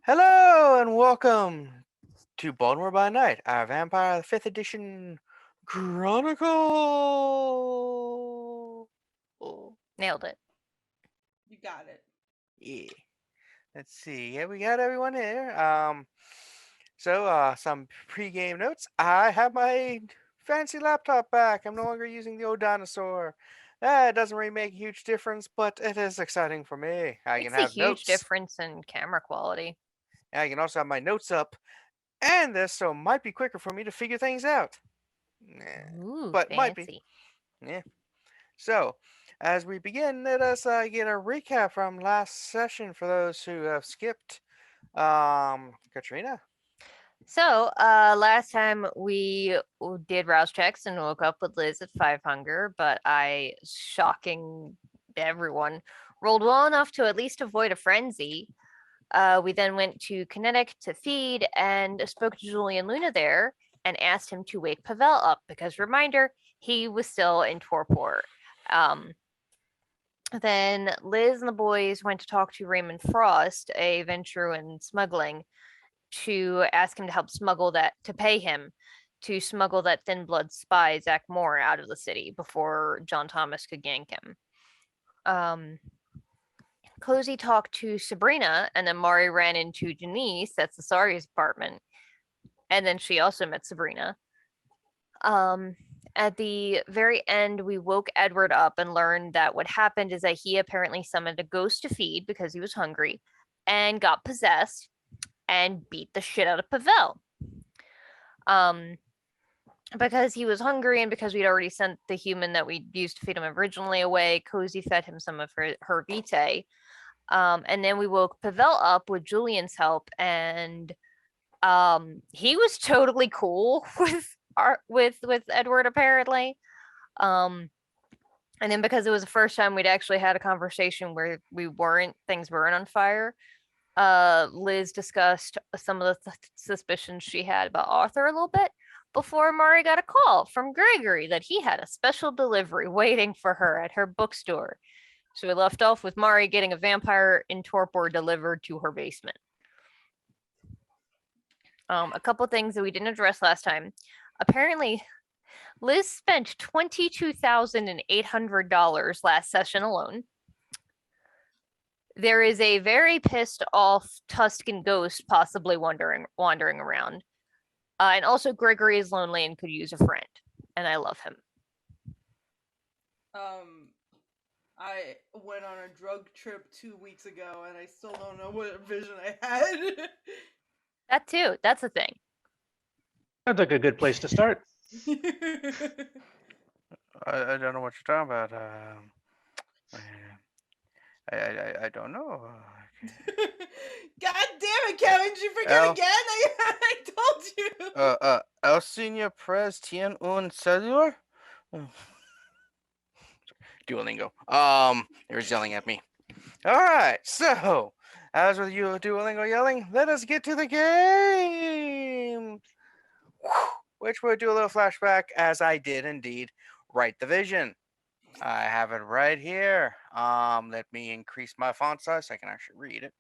Hello and welcome to Baltimore by Night, our Vampire the 5th Edition Chronicle. Nailed it. You got it. Yeah. Let's see. Yeah, we got everyone here. Some pre-game notes. I have my fancy laptop back. I'm no longer using the old dinosaur. It doesn't really make a huge difference, but it is exciting for me. I can Makes a have huge notes. difference in camera quality. I can also have my notes up, and this so it might be quicker for me to figure things out. Nah, Ooh, but might be. fancy. Yeah. So, as we begin, let us get a recap from last session for those who have skipped. Katrina. Last time we did rouse checks and woke up with Liz at 5 hunger, but I, shocking everyone, rolled well enough to at least avoid a frenzy. We then went to Kinetic to feed and spoke to Julian Luna there and asked him to wake Pavel up because, reminder, he was still in torpor. Um, then Liz and the boys went to talk to Raymond Frost, a Ventrue in smuggling, to ask him to help smuggle that, to pay him to smuggle that thin blood spy, Zach Moore, out of the city before John Thomas could gank him. Kozi talked to Sabrina, and then Mari ran into Denise at Cesaria's apartment. And then she also met Sabrina. At the very end, we woke Edward up and learned that what happened is that he apparently summoned a ghost to feed because he was hungry and got possessed and beat the shit out of Pavel. Because he was hungry and because we'd already sent the human that we used to feed him originally away, Kozi fed him some of her vitae. And then we woke Pavel up with Julian's help, and he was totally cool with Edward apparently. And then because it was the first time we'd actually had a conversation where things weren't on fire, Liz discussed some of the suspicions she had about Arthur a little bit before Mari got a call from Gregory that he had a special delivery waiting for her at her bookstore. So we left off with Mari getting a vampire in torpor delivered to her basement. A couple things that we didn't address last time. Apparently, Liz spent $22,800 last session alone. There is a very pissed off Tuscan ghost possibly wandering around. And also, Gregory is lonely and could use a friend, and I love him. I went on a drug trip 2 weeks ago, and I still don't know what vision I had. That too. That's a thing. Sounds like a good place to start. I don't know what you're talking about. I don't know. God damn it, Kevin! Did you forget again? I told you. El Senor Prez Tien Un Cellular? Duolingo. They were yelling at me. Alright, so, as with you Duolingo yelling, let us get to the game! Which will do a little flashback, as I did indeed write the vision. I have it right here. Let me increase my font size so I can actually read it.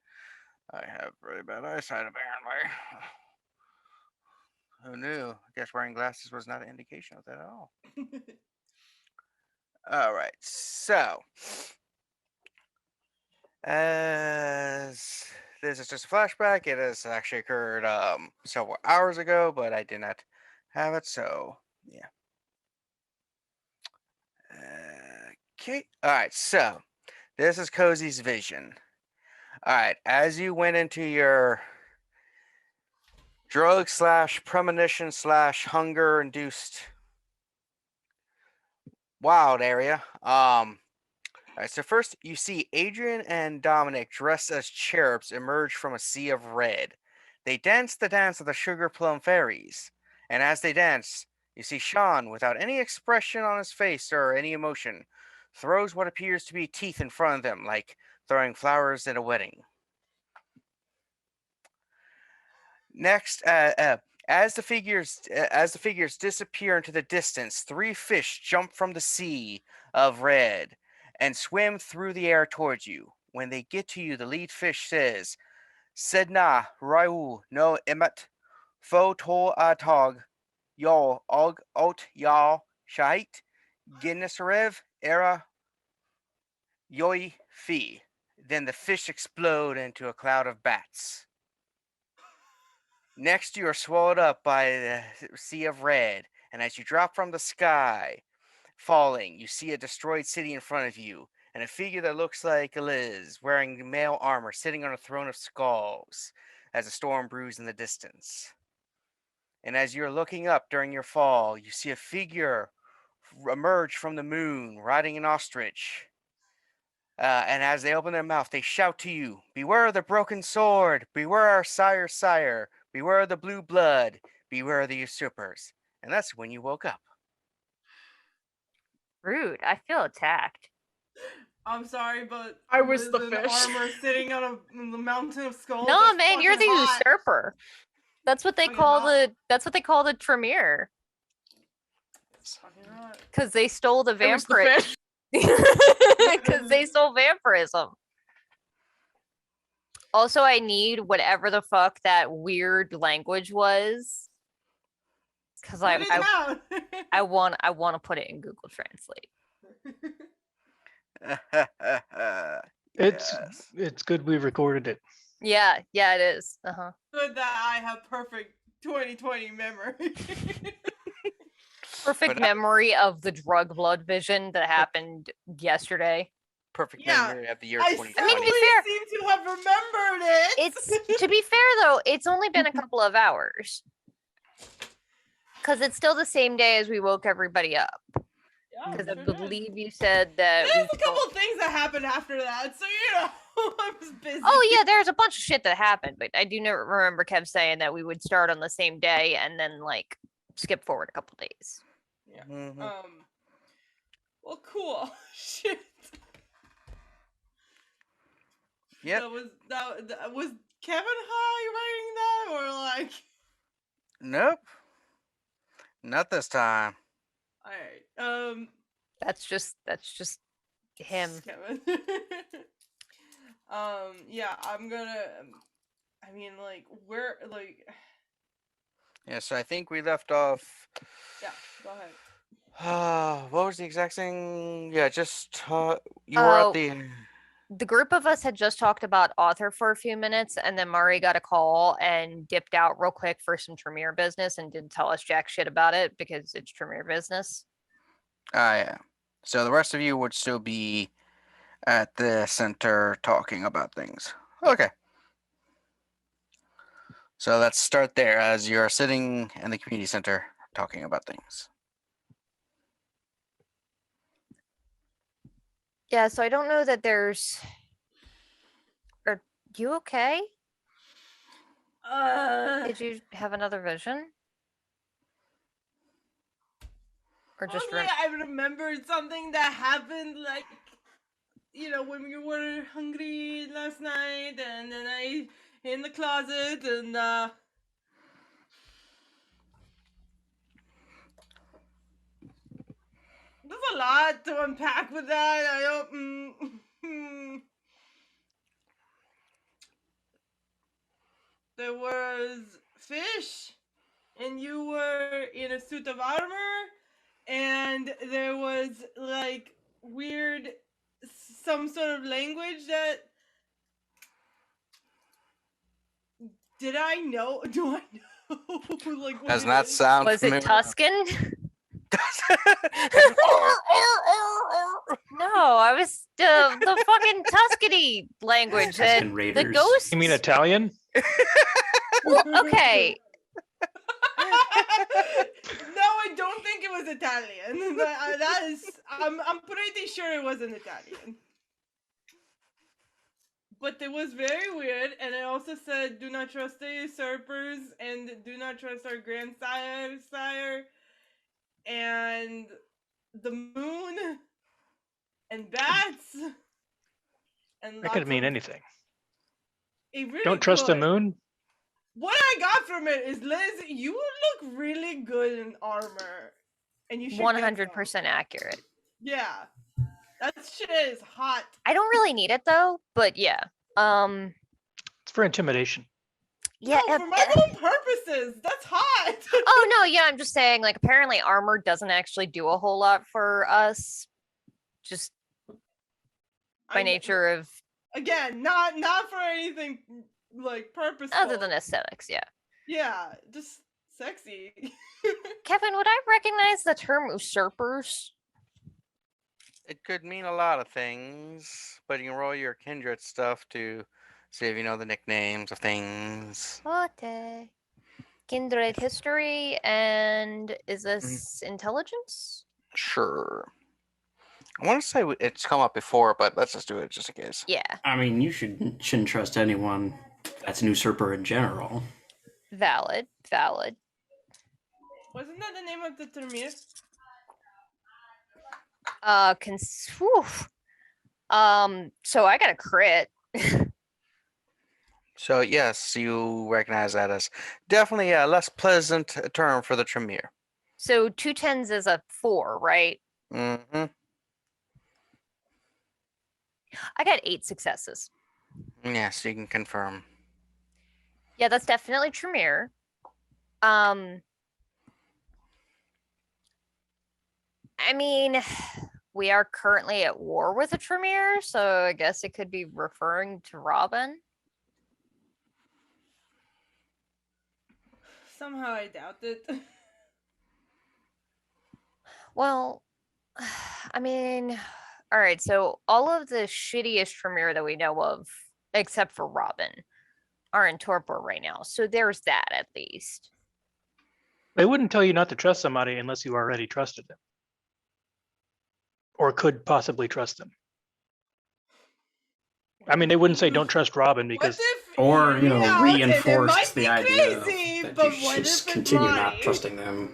I have really bad eyesight, apparently. Who knew? I guess wearing glasses was not an indication of that at all. Alright, so as this is just a flashback, it has actually occurred several hours ago, but I did not have it, so yeah. Okay, alright, so this is Kozi's vision. Alright, as you went into your drug / premonition / hunger induced wild area. Alright, so first you see Adrian and Dominic dressed as cherubs emerge from a sea of red. They dance the dance of the sugar plum fairies, and as they dance, you see Sean, without any expression on his face or any emotion, throws what appears to be teeth in front of them, like throwing flowers at a wedding. Next, as the figures disappear into the distance, 3 fish jump from the sea of red and swim through the air towards you. When they get to you, the lead fish says, Sedna, Raul, no Emmet, Fo Tol Atog, Yol, Og, Ot, Yal, Shait, Guinnessrev, Era, Yoi, Fi. Then the fish explode into a cloud of bats. Next, you are swallowed up by the sea of red, and as you drop from the sky, falling, you see a destroyed city in front of you, and a figure that looks like Liz, wearing male armor, sitting on a throne of skulls, as a storm brews in the distance. And as you're looking up during your fall, you see a figure emerge from the moon, riding an ostrich. And as they open their mouth, they shout to you, "Beware the broken sword! Beware our sire's sire! Beware the blue blood! Beware the usurpers!" And that's when you woke up. Rude. I feel attacked. I'm sorry, but I was the Liz in fish. armor sitting on the mountain of skulls. No, that's man, you're the fucking hot. usurper. That's what they Fucking call hot. That's what they call the Tremere. It's fucking hot. Because they stole the I was the vampire. fish. Because they stole vampirism. Also, I need whatever the fuck that weird language was. Because Put it down. I want to put it in Google Translate. It's good we recorded it. Yeah, it is. Uh-huh. Good that I have perfect 2020 memory. Perfect But memory of the drug blood vision that happened yesterday. Perfect Yeah, memory of the year I 2020. simply fair- seem to have remembered it. It's to be fair though, it's only been a couple of hours. Because it's still the same day as we woke everybody up. Yeah, Because I sure did. believe you said that. There's we a couple told- things that happened after that, so you know, I was busy. Oh yeah, there's a bunch of shit that happened, but I do not remember Kev saying that we would start on the same day and then like skip forward a couple days. Yeah. Mhm. Well, cool. Shit. Yep. That was Kevin High writing that, or like? Nope. Not this time. All right. That's just him. Kevin. Yeah, I'm gonna. I mean, like, where, like. Yeah, so I think we left off. Yeah. Go ahead. What was the exact thing? Yeah, just you were Oh. at the. The group of us had just talked about author for a few minutes, and then Murray got a call and dipped out real quick for some Tremere business and didn't tell us jack shit about it because it's Tremere business. Yeah. So the rest of you would still be at the center talking about things. Okay. So let's start there as you're sitting in the community center talking about things. Yeah, so I don't know that there's. Are you okay? Did you have another vision? Or just Mostly I remembered something that happened, like, you know, when we were hungry last night, and then I in the closet, and there's a lot to unpack with that. I don't. There was fish, and you were in a suit of armor, and there was like weird, some sort of language that. Did I know? Do I know? Like, what Does it not is? sound was familiar. it Tuscan? No, I was the fucking Tuscany language that Tuscan the Raiders. ghosts. You mean Italian? Well, okay, No, I don't think it was Italian. That is, I'm pretty sure it wasn't Italian. But it was very weird, and it also said, "Do not trust the usurpers, and do not trust our sire, and the moon, and bats, and That could lots mean of- anything. It really Don't trust the could. moon? What I got from it is, Liz, you look really good in armor, and you should get some. 100% accurate. Yeah, that shit is hot. I don't really need it though, but yeah. It's for intimidation. Yeah. No, for my own purposes. That's hot. Oh no, yeah, I'm just saying, like, apparently armor doesn't actually do a whole lot for us. Just by nature of Again, not for anything like purposeful. other than aesthetics, yeah. Yeah, just sexy. Kevin, would I recognize the term usurpers? It could mean a lot of things, but you can roll your kindred stuff to see if you know the nicknames of things. What? Kindred history, and is Mm-hmm. this intelligence? Sure. I want to say it's come up before, but let's just do it just in case. Yeah. I mean, you shouldn't trust anyone that's an usurper in general. Valid. Wasn't that the name of the Tremere? So I got a crit. So yes, you recognize that as definitely a less pleasant term for the Tremere. So 2 10s is a 4, right? Mm-hmm. I got 8 successes. Yes, you can confirm. Yeah, that's definitely Tremere. I mean, we are currently at war with a Tremere, so I guess it could be referring to Robin. Somehow I doubt it. Well, I mean, all right, so all of the shittiest Tremere that we know of, except for Robin, are in torpor right now. So there's that at least. They wouldn't tell you not to trust somebody unless you already trusted them. Or could possibly trust them. I mean, they wouldn't say don't trust Robin because Or, you know, Yeah, reinforce it might the be idea crazy, that but you what should if it's continue not Marty? trusting them.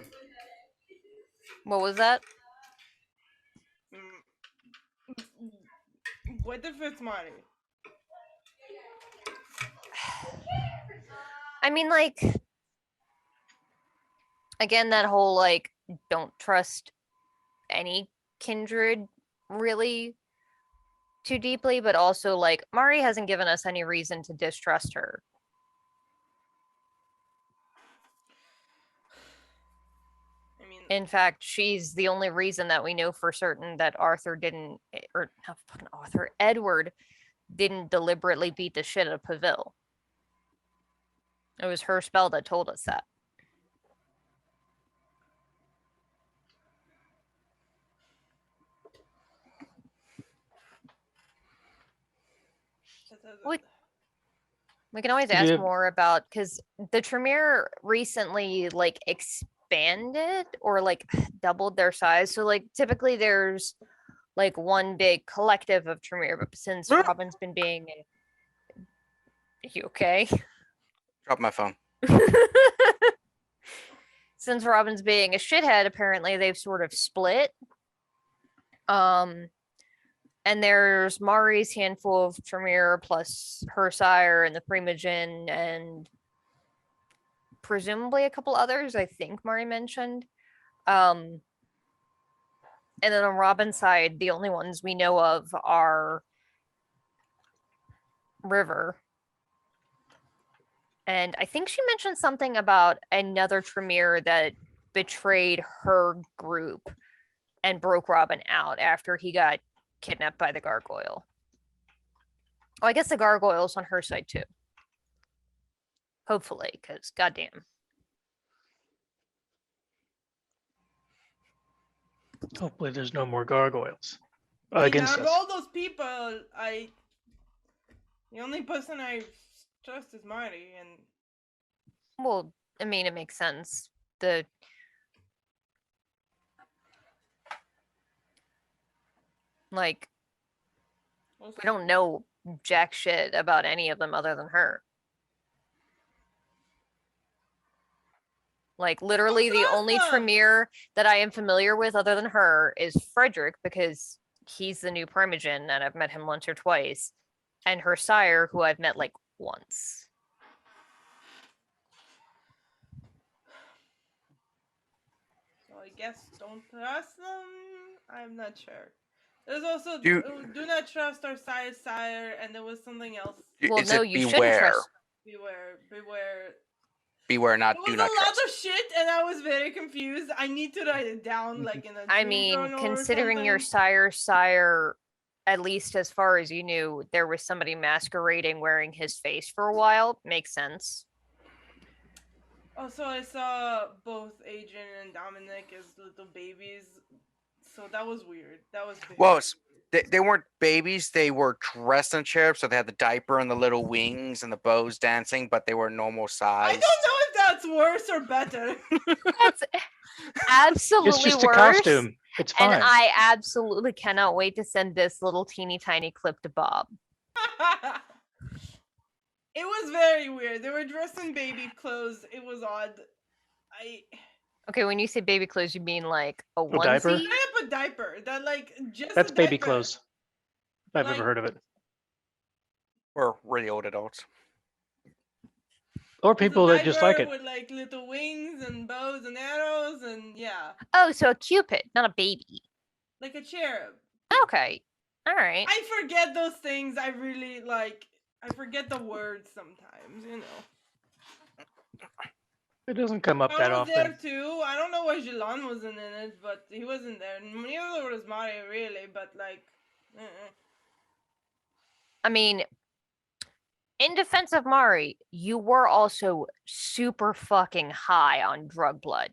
What was that? What if it's Marty? I mean, like, again, that whole, like, don't trust any kindred really too deeply, but also, like, Mari hasn't given us any reason to distrust her. I mean, In fact, she's the only reason that we know for certain that Arthur didn't, or not fucking Arthur, Edward didn't deliberately beat the shit out of Pavil. It was her spell that told us that. We can always ask Yeah. more about, because the Tremere recently like expanded or like doubled their size. So like typically there's like one big collective of Tremere, but since Robin's been being you okay? Drop my phone. Since Robin's being a shithead, apparently they've sort of split. And there's Mari's handful of Tremere plus her sire and the Primogen and presumably a couple others, I think Mari mentioned. And then on Robin's side, the only ones we know of are River. And I think she mentioned something about another Tremere that betrayed her group and broke Robin out after he got kidnapped by the gargoyle. Oh, I guess the gargoyle's on her side too. Hopefully, because goddamn. hopefully there's no more gargoyles I mean, against out of us. all those people, the only person I trust is Marty, and Well, I mean, it makes sense. The like, we don't know jack shit about any of them other than her. Like, literally, the only Tremere that I am familiar with other than her is Frederick, because he's the new Primogen, and I've met him once or twice, and her sire, who I've met like once. so I guess don't trust them. I'm not sure. There's also Do- do not trust our sire, and there was something else. Well, Is no, it you shouldn't beware? trust. Beware. Beware, not It do was not a lot trust. of shit, and I was very confused. I need to write it down, like in a I dream mean, journal or considering your something. sire, at least as far as you knew, there was somebody masquerading wearing his face for a while. Makes sense. Also, I saw both Adrian and Dominic as little babies, so that was weird. That was very Well, weird. they weren't babies. They were dressed in cherubs, so they had the diaper and the little wings and the bows dancing, but they were normal I size. don't know if that's worse or better. That's It's absolutely just a worse. costume. It's And fine. I absolutely cannot wait to send this little teeny tiny clip to Bob. It was very weird. They were dressed in baby clothes. It was odd. Okay, when you say baby clothes, you mean like a A diaper? onesie? Straight up a diaper. That like just That's a baby diaper. clothes. If I've Like- ever heard of it. Or really old adults. Or Just a people that just like diaper it. with like little wings and bows and arrows and yeah, Oh, so a cupid, not a baby. like a cherub. Okay. All right. I forget those things. I really like. I forget the words sometimes. You know. It doesn't come up that I was there often. too. I don't know why Jilon wasn't in it, but he wasn't there. Neither was Mario really, but like. I mean, in defense of Mari, you were also super fucking high on drug blood.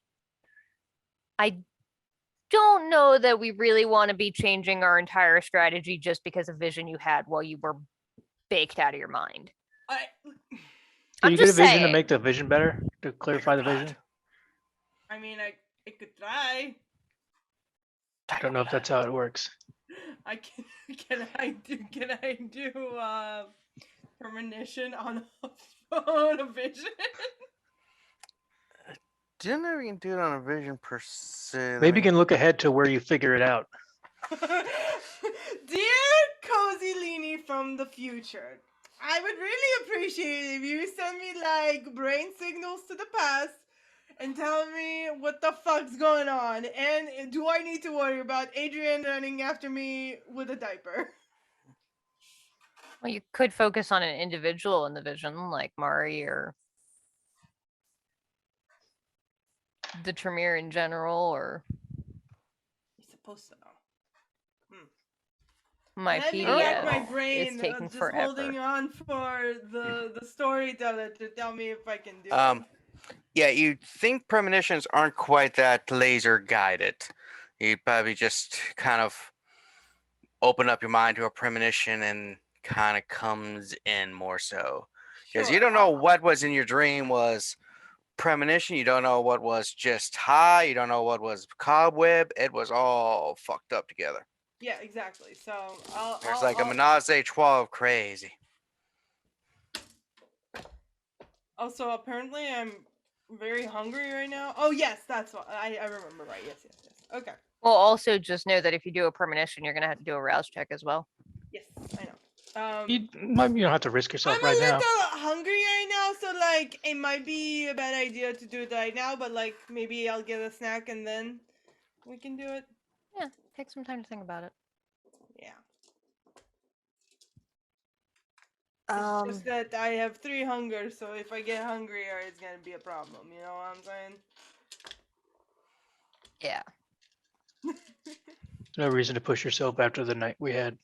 I don't know that we really want to be changing our entire strategy just because of vision you had while you were baked out of your mind. Can I'm you get a just vision to saying. make the vision better? To clarify the vision? I mean, I could try. I don't know if that's how it works. I can. Can I do premonition on a phone of vision? Didn't know you can do it on a vision per se. Maybe you can look ahead to where you figure it out. Dear Kozaline from the future, I would really appreciate if you send me like brain signals to the past and tell me what the fuck's going on, and do I need to worry about Adrian running after me with a diaper? Well, you could focus on an individual in the vision, like Mari or the Tremere in general, or You're supposed to know. my Let me rack my PDF brain is taking just forever. holding on for the storyteller to tell me if I can do Um, it. Yeah, you'd think premonitions aren't quite that laser guided. You'd probably just kind of open up your mind to a premonition and kind of comes in more so. Because you Sure, don't know what was in your dream was premonition. You don't know what was just high. You don't know what was cobweb. It was all fucked up together. Yeah, exactly. So There's like a menage a trois of crazy. Also, apparently, I'm very hungry right now. Oh yes, that's what I remember. Right. Yes. Okay. Well, also just know that if you do a premonition, you're gonna have to do a rouse check as well. Yes, I know. You don't have to risk yourself I'm right a little now. hungry right now, so like it might be a bad idea to do it right now. But like maybe I'll get a snack and then we can do it. Yeah, take some time to think about it. Yeah. It's just that I have 3 hunger, so if I get hungrier, it's gonna be a problem. You know what I'm saying? Yeah. No reason to push yourself after the night we had.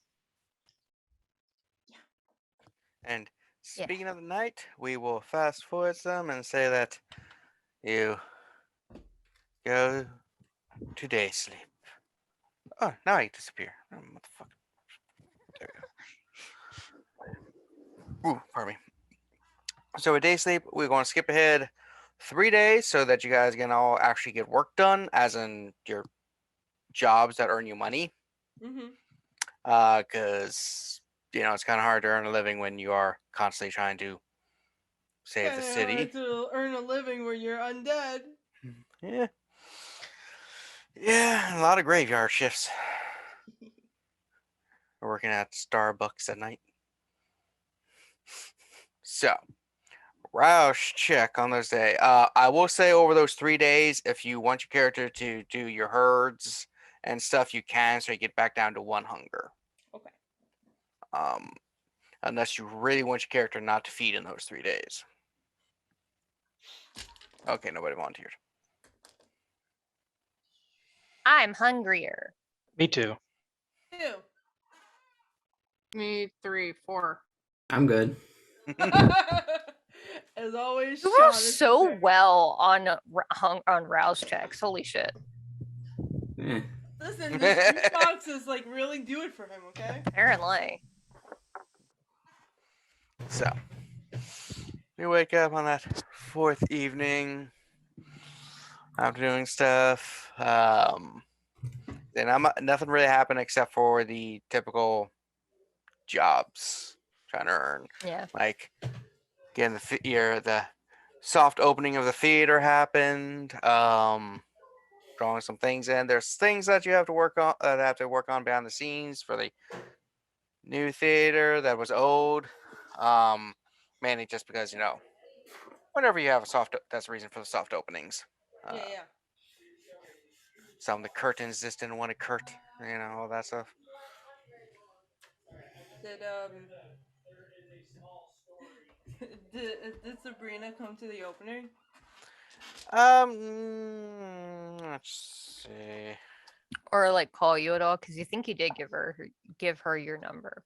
And Yeah. speaking of the night, we will fast forward some and say that you go to day sleep. Oh, now I disappear. Oh, motherfucker. There we go. Ooh, pardon me. So with day sleep, we're going to skip ahead 3 days so that you guys can all actually get work done, as in your jobs that earn you money. Mm-hmm. Because it's kind of hard to earn a living when you are constantly trying to save the city. Hard to earn a living when you're undead. Yeah. Yeah, a lot of graveyard shifts. We're working at Starbucks at night. So, Roush check on those days. I will say over those 3 days, if you want your character to do your herds and stuff you can, so you get back down to 1 hunger. Okay. Unless you really want your character not to feed in those 3 days. Okay, nobody volunteered. I'm hungrier. Me too. 2. Me 3, 4. I'm good. As always, You Sean roll is so prepared. well on rouse checks. Holy shit. Eh. Listen, the street boxes like really do it for him, okay? Apparently. So, we wake up on that 4th evening after doing stuff. Then nothing really happened except for the typical jobs trying to earn. Yeah. Like, again, the soft opening of the theater happened. Drawing some things in. There's things that you have to work on behind the scenes for the new theater that was old. Mainly just because whenever you have that's the reason for the soft openings. Yeah. Some of the curtains just didn't want to all that stuff. Did did Sabrina come to the opening? Let's see. Or like call you at all, because you think you did give her your number.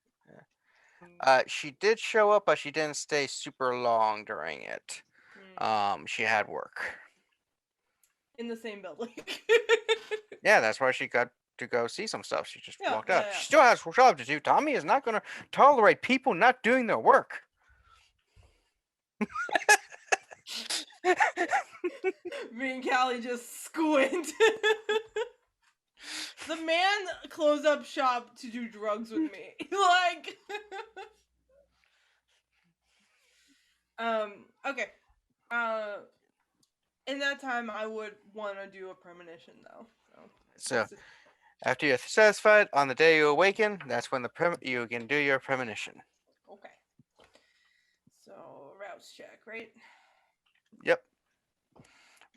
She did show up, but she didn't stay super long during it. She had work. In the same building. Yeah, that's why she got to go see some stuff. She just walked out. Yeah. She still has a job to do. Tommy is not going to tolerate people not doing their work. Me and Callie just squint. The man closed up shop to do drugs with me. Like okay. In that time I would want to do a premonition though. So after you're satisfied on the day you awaken, that's when you can do your premonition. Okay. So rouse check, right? Yep.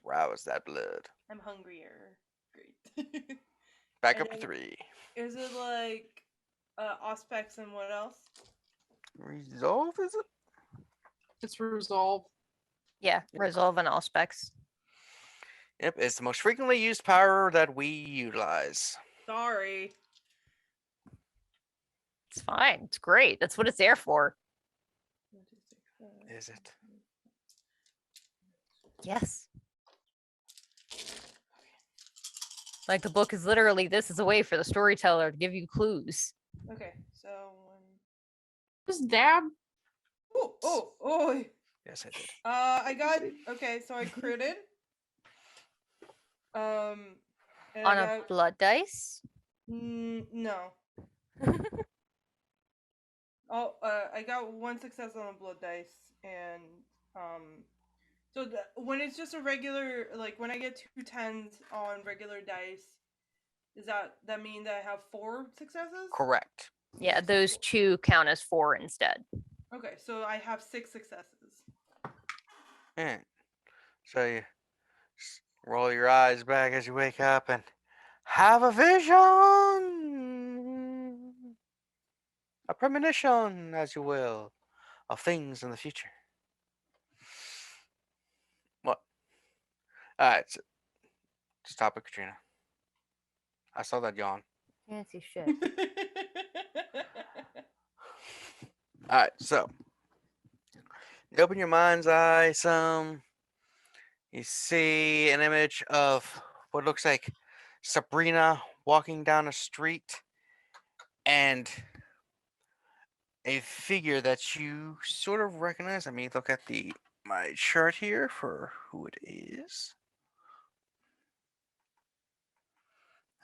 Rouse that blood. I'm hungrier. Great. Back And up to then- 3. Is it like Auspex and what else? Resolve, is it? It's resolve. Yeah, resolve and all specs. Yep, it's the most frequently used power that we utilize. Sorry. It's fine. It's great. That's what it's there for. Is it? Yes. Like the book is literally, this is a way for the storyteller to give you clues. Okay, so Just dab. oh. Yes, I did. I got okay. So I critted. And On I a got, blood dice? no. I got 1 success on a blood dice, and so when it's just a regular, like when I get 2 10s on regular dice, does that mean that I have 4 successes? Correct. Yeah, those 2 count as 4 instead. Okay, so I have 6 successes. Yeah. So you roll your eyes back as you wake up and have a vision, a premonition, as you will, of things in the future. What? All right. So, stop it, Katrina. I saw that yawn. Fancy shit. All right. So you open your mind's eye some. You see an image of what looks like Sabrina walking down a street and a figure that you sort of recognize. Let me look at my chart here for who it is.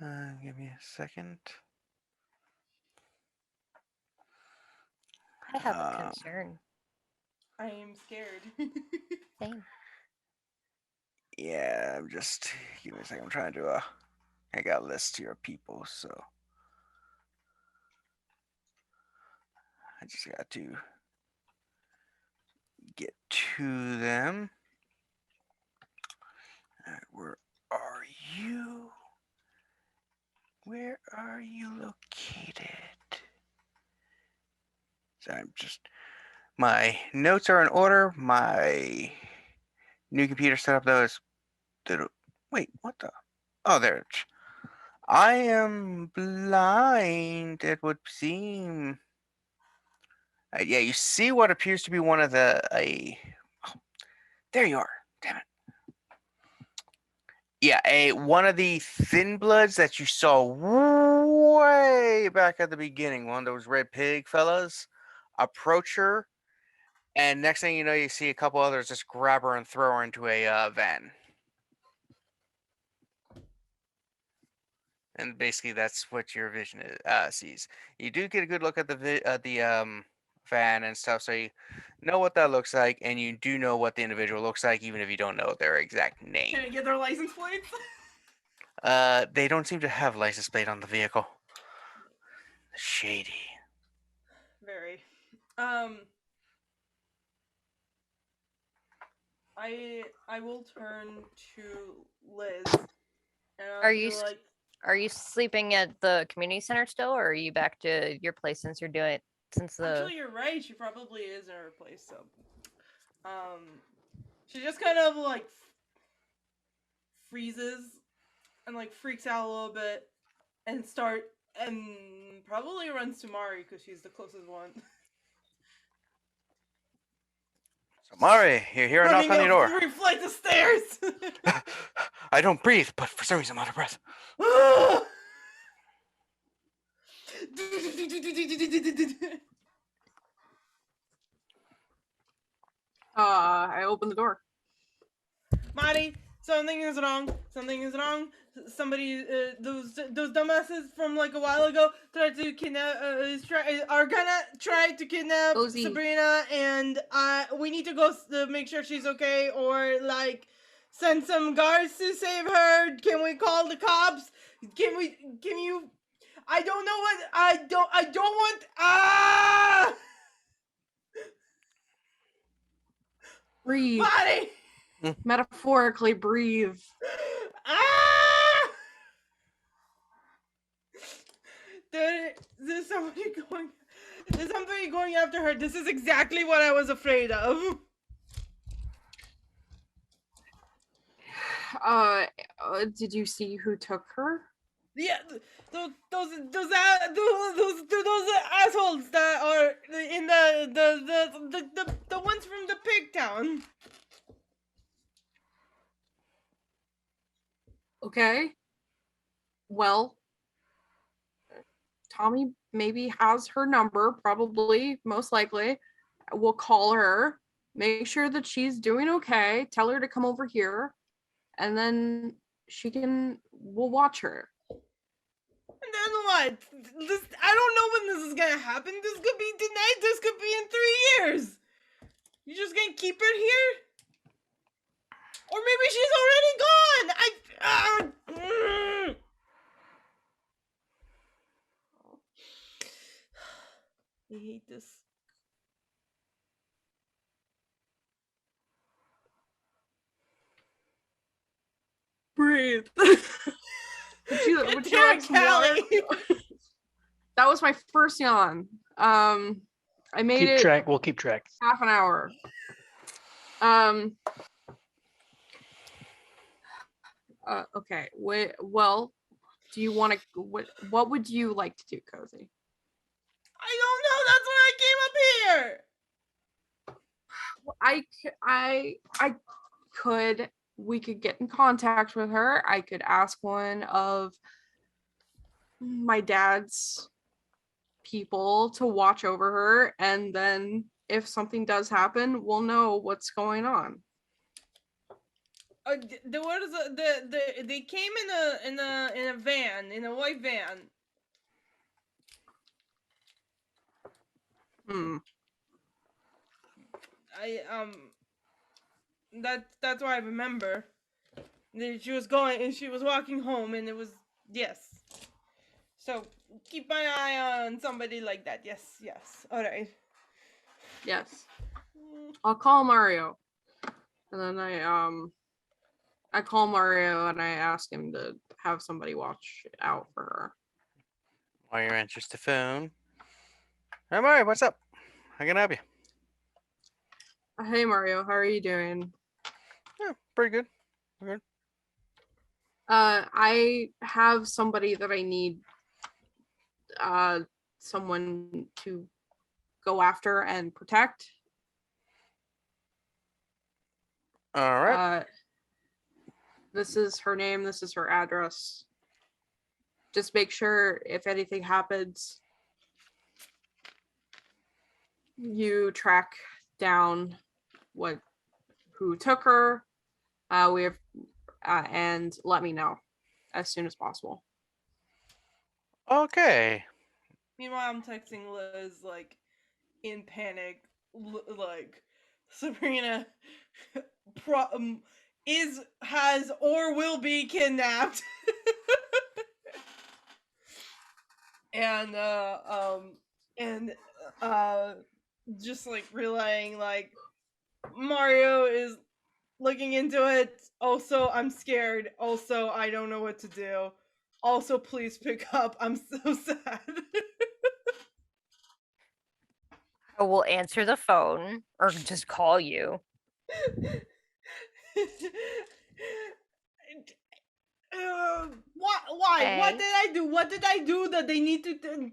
Give me a second. I have a concern. I am scared. Same. Yeah, I'm just give me a second. I'm trying to I got a list here of people, so I just got to get to them. All right, where are you? Where are you located? So I'm just. My notes are in order. My new computer setup though is. Wait, what the? Oh, there. I am blind, it would seem. Yeah, you see what appears to be one of the. Oh, there you are. Damn it. Yeah, one of the thin bloods that you saw way back at the beginning, one of those red pig fellas, approach her, and next thing you know, you see a couple others just grab her and throw her into a van. And basically, that's what your vision sees. You do get a good look at the van and stuff, so you know what that looks like, and you do know what the individual looks like, even if you don't know their exact name. Can I get their license plates? They don't seem to have license plate on the vehicle. Shady. Very. I will turn to Liz, and I'll Are be you like, Are you sleeping at the community center still, or are you back to your place since you're doing since the? actually, you're right. She probably is in her place. So, she just kind of like freezes and like freaks out a little bit, and probably runs to Mari because she's the closest one. So, Mari, you hear a knock on your door. 3 flights of stairs. I don't breathe, but for some reason I'm out of breath. I open the door. Marty, something is wrong. Something is wrong. Somebody, those dumbasses from like a while ago tried to kidnap. Are gonna try to kidnap Kozi. Sabrina, and we need to go make sure she's okay, or like send some guards to save her. Can we call the cops? Can you? I don't know what I don't want. Breathe. Marty. Metaphorically breathe. There's somebody going after her. This is exactly what I was afraid of. Did you see who took her? Yeah, those assholes that are in the ones from the pig town. Okay. Well, Tommy maybe has her number, probably, most likely. We'll call her, make sure that she's doing okay, tell her to come over here, and then we'll watch her. And then what? I don't know when this is gonna happen. This could be tonight, this could be in 3 years. You just gonna keep her here? Or maybe she's already gone! I hate this. Breathe. would you like some water? That was my first yawn. I made Keep it track. We'll keep track. half an hour. Okay. Well, do you want to? What would you like to do, Kozi? I don't know. That's why I came up here. We could get in contact with her. I could ask one of my dad's people to watch over her, and then if something does happen, we'll know what's going on. They came in a van, in a white van. That's why I remember. She was walking home, and it was, yes. So keep my eye on somebody like that. Yes. All right. Yes. I'll call Mario, and then I call Mario and I ask him to have somebody watch out for her. While you answers the phone. Hey, Mario, what's up? How can I help you? Hey Mario, how are you doing? Yeah, pretty good. Good. I have somebody that I need someone to go after and protect. All right. This is her name, this is her address. Just make sure if anything happens, you track down who took her. And let me know as soon as possible. Okay. Meanwhile, I'm texting Liz, like, in panic, like, Sabrina has or will be kidnapped. and just like relaying, like, Mario is looking into it. Also, I'm scared. Also, I don't know what to do. Also, please pick up. I'm so sad. I will answer the phone or just call you. Why? Hey. What did I do? What did I do that they need to do?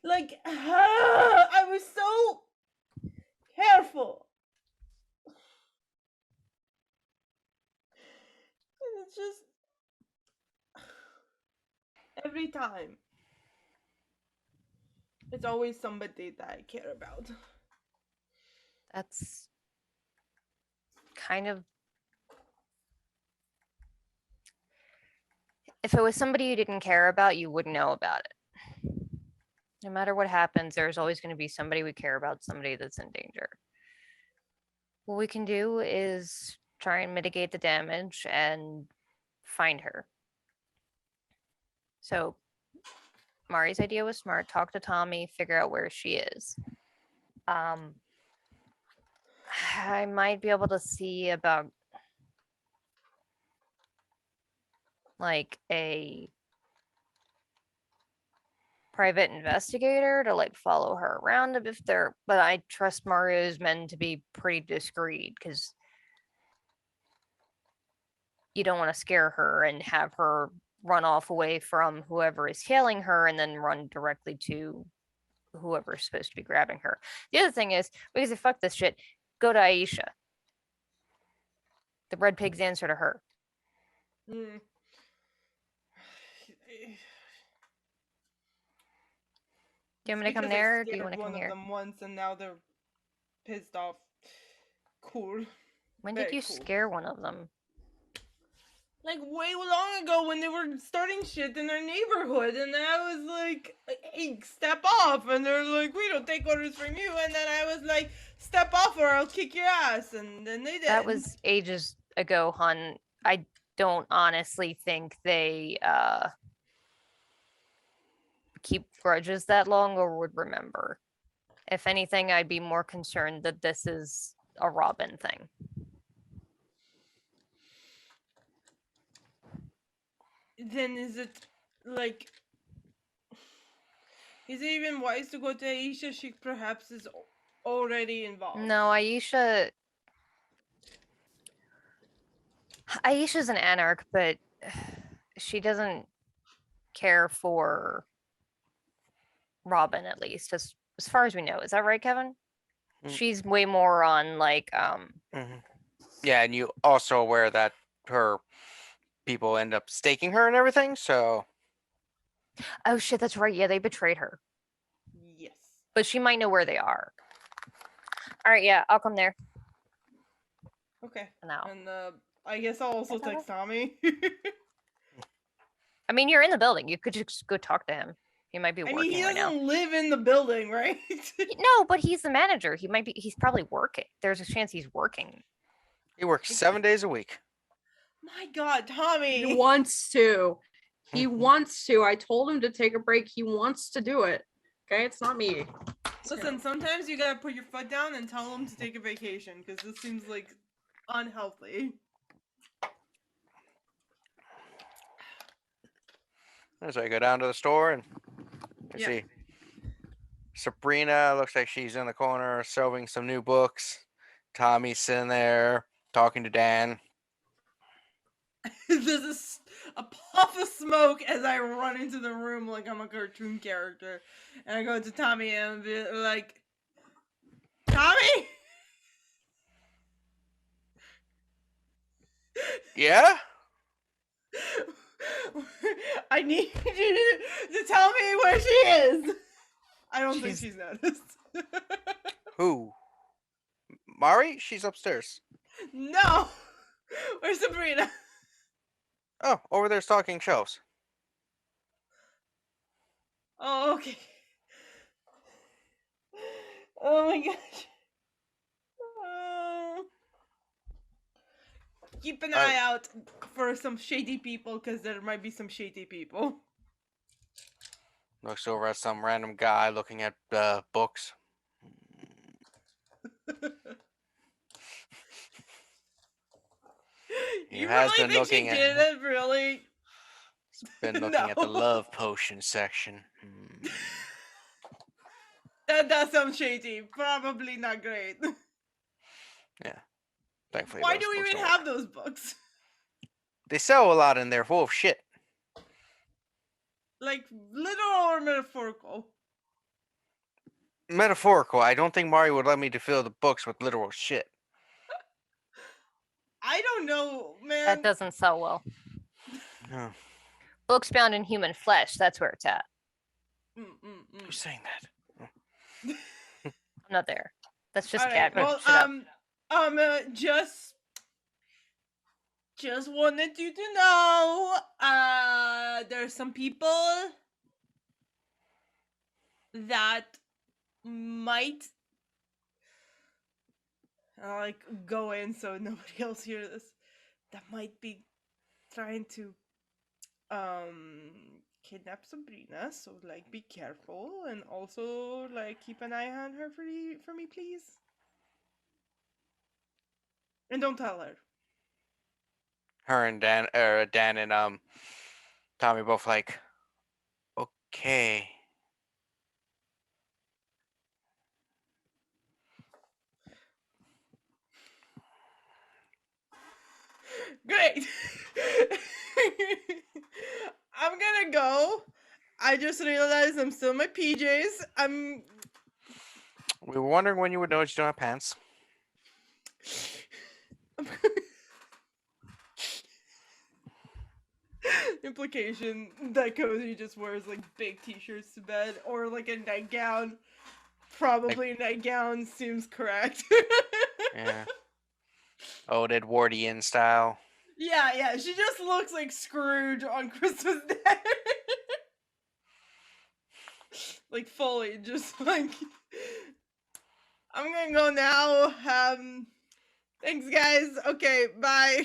Like, I was so careful. And it's just every time. It's always somebody that I care about. That's kind of. If it was somebody you didn't care about, you wouldn't know about it. No matter what happens, there's always going to be somebody we care about, somebody that's in danger. What we can do is try and mitigate the damage and find her. So, Mari's idea was smart. Talk to Tommy, figure out where she is. I might be able to see about like a private investigator to like follow her around if they're, but I trust Mario's men to be pretty discreet because you don't want to scare her and have her run off away from whoever is killing her and then run directly to whoever is supposed to be grabbing her. The other thing is, because they fuck this shit, go to Aisha. The red pigs answer to her. Mm. Do you want me to come there or do you want to come one here? of them once and now they're pissed off. Cool. When did Very you cool. scare one of them? Like way long ago when they were starting shit in our neighborhood, and then I was like, hey, step off, and they're like, we don't take orders from you, and then I was like, step off or I'll kick your ass, and then they did. That was ages ago, hun. I don't honestly think they keep grudges that long or would remember. If anything, I'd be more concerned that this is a Robin thing. Then is it like, is it even wise to go to Aisha? She perhaps is already involved. No, Aisha's an anarch, but she doesn't care for Robin, at least as far as we know. Is that right, Kevin? Mm. She's way more on like Mm-hmm. Yeah, and you also aware that her people end up staking her and everything, so oh shit, that's right. Yeah, they betrayed her. Yes. But she might know where they are. All right, yeah, I'll come there Okay. now. And I guess I'll also text Tommy. I mean, you're in the building. You could just go talk to him. He might be I working mean, he right now. doesn't live in the building, right? No, but he's the manager. He's probably working. There's a chance he's working. he works 7 days a week. My God, Tommy. He wants to. He Mhm. wants to. I told him to take a break. He wants to do it. Okay, it's not me. Listen, sometimes you gotta put your foot down and tell him to take a vacation, because this seems like unhealthy. So I go down to the store and Let's Yeah. see. Sabrina looks like she's in the corner sewing some new books. Tommy's sitting there talking to Dan. There's a puff of smoke as I run into the room like I'm a cartoon character. And I go to Tommy and be like, Tommy? Yeah? I need you to tell me where she is. I don't think She's- she's noticed. Who? Mari? She's upstairs. No! Where's Sabrina? Oh, over there stocking shelves. Oh, okay. Oh my gosh. Oh. Keep an eye out for some shady people, because there might be some shady people. Looks over at some random guy looking at books. You has really been think she looking at- did it? Really? Been looking at the No. love potion section. That does sound shady. Probably not great. Thankfully, Why those do we books even don't have work. those books? They sell a lot in there full of shit. Like, literal or metaphorical? Metaphorical. I don't think Mari would let me to fill the books with literal shit. I don't know, man. That doesn't sell well. No. Books bound in human flesh, that's where it's at. Who's saying that? I'm not there. That's just Alright, cat. well, Shut up. just wanted you to know, there's some people that might, like, go in so nobody else hears this, that might be trying to, kidnap Sabrina, so, like, be careful, and also, like, keep an eye on her for me, please. And don't tell her. Her and Dan and Tommy both like, okay. Great. I'm gonna go. I just realized I'm still in my PJs. We were wondering when you would notice you don't have pants. Implication that Kozi just wears like big t-shirts to bed or like a nightgown. Probably a nightgown seems correct. Yeah. Old Edwardian style. Yeah, she just looks like Scrooge on Christmas Day. Like fully, just like I'm gonna go now. Thanks guys. Okay, bye.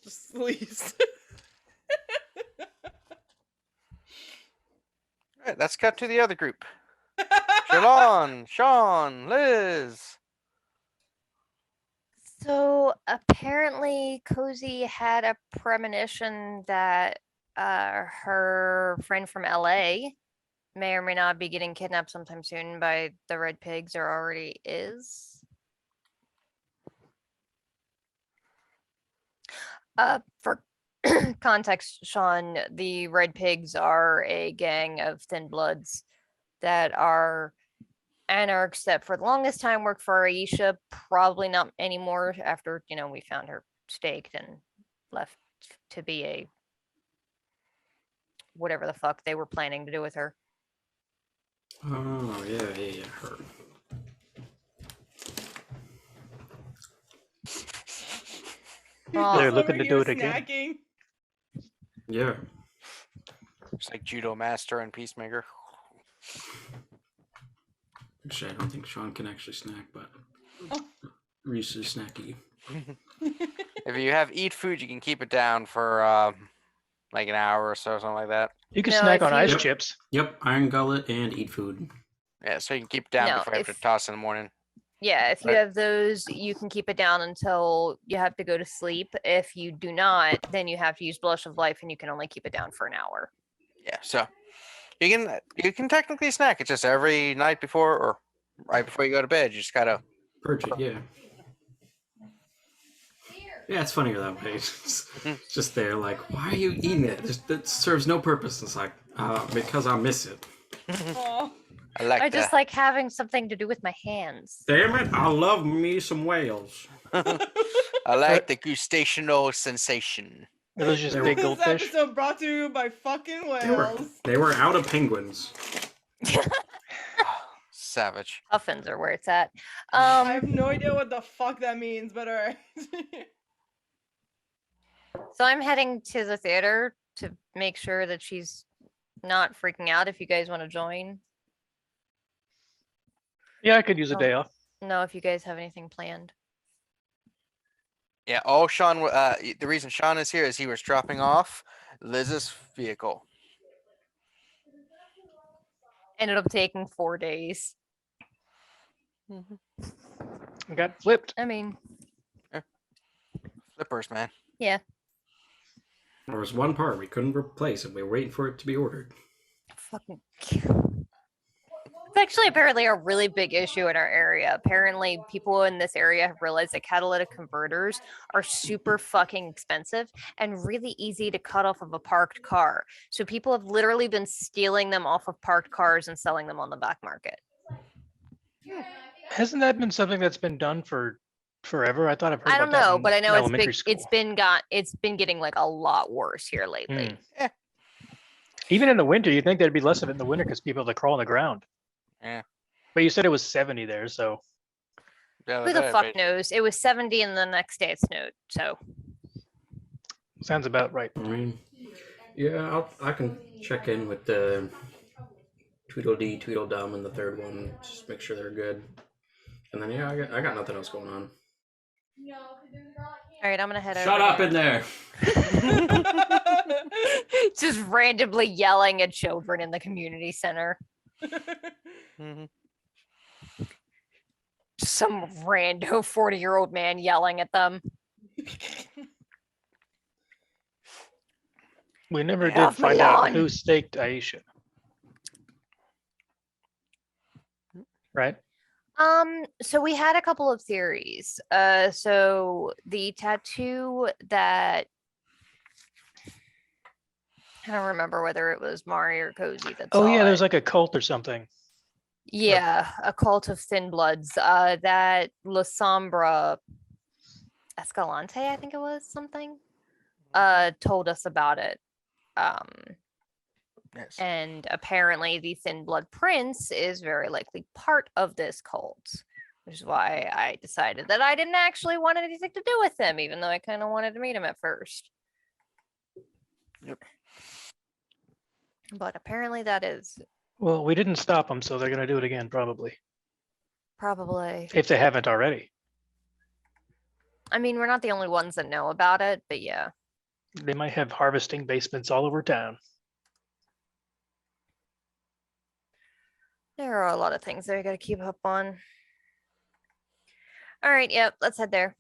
Just leaves. Alright, let's cut to the other group. Jilon, Sean, Liz. So apparently, Kozi had a premonition that her friend from LA may or may not be getting kidnapped sometime soon by the Red Pigs, or already is. For context, Sean, the Red Pigs are a gang of thin bloods that are anarchs that for the longest time worked for Aisha, probably not anymore after, we found her staked and left to be a whatever the fuck they were planning to do with her. Oh, yeah, her. Well, They're Just looking over to do here it again. snacking. Yeah. It's like Judo Master and Peacemaker. Actually, I don't think Sean can actually snack, but Oh. Reese is snacky. If you have eat food, you can keep it down for like an hour or so, something like that. You can No, snack if on you- ice Yep. chips. Yep, iron gullet and eat food. Yeah, so you can keep it down No, before you have to if- toss in the morning. yeah, if you Right. have those, you can keep it down until you have to go to sleep. If you do not, then you have to use Blush of Life and you can only keep it down for an hour. Yeah, so you can technically snack. It's just every night before or right before you go to bed. You just gotta. Purge it, yeah. Yeah, it's funnier that way. It's just there, like, why are you eating it? It serves no purpose. It's like, because I miss it. Aw. I like I that. just like having something to do with my hands. Damn it, I love me some whales. I like the gustational sensation. Are those just They were- big This goldfish? episode brought to you by fucking whales. They were out of penguins. Savage. Puffins are where it's at. I have no idea what the fuck that means, but alright. So I'm heading to the theater to make sure that she's not freaking out if you guys want to join. Yeah, I could use a Oh. day off. No, if you guys have anything planned. Yeah, all Sean. The reason Sean is here is he was dropping off Liz's vehicle. Ended up taking 4 days. I got flipped. I mean, Flippers, man. yeah. There was one part we couldn't replace, and we were waiting for it to be ordered. Fucking. It's actually apparently a really big issue in our area. Apparently, people in this area have realized that catalytic converters are super fucking expensive and really easy to cut off of a parked car. So people have literally been stealing them off of parked cars and selling them on the back market. Hasn't that been something that's been done for forever? I thought I've heard. I don't about that know, in but I know it's elementary big. school. It's been getting like a lot worse here lately. Hmm. Even in the winter, you'd think there'd be less of it in the winter because people have to crawl on the ground. Yeah. But you said it was 70 there, so Who the fuck knows? It was 70 and the next day it snowed. So sounds about right. I mean, yeah, I can check in with the Tweedledee, Tweedledum, and the third one. Just make sure they're good. And then yeah, I got nothing else going on. all right, I'm gonna head Shut over. up there. in there. Just randomly yelling at children in the community center. Mhm. Some rando 40-year-old man yelling at them. We never Get off did my find out lawn. who staked Aisha. Right? So we had a couple of theories. So the tattoo that I don't remember whether it was Mari or Kozi that Oh saw yeah, there's it. like a cult or something. Yeah, a cult of thin bloods. That La Sombra Escalante, I think it was something. Told us about it. Yes. And apparently the Thin Blood Prince is very likely part of this cult, which is why I decided that I didn't actually want anything to do with him, even though I kind of wanted to meet him at first. Yep. But apparently that is Well, we didn't stop them, so they're gonna do it again probably. probably. If they haven't already. I mean, we're not the only ones that know about it, but yeah. They might have harvesting basements all over town. There are a lot of things that I gotta keep up on. All right, yep, let's head there.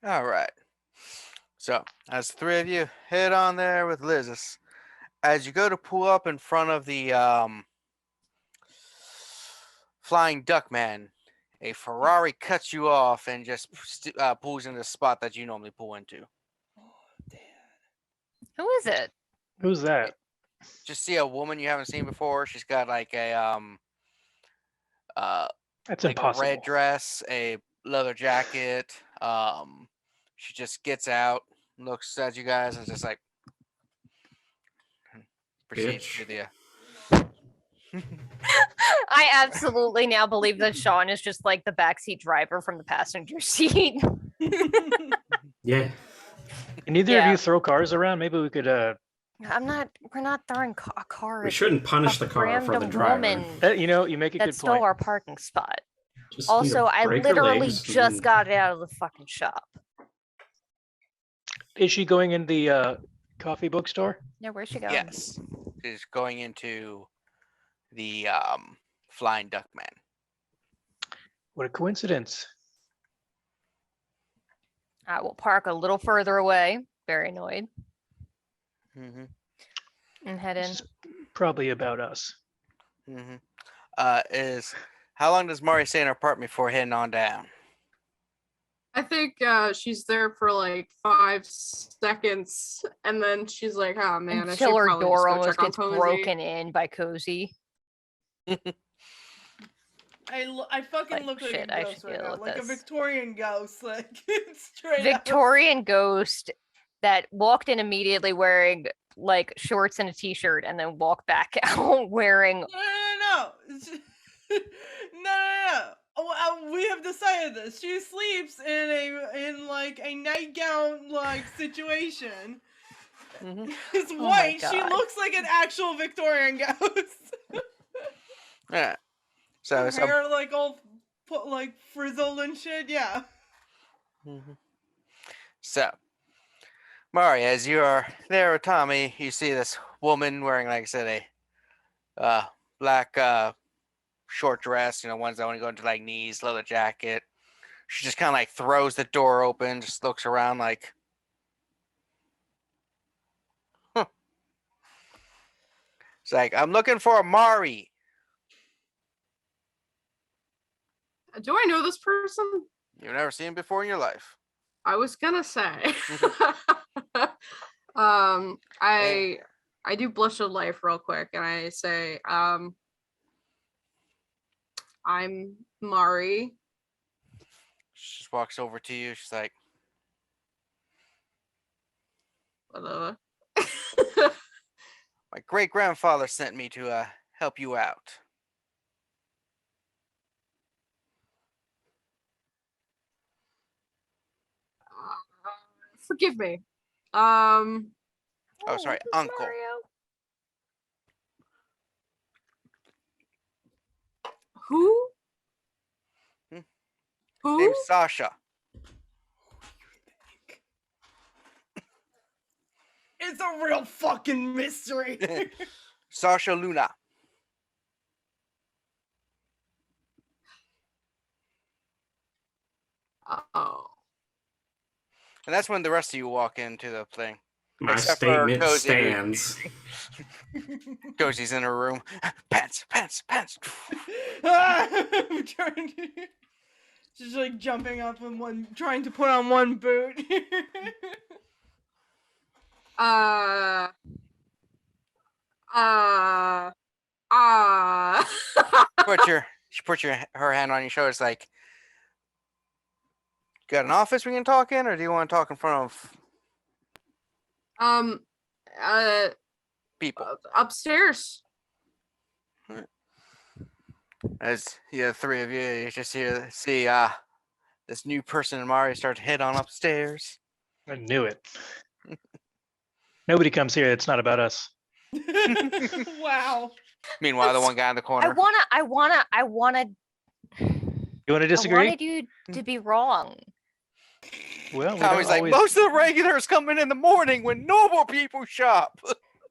All right. So, as the three of you head on there with Liz, as you go to pull up in front of the Flying Duck Man, a Ferrari cuts you off and just pulls into the spot that you normally pull into. Who is it? Who's that? Just see a woman you haven't seen before. She's got like a That's like a impossible. red dress, a leather jacket. She just gets out, looks at you guys, and just like proceeds Bitch. to the. I absolutely now believe that Sean is just like the backseat driver from the passenger seat. Yeah. Can either of Yeah. you throw cars around? Maybe we could We're not throwing a car. We at shouldn't a punish the car for the random driver. woman you make a that good stole point. our parking spot. Just need to Also, I break her literally legs just and- got it out of the fucking shop. Is she going in the coffee bookstore? Yeah, where's she going? Yes, she's going into the Flying Duck Man. What a coincidence. I will park a little further away. Very annoyed. Mm-hmm. And head in. This is probably about us. Mm-hmm. How long does Mari stay in her apartment before heading on down? I think she's there for like 5 seconds, and then she's like, "Oh man, I should Until her probably door just go almost check on gets Kozi." broken in by Kozi. I fucking Like, look like shit, a I ghost should right deal now, with like a this. Victorian ghost, like straight Victorian ghost that walked in immediately wearing like shorts and a t-shirt and then walked back out wearing Up. No. No. Oh, we have decided this. She sleeps in like a nightgown like situation. Mm-hmm. It's Oh my white. She God. looks like an actual Victorian ghost. Yeah. So Her some. hair like all put like frizzled and shit. Yeah. Mm-hmm. So, Mari, as you are there with Tommy, you see this woman wearing, like I said, a black short dress. You know, ones that only go into like knees, leather jacket. She just kind of like throws the door open, just looks around like, huh. It's like, I'm looking for a Mari. Do I know this person? You've never seen him before in your life. I was gonna say. I do blush of life real quick, and I say, I'm Mari. She just walks over to you. She's like, Whatever. my great grandfather sent me to help you out. Forgive me. Oh, sorry, this is uncle. Mario. Who? Hmm. Who? Name's Sasha. It's a real fucking mystery. Sasha Luna. Oh. And that's when the rest of you walk into the thing. My Except for statement Kozi, stands. Kozi's in her room. Pants. I'm trying to. She's like jumping up in one, trying to put on one boot. She puts her hand on your shoulder. It's like, got an office we can talk in, or do you want to talk in front of people? Upstairs. As the three of you just see this new person in Mari start to head on upstairs. I knew it. Nobody comes here. It's not about us. Wow. Meanwhile, the one guy in the corner. I wanna You want to I disagree? wanted you to be wrong. Well, we Tommy's don't like, always... most of the regulars come in the morning when normal people shop.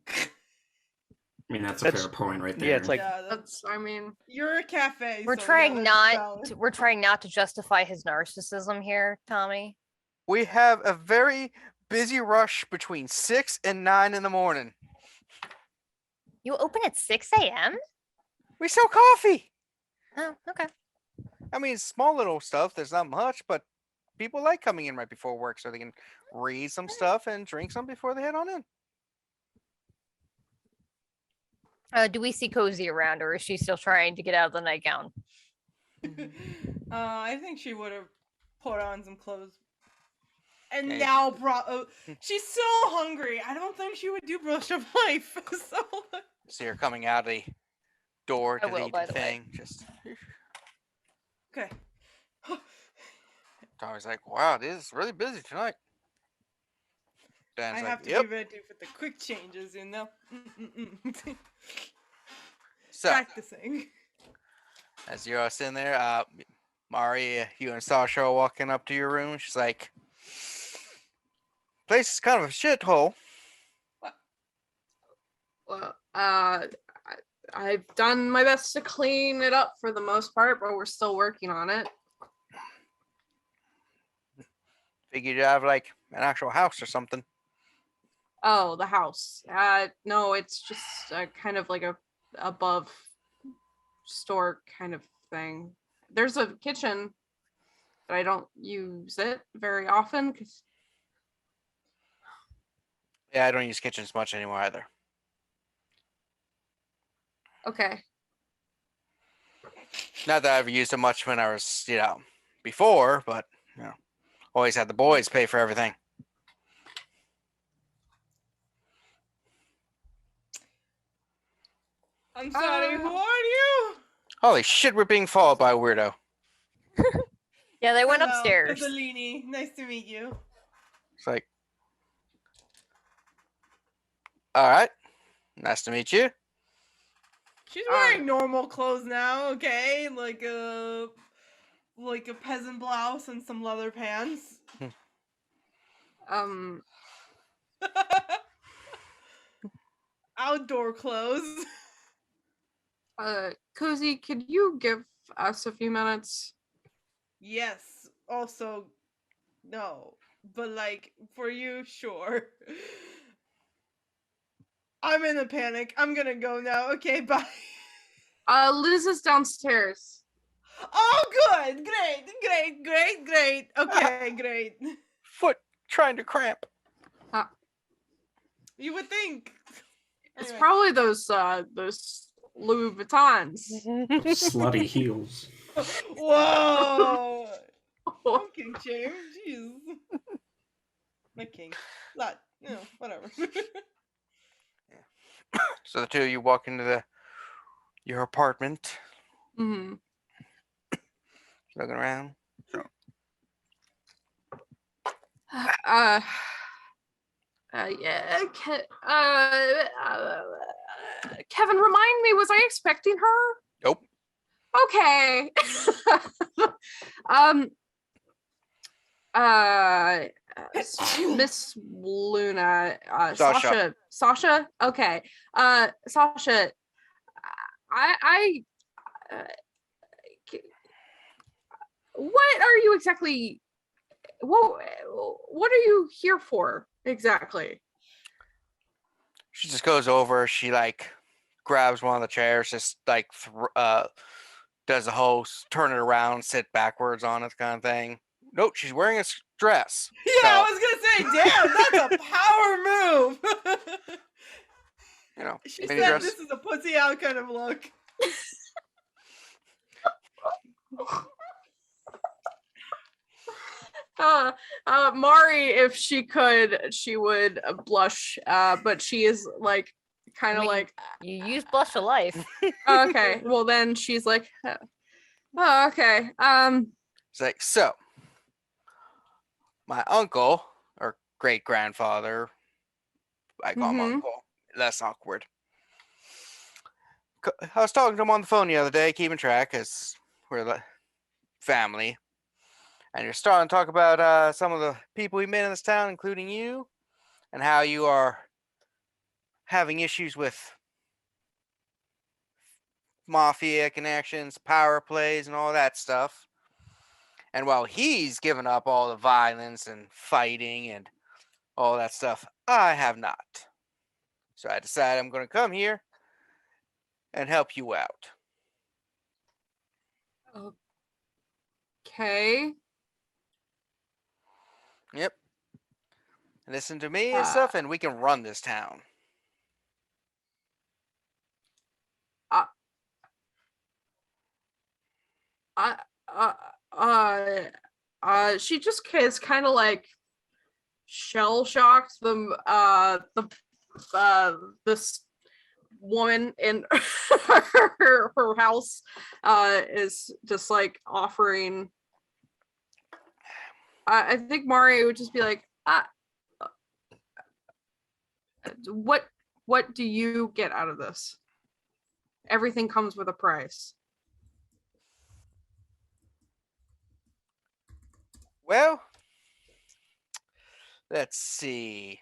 I mean, that's a That's- fair point right there. Yeah, it's like Yeah, that's. I mean, You're a cafe. We're so yeah, trying that's not valid. we're trying not to justify his narcissism here, Tommy. We have a very busy rush between 6 and 9 in the morning. You open at 6 a.m.? We sell coffee. Oh, okay. I mean, small little stuff. There's not much, but people like coming in right before work so they can read some stuff and drink some before they head on in. Do we see Kozi around, or is she still trying to get out of the nightgown? I think she would have put on some clothes. And Yeah, now she's so hungry. I don't think she would do brush of life. So See her coming out of the door I to will, the by the way. thing. Just okay. Tommy's like, wow, this is really busy tonight. Dan's I like, have to yep. be ready for the quick changes, you know. So Practicing. as you're all sitting there, Mari, you and Sasha are walking up to your room. She's like, place is kind of a shithole. well, I've done my best to clean it up for the most part, but we're still working on it. Figured you'd have like an actual house or something. Oh, the house. No, it's just kind of like a above store kind of thing. There's a kitchen, but I don't use it very often because Yeah, I don't use kitchens much anymore either. okay. Not that I ever used it much when I was, before, but always had the boys pay for everything. I'm sorry, who are you? Holy shit, we're being followed by a weirdo. Yeah, they went Hello, upstairs. Kozaline. Nice to meet you. It's like, all right, nice to meet you. She's wearing normal clothes now, okay? Like a peasant blouse and some leather pants. Outdoor clothes. Kozi, could you give us a few minutes? Yes. Also, no. But like for you, sure. I'm in a panic. I'm gonna go now. Okay, bye. Liz is downstairs. Oh, good. Great. Okay, great. Foot trying to cramp. You would think. It's Anyway. probably those Louis Vuittons. Slutty heels. Whoa! I'm King James. Jeez. My king. Lot. Whatever. So the two of you walk into your apartment, Mm-hmm. looking around. Yeah. Kevin, remind me, was I expecting her? Nope. Okay. Miss Luna, Sasha. Okay. Sasha, what are you exactly? What are you here for exactly? She just goes over. She grabs one of the chairs, just does the whole turn it around, sit backwards on it kind of thing. Nope, she's wearing a dress. Yeah, so, I was gonna say, damn, that's a power move. She mini said dress. this is a pussy out kind of look. Mari, if she could, she would blush. But she is kind of You use blush of life. okay. Well, then she's like, oh, okay. It's like, so my uncle or great grandfather, I call him uncle. Less awkward. I was talking to him on the phone the other day, keeping track, because we're the family. And you're starting to talk about some of the people we met in this town, including you, and how you are having issues with mafia connections, power plays, and all that stuff. And while he's given up all the violence and fighting and all that stuff, I have not. So I decided I'm going to come here and help you out. Okay. Yep. Listen to me and stuff, and we can run this town. She just is kind of shell shocked. This woman in her house is just offering. I think Mari would just be like, what do you get out of this? Everything comes with a price. Well, let's see.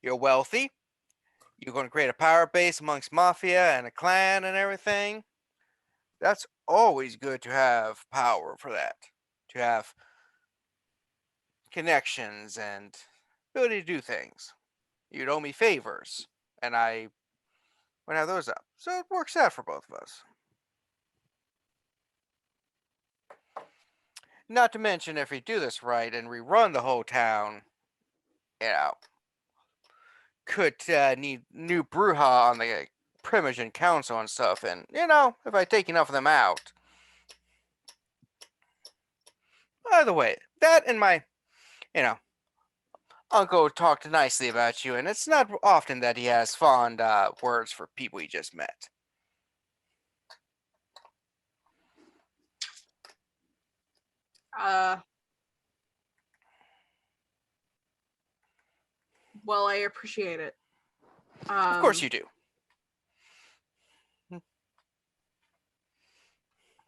You're wealthy. You're going to create a power base amongst mafia and a clan and everything. That's always good to have power for that. To have connections and ability to do things. you'd owe me favors, and I would have those up. So it works out for both of us. Not to mention, if we do this right and we run the whole town, you know, could need new Brujah on the Primogen Council and stuff, and, if I take enough of them out. By the way, that and my, uncle talked nicely about you, and it's not often that he has fond words for people he just met. Well, I appreciate it. Of course you do.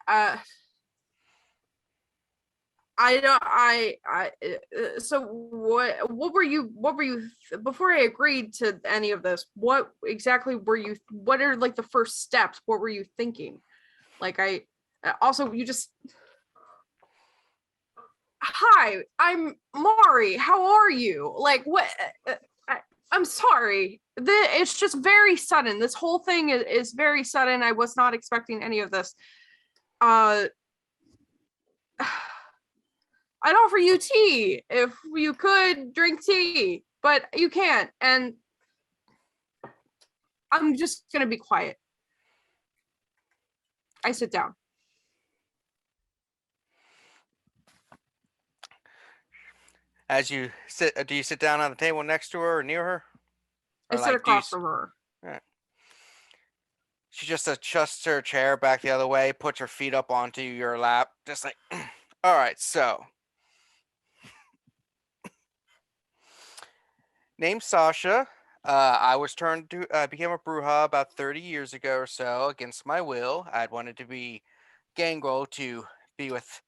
I don't. So what were you? Before I agreed to any of this? What exactly were you? What are like the first steps? What were you thinking? Like also you just. Hi, I'm Mari. How are you? Like what? I'm sorry. It's just very sudden. This whole thing is very sudden. I was not expecting any of this. I'd offer you tea if you could drink tea, but you can't. And I'm just going to be quiet. I sit down. As you sit, do you sit down on the table next to her or near her? I sit across from her. Right. She just adjusts her chair back the other way, puts her feet up onto your lap, just like, all right, so. Name's Sasha. I was turned to became a Brujah about 30 years ago or so against my will. I'd wanted to be Gangrel to be with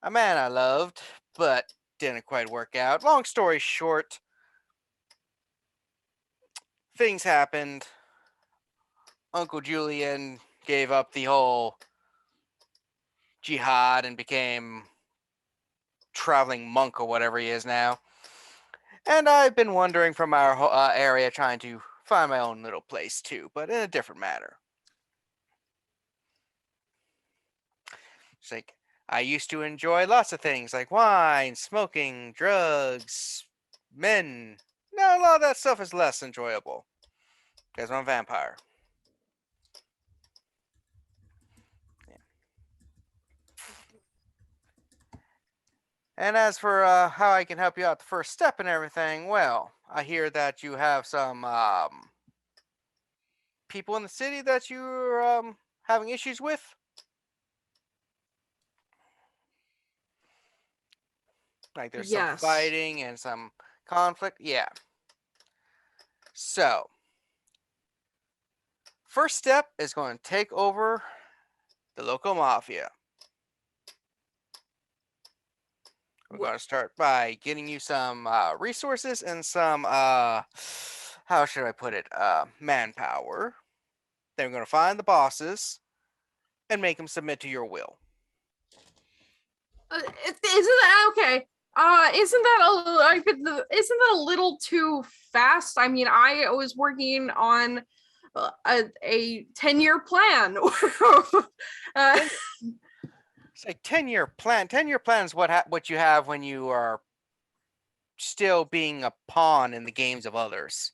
a man I loved, but didn't quite work out. Long story short, things happened. Uncle Julian gave up the whole jihad and became traveling monk or whatever he is now. And I've been wandering from our area trying to find my own little place too, but in a different manner. It's like, I used to enjoy lots of things like wine, smoking, drugs, men. Now a lot of that stuff is less enjoyable because I'm a vampire. And as for how I can help you out the first step and everything, well, I hear that you have some people in the city that you're having issues with. Like there's some Yes. fighting and some conflict. Yeah. So, first step is going to take over the local mafia. We're going to start by getting you some resources and some, how should I put it, manpower. Then we're going to find the bosses and make them submit to your will. Isn't that okay? Isn't that a little too fast? I mean, I was working on a 10-year plan. It's like 10-year plan. 10-year plan is what you have when you are still being a pawn in the games of others.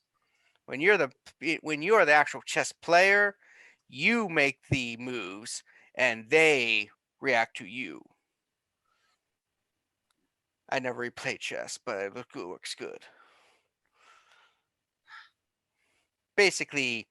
When you are the actual chess player, you make the moves and they react to you. I never replayed chess, but it looks good. Basically,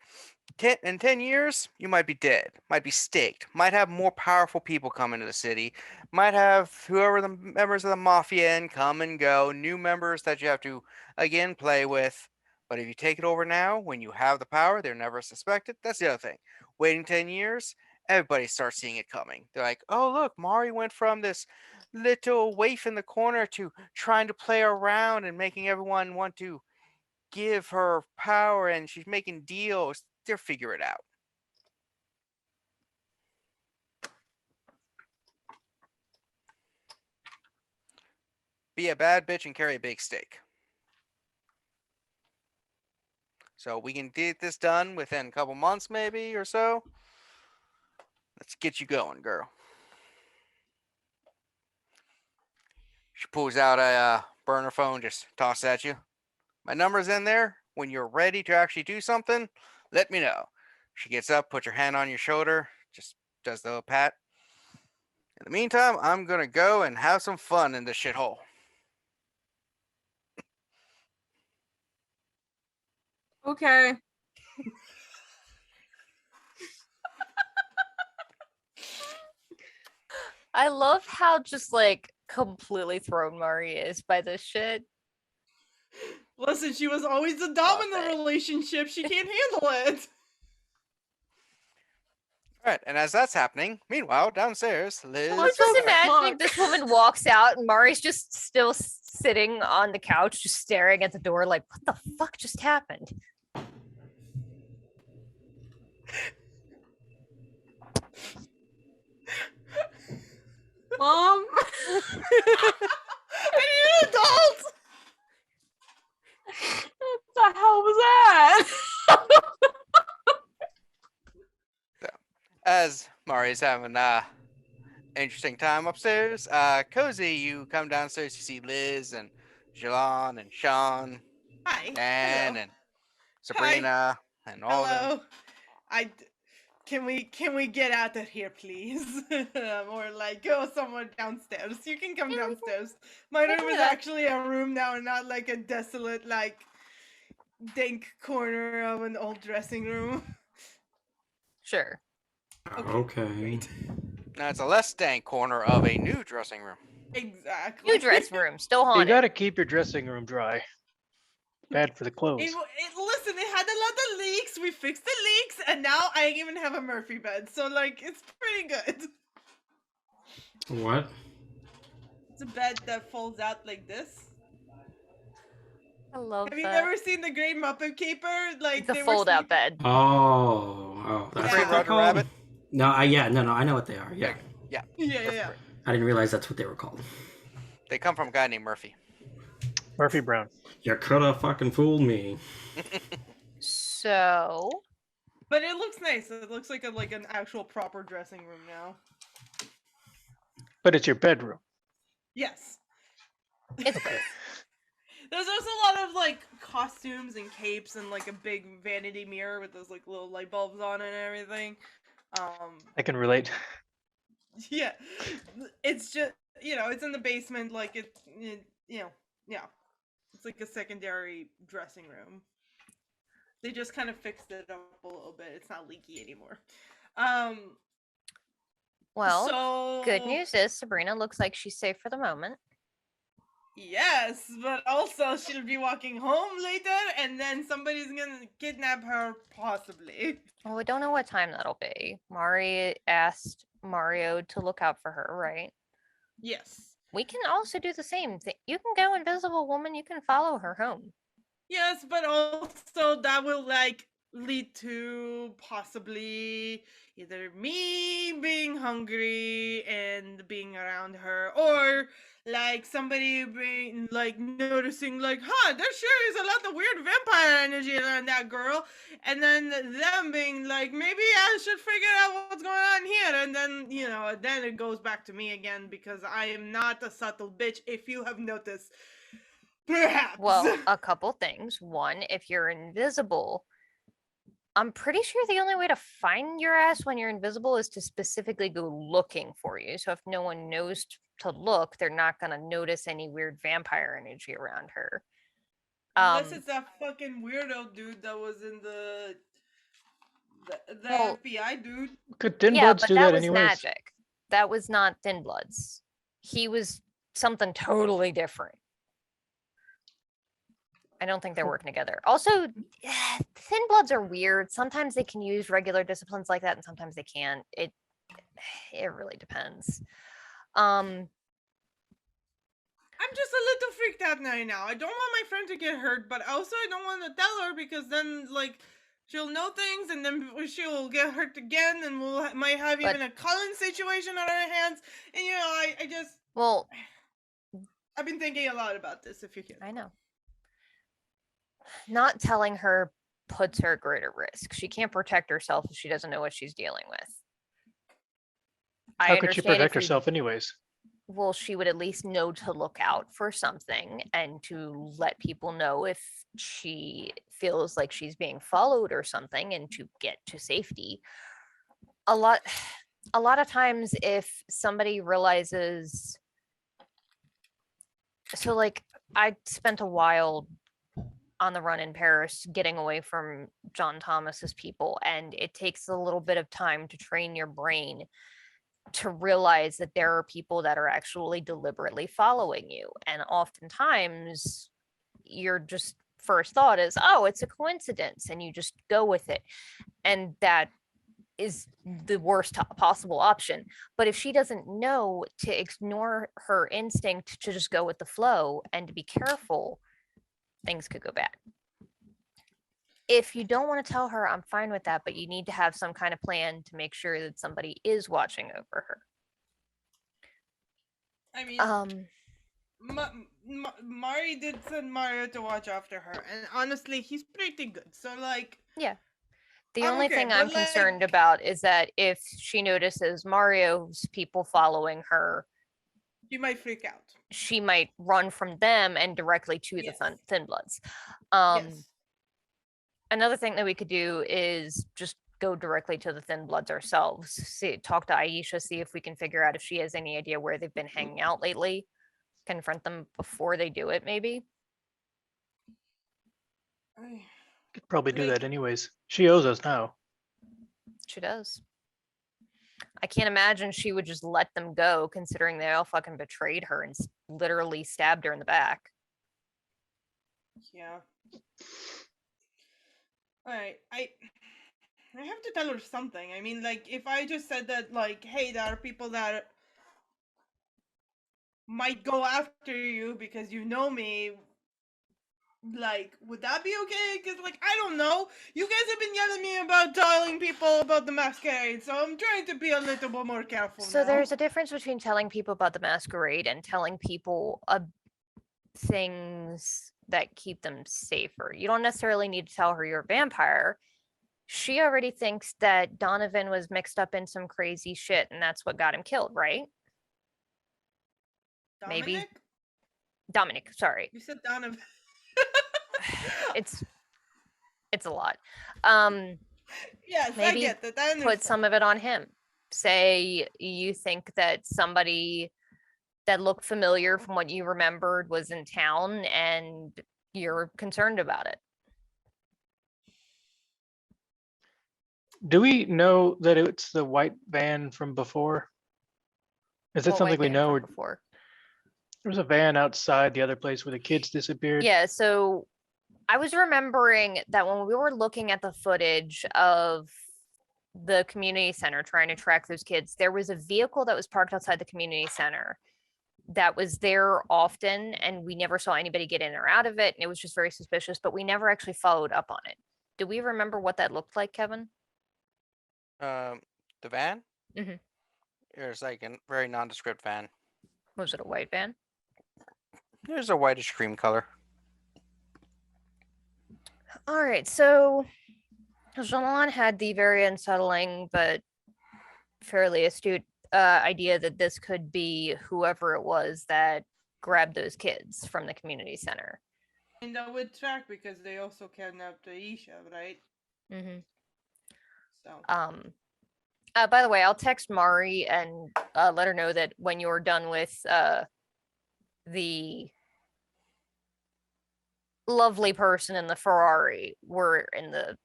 in 10 years, you might be dead, might be staked, might have more powerful people come into the city, might have whoever the members of the mafia in come and go, new members that you have to, again, play with. But if you take it over now, when you have the power, they're never suspected. That's the other thing. Waiting 10 years, everybody starts seeing it coming. They're like, oh, look, Mari went from this little waif in the corner to trying to play around and making everyone want to give her power, and she's making deals. They'll figure it out. Be a bad bitch and carry a big stake. So we can get this done within a couple months, maybe, or so. Let's get you going, girl. She pulls out a burner phone, just toss it at you. My number's in there. When you're ready to actually do something, let me know. She gets up, puts her hand on your shoulder, just does the little pat. In the meantime, I'm gonna go and have some fun in this shithole. Okay. I love how just like completely thrown Mari is by this shit. Listen, she was always the dom in Love the it. relationship. She can't handle it. All right, and as that's happening, meanwhile, downstairs, Liz. I was just the imagining fuck? this woman walks out and Mari's just still sitting on the couch, just staring at the door, like, what the fuck just happened? Mom. I need an adult. What the hell was that? As Mari's having interesting time upstairs, Kozi, you come downstairs, you see Liz and Jilon and Sean, Hi. Dan Hello. and Sabrina and all of them. Hello. Can we get out of here, please? Or like go somewhere downstairs. You can come Yeah, we can- downstairs. My we can room do is that. actually a room now, and not like a desolate, like dank corner of an old dressing room. Sure. Okay. Great. Now it's a less dank corner of a new dressing room. Exactly. New dressing room, still You haunted. gotta keep your dressing room dry. Bad for the clothes. Listen, it had a lot of leaks. We fixed the leaks, and now I even have a Murphy bed. So like, it's pretty good. What? It's a bed that folds out like this. I love Have you that. never seen the Great Muppet Caper? Like The they were fold out sleeping- bed. Oh, that's Yeah. what they're Roger called? Rabbit? No, I know what they are. Yeah, Yeah, Murphy yeah. Bra- I didn't realize that's what they were called. They come from a guy named Murphy. Murphy Brown. You coulda fucking fooled me. So, But it looks nice. It looks like an actual proper dressing room now. But it's your bedroom. Yes. it's both. There's also a lot of like costumes and capes and like a big vanity mirror with those like little light bulbs on it and everything. I can relate. Yeah, it's just it's in the basement. Like yeah, it's like a secondary dressing room. They just kind of fixed it up a little bit. It's not leaky anymore. Well, so good news is Sabrina looks like she's safe for the moment. Yes, but also she'll be walking home later, and then somebody's gonna kidnap her, possibly. Well, we don't know what time that'll be. Mari asked Mario to look out for her, right? Yes. We can also do the same thing. You can go invisible woman, you can follow her home. Yes, but also that will like lead to possibly either me being hungry and being around her, or like somebody being like noticing like, there sure is a lot of weird vampire energy around that girl, and then them being like, maybe I should figure out what's going on here, and then then it goes back to me again because I am not a subtle bitch, if you have noticed. Perhaps. Well, a couple things. One, if you're invisible, I'm pretty sure the only way to find your ass when you're invisible is to specifically go looking for you. So if no one knows to look, they're not gonna notice any weird vampire energy around her. Unless it's that fucking weirdo dude that was in the Well, FBI dude. Could Thin yeah, Bloods but do that that was anyways? magic. That was not Thin Bloods. He was something totally different. I don't think they're working together. Also, Thin Bloods are weird. Sometimes they can use regular disciplines like that, and sometimes they can't. It really depends. I'm just a little freaked out now. I don't want my friend to get hurt, but also I don't want to tell her because then like she'll know things and then she'll get hurt again, and might have But- even a Cullen situation on our hands. And I just Well, I've been thinking a lot about this. If you can. I know. Not telling her puts her at greater risk. She can't protect herself if she doesn't know what she's dealing with. How could she understand if protect you're- herself anyways? Well, she would at least know to look out for something and to let people know if she feels like she's being followed or something, and to get to safety. A lot of times if somebody realizes, so like I spent a while on the run in Paris getting away from John Thomas's people, and it takes a little bit of time to train your brain to realize that there are people that are actually deliberately following you. And oftentimes your just first thought is, oh, it's a coincidence, and you just go with it. And that is the worst possible option. But if she doesn't know to ignore her instinct to just go with the flow and to be careful, things could go bad. If you don't want to tell her, I'm fine with that, but you need to have some kind of plan to make sure that somebody is watching over her. I mean, Um, Mari did send Mario to watch after her, and honestly, he's pretty good. So like, yeah. The I'm only okay, thing but, I'm concerned like- about is that if she notices Mario's people following her, you might freak out. she might run from them and directly to Yes. the Thin Bloods. Yes. Another thing that we could do is just go directly to the Thin Bloods ourselves. Talk to Aisha, see if we can figure out if she has any idea where they've been hanging out lately. Confront them before they do it, maybe. Could probably do Like- that anyways. She owes us now. She does. I can't imagine she would just let them go, considering they all fucking betrayed her and literally stabbed her in the back. Yeah. Alright, I have to tell her something. I mean, like, if I just said that, like, hey, there are people that might go after you because you know me, like, would that be okay? Because, like, I don't know. You guys have been yelling at me about telling people about the masquerade, so I'm trying to be a little bit more careful So now. there's a difference between telling people about the masquerade and telling people things that keep them safer. You don't necessarily need to tell her you're a vampire. She already thinks that Donovan was mixed up in some crazy shit, and that's what got him killed, right? maybe. Dominic, sorry. You said Donovan. It's a lot. Yes, Maybe I get that. I Put understand. some of it on him. Say you think that somebody that looked familiar from what you remembered was in town and you're concerned about it. Do we know that it's the white van from before? Is it What something white we van know? from Or before? there was a van outside the other place where the kids disappeared. Yeah, so I was remembering that when we were looking at the footage of the community center trying to track those kids, there was a vehicle that was parked outside the community center that was there often, and we never saw anybody get in or out of it, and it was just very suspicious, but we never actually followed up on it. Do we remember what that looked like, Kevin? The van? Mhm. It was like a very nondescript van. Was it a white van? It was a whitish cream color. All right, so Jilon had the very unsettling but fairly astute idea that this could be whoever it was that grabbed those kids from the community center. And that would track because they also kidnapped Aisha, right? Mm-hmm. So By the way, I'll text Mari and let her know that when you're done with the lovely person in the Ferrari, we're in the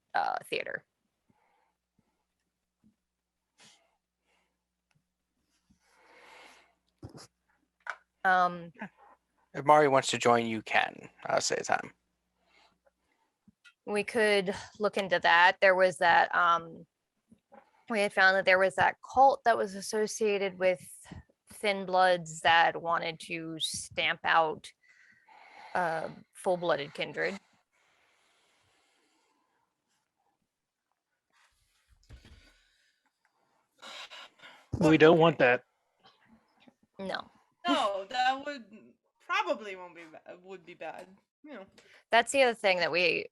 theater. If Mari wants to join, you can. I'll say time. We could look into that. There was that we had found that there was that cult that was associated with Thin Bloods that wanted to stamp out full-blooded kindred. We don't want that. No, no, that would probably won't be would be bad. You know. that's the other thing that we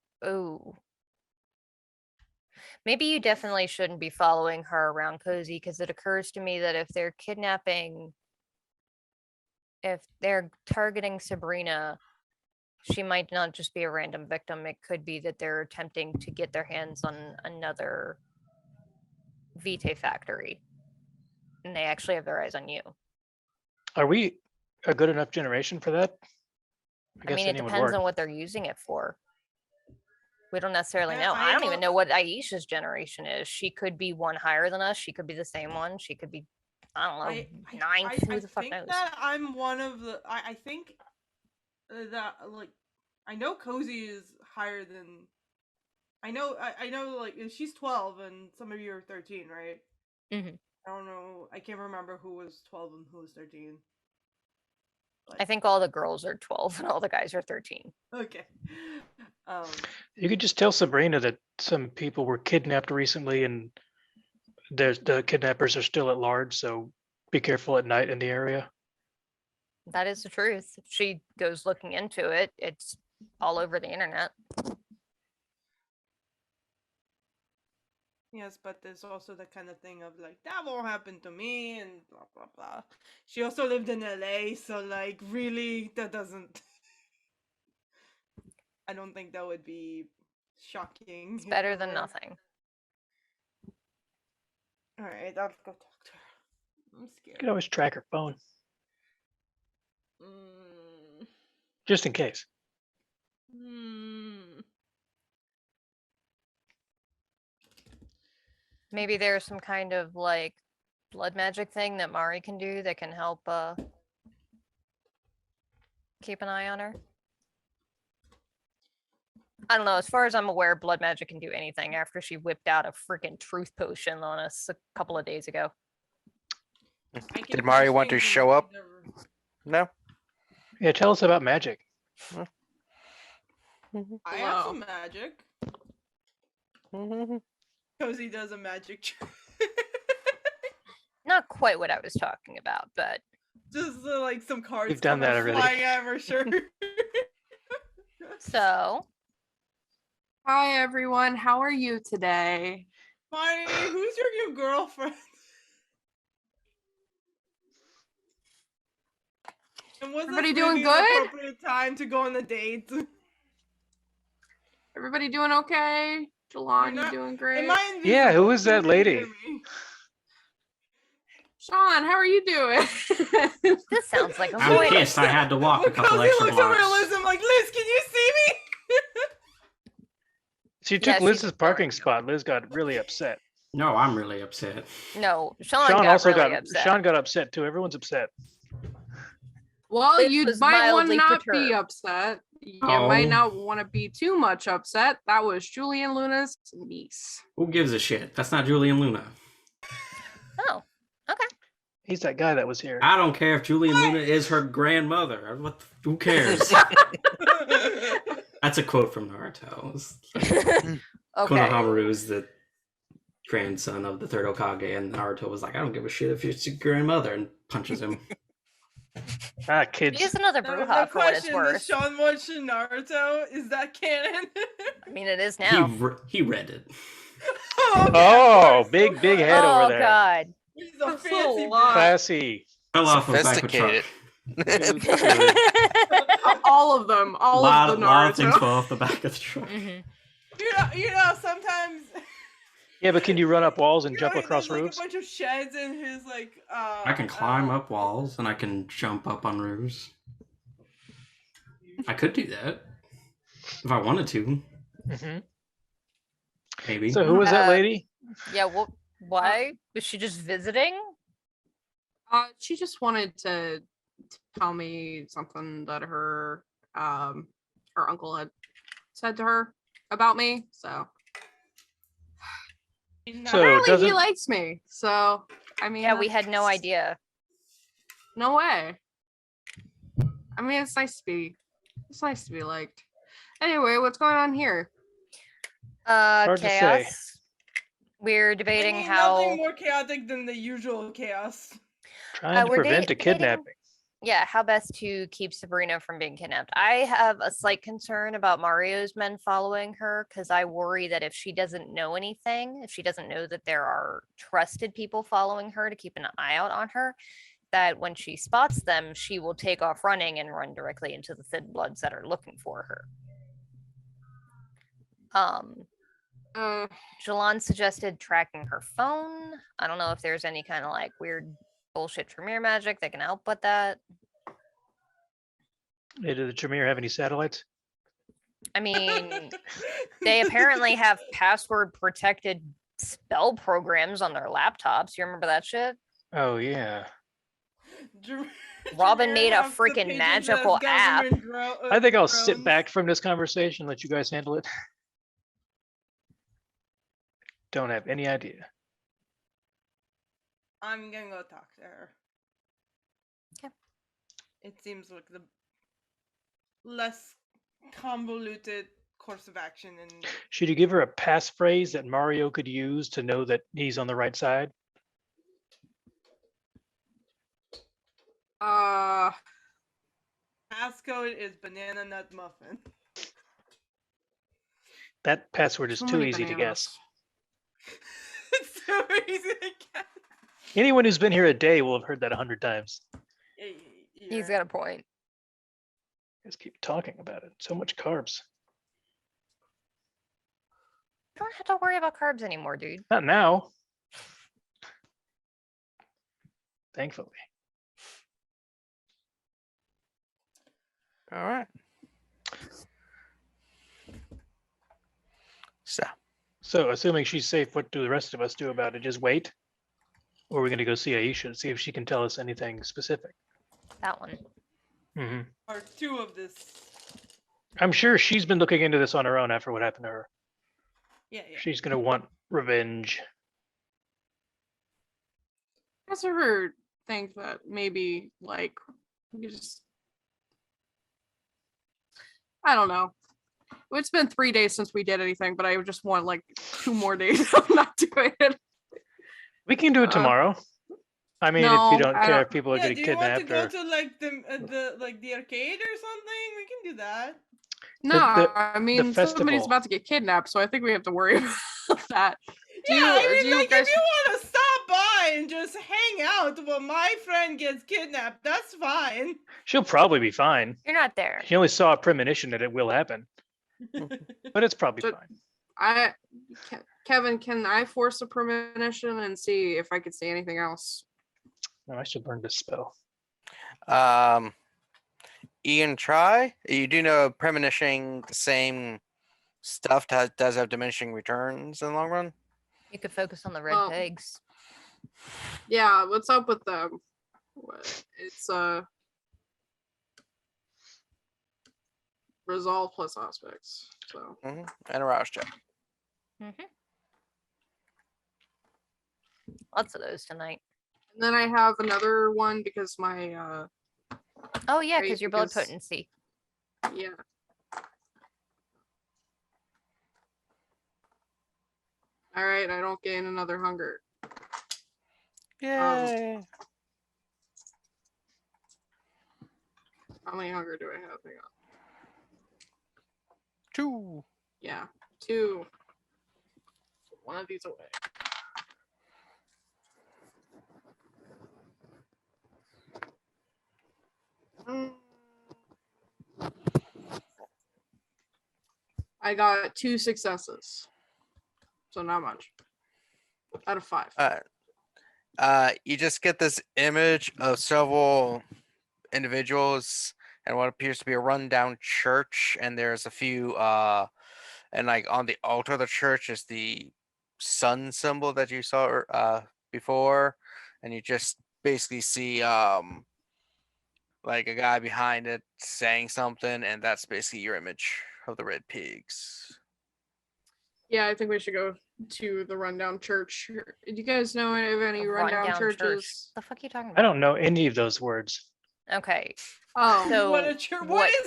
Maybe you definitely shouldn't be following her around Kozi, because it occurs to me that if they're targeting Sabrina, she might not just be a random victim. It could be that they're attempting to get their hands on another Vitae factory, and they actually have their eyes on you. Are we a good enough generation for that? I mean, it anyone would depends work. on what they're using it for. We don't necessarily Yeah, know. I don't even don't- know what Aisha's generation is. She could be one higher than us. She could be the same one. She could be, I don't know, ninth. Who the fuck think knows? that I'm one of the. I think that like I know Kozi is higher than. I know like she's 12 and some of you are 13, right? Mhm. I don't know. I can't remember who was 12 and who was 13. I think all the girls are 12 and all the guys are 13. Okay. You could just tell Sabrina that some people were kidnapped recently and the kidnappers are still at large, so be careful at night in the area. That is the truth. If she goes looking into it, it's all over the internet. Yes, but there's also the kind of thing of like that won't happen to me and blah blah blah. She also lived in LA, so like really that doesn't. I don't think that would be shocking. It's better than nothing. All right, I'll go talk to her. I'm You scared. could always track her phone, Mm, just in case. mm. Maybe there's some kind of like blood magic thing that Mari can do that can help keep an eye on her. I don't know. As far as I'm aware, blood magic can do anything after she whipped out a freaking truth potion on us a couple of days ago. I can Did Mari catch want to things in show up? the- No. Yeah, tell us about magic. I have Wow. some magic. Cozy does a magic trick. Not quite what I was talking about, but Just like some cards You've done come that out already. flying out of her shirt. so Hi everyone, how are you today? Mari, who's your new girlfriend? And was Everybody this doing really the good? appropriate time to go on a date? Everybody doing okay? Jilon, you not- doing great? Am I Yeah, who invisible? is that Can you hear lady? me? Sean, how are you doing? this sounds like a I'm voice. pissed I had to walk a When couple Cozy extra looks over at blocks. Liz, I'm like, Liz, can you see me? She Yeah, took she Liz's was parking sorry. spot. Liz got really upset. No, I'm really upset. No, Sean Sean got also really got upset. Sean got upset too. Everyone's upset. Well, Liz you was might want to mildly not be perturbed. upset. You Oh. might not want to be too much upset. That was Julian Luna's niece. Who gives a shit? That's not Julian Luna. Oh, okay. He's that guy that was here. I don't care if Julian Luna is her grandmother. Who cares? That's a quote from Naruto. It's like, Okay. Konohamaru is the grandson of the third Hokage, and Naruto was like, I don't give a shit if it's your grandmother, and punches him. Ah, kids. Here's another No Brujah for what it's question, worth. does Sean watch Naruto? Is that canon? I mean, it is now. He read it. Okay, Oh, of big course. head oh over there. God. He's a That's a fancy lot. Classy. Fell off the back of a truck. Sophisticated. All of them. All of the Lot of things Naruto. fell off the back of the truck. Mhm. You know, sometimes Yeah, but can you run up walls and jump there's, across like roofs? a bunch of sheds in his like. I can climb up walls and I can jump up on roofs. I could do that if I wanted to. Mhm. Maybe. So who was that Uh, lady? Yeah. Well, why was she just visiting? She just wanted to tell me something that her uncle had said to her about me. So So apparently he doesn't likes me. So I mean, Yeah, we had no that's- idea. No way. I mean, it's nice to be liked. Anyway, what's going on here? Hard to say. Chaos. We're debating nothing how more chaotic than the usual chaos. trying to we're prevent a debating- kidnapping? Yeah, how best to keep Sabrina from being kidnapped. I have a slight concern about Mario's men following her because I worry that if she doesn't know anything, if she doesn't know that there are trusted people following her to keep an eye out on her, that when she spots them, she will take off running and run directly into the Thin Bloods that are looking for her. Jilon suggested tracking her phone. I don't know if there's any kind of like weird bullshit Tremere magic that can help with that. Do the Tremere have any satellites? I mean, they apparently have password protected spell programs on their laptops. You remember that shit? Oh yeah. Robin made a freaking magical app. I think I'll sit back from this conversation, let you guys handle it. Don't have any idea. I'm gonna go talk to her. Okay. It seems like the less convoluted course of action. And should you give her a passphrase that Mario could use to know that he's on the right side? Passcode is banana nut muffin. That password is too easy to guess. It's so easy to guess. Anyone who's been here a day will have heard that 100 times. Yeah. He's got a point. Let's keep talking about it. So much carbs. You don't have to worry about carbs anymore, dude. Not now. Thankfully. All right. So assuming she's safe, what do the rest of us do about it? Just wait? Or are we going to go see Aisha, see if she can tell us anything specific? That one. Mm-hmm. Part 2 of this. I'm sure she's been looking into this on her own after what happened to her. Yeah. She's going to want revenge. I also ever think that maybe, like, we just... I don't know. It's been 3 days since we did anything, but I just want, like, 2 more days of not doing it. We can do it tomorrow. I mean, no, if you don't care if people are getting do you want to kidnapped. go to like the arcade or something? We can do that. No, I mean somebody's festival. about to get kidnapped, so I think we have to worry about that. If you want to stop by and just hang out while my friend gets kidnapped, that's fine. She'll probably be fine. You're not there. She only saw a premonition that it will happen. But it's probably fine. Kevin, can I force a premonition and see if I could see anything else? No, I should learn this spell. Ian, try. You do know premonition, the same stuff does have diminishing returns in the long run. You could focus on the red pegs. Yeah, what's up with them? It's resolve plus aspects. So and a rouse check. Lots of those tonight. And then I have another one because my oh yeah, because your blood potency. Yeah. All right, I don't gain another hunger. Yay! How many hunger do I have? Hang on. 2. Yeah, 2. One of these away. I got 2 successes. So not much. Out of 5. You just get this image of several individuals and what appears to be a rundown church, and there's a few and like on the altar of the church is the sun symbol that you saw before, and you just basically see like a guy behind it saying something, and that's basically your image of the red pigs. Yeah, I think we should go to the rundown church. Do you guys know of any rundown churches? The fuck are you talking about? I don't know any of those words. Okay. Oh, so what is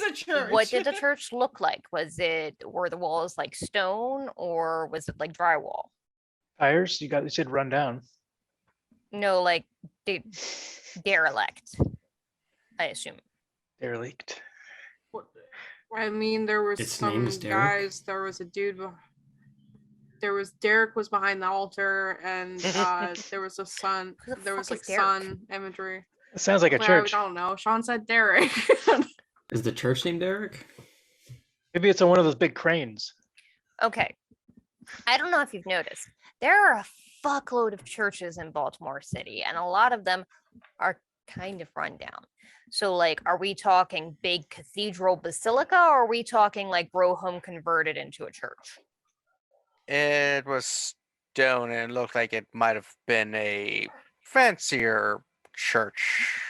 a church? What did the church look like? Were the walls like stone, or was it like drywall? Tires? You said rundown. No, like derelict. I assume. Derelict. I mean, there was Its name some is Derek? guys. There was a dude. There was Derek was behind the altar, and there was a sun. Who the There was fuck is like Derek? sun imagery. It sounds like a Well, church. I don't know. Sean said Derek. Is the church named Derek? Maybe it's on one of those big cranes. Okay. I don't know if you've noticed. There are a fuckload of churches in Baltimore City, and a lot of them are kind of run down. So, like, are we talking big cathedral basilica, or are we talking like row home converted into a church? It was stone and it looked like it might have been a fancier church.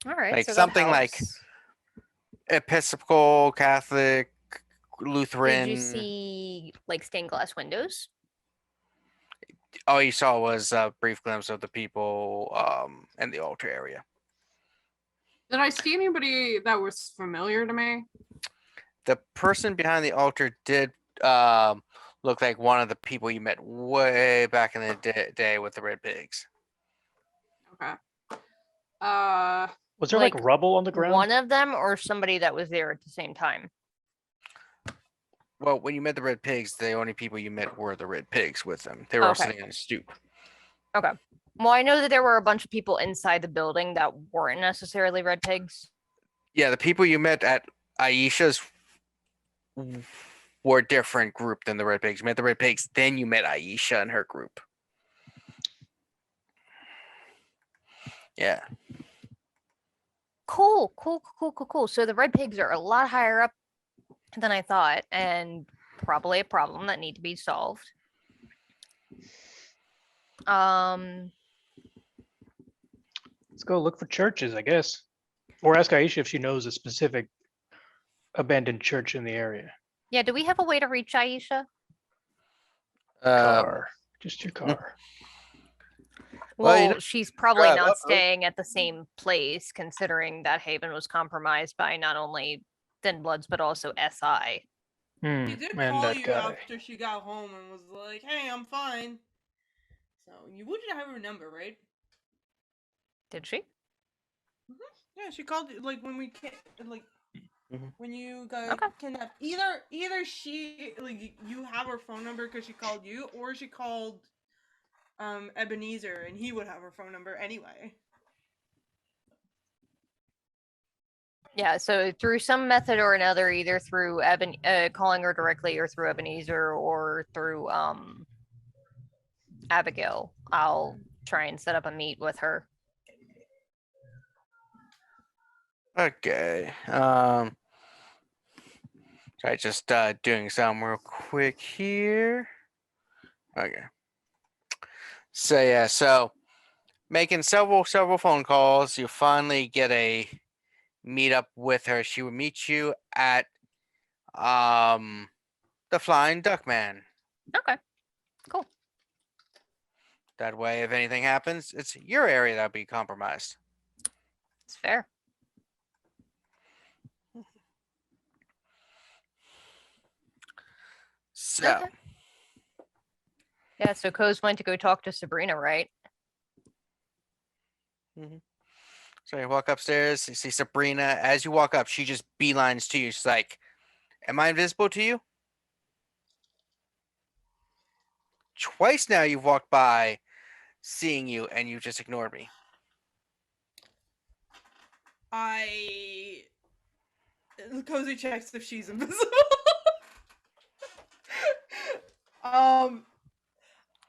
All right, Like so something that like helps. Episcopal, Catholic, Lutheran. Did you see like stained glass windows? All you saw was a brief glimpse of the people in the altar area. Did I see anybody that was familiar to me? The person behind the altar did look like one of the people you met way back in the day with the red pigs. Okay. Was there like Like, rubble on the ground? One of them or somebody that was there at the same time? Well, when you met the red pigs, the only people you met were the red pigs with them. They were all Okay. sitting on a stoop. Okay. Well, I know that there were a bunch of people inside the building that weren't necessarily red pigs. Yeah, the people you met at Aisha's were a different group than the red pigs. You met the red pigs, then you met Aisha and her group. Yeah. Cool. So the red pigs are a lot higher up than I thought, and probably a problem that need to be solved. Let's go look for churches, I guess. Or ask Aisha if she knows a specific abandoned church in the area. Yeah, do we have a way to reach Aisha? Car. Just your car. Well, Well, you know, she's probably drive not up, staying at the same place, considering that Haven was compromised by not only Thin Bloods, but also SI. She did And call that you guy. after she got home and was like, "Hey, I'm fine." So you would have her number, right? Did she? Yeah, she called you like when we can't like Mhm. when you got Okay. kidnapped. Either she like you have her phone number because she called you, or she called Ebenezer and he would have her phone number anyway. Yeah, so through some method or another, either through calling her directly or through Ebenezer or through Abigail, I'll try and set up a meet with her. Okay. Sorry, just doing some real quick here. Okay. So yeah, so making several phone calls, you finally get a meet up with her. She would meet you at the Flying Duckman. Okay, cool. That way, if anything happens, it's your area that'll be compromised. It's fair. So, Okay. Yeah, so Koz went to go talk to Sabrina, right? so you walk upstairs, you see Sabrina. As you walk up, she just beelines to you. She's like, "Am I invisible to you?" Twice now you've walked by, seeing you, and you just ignored me. Cozy checks if she's invisible.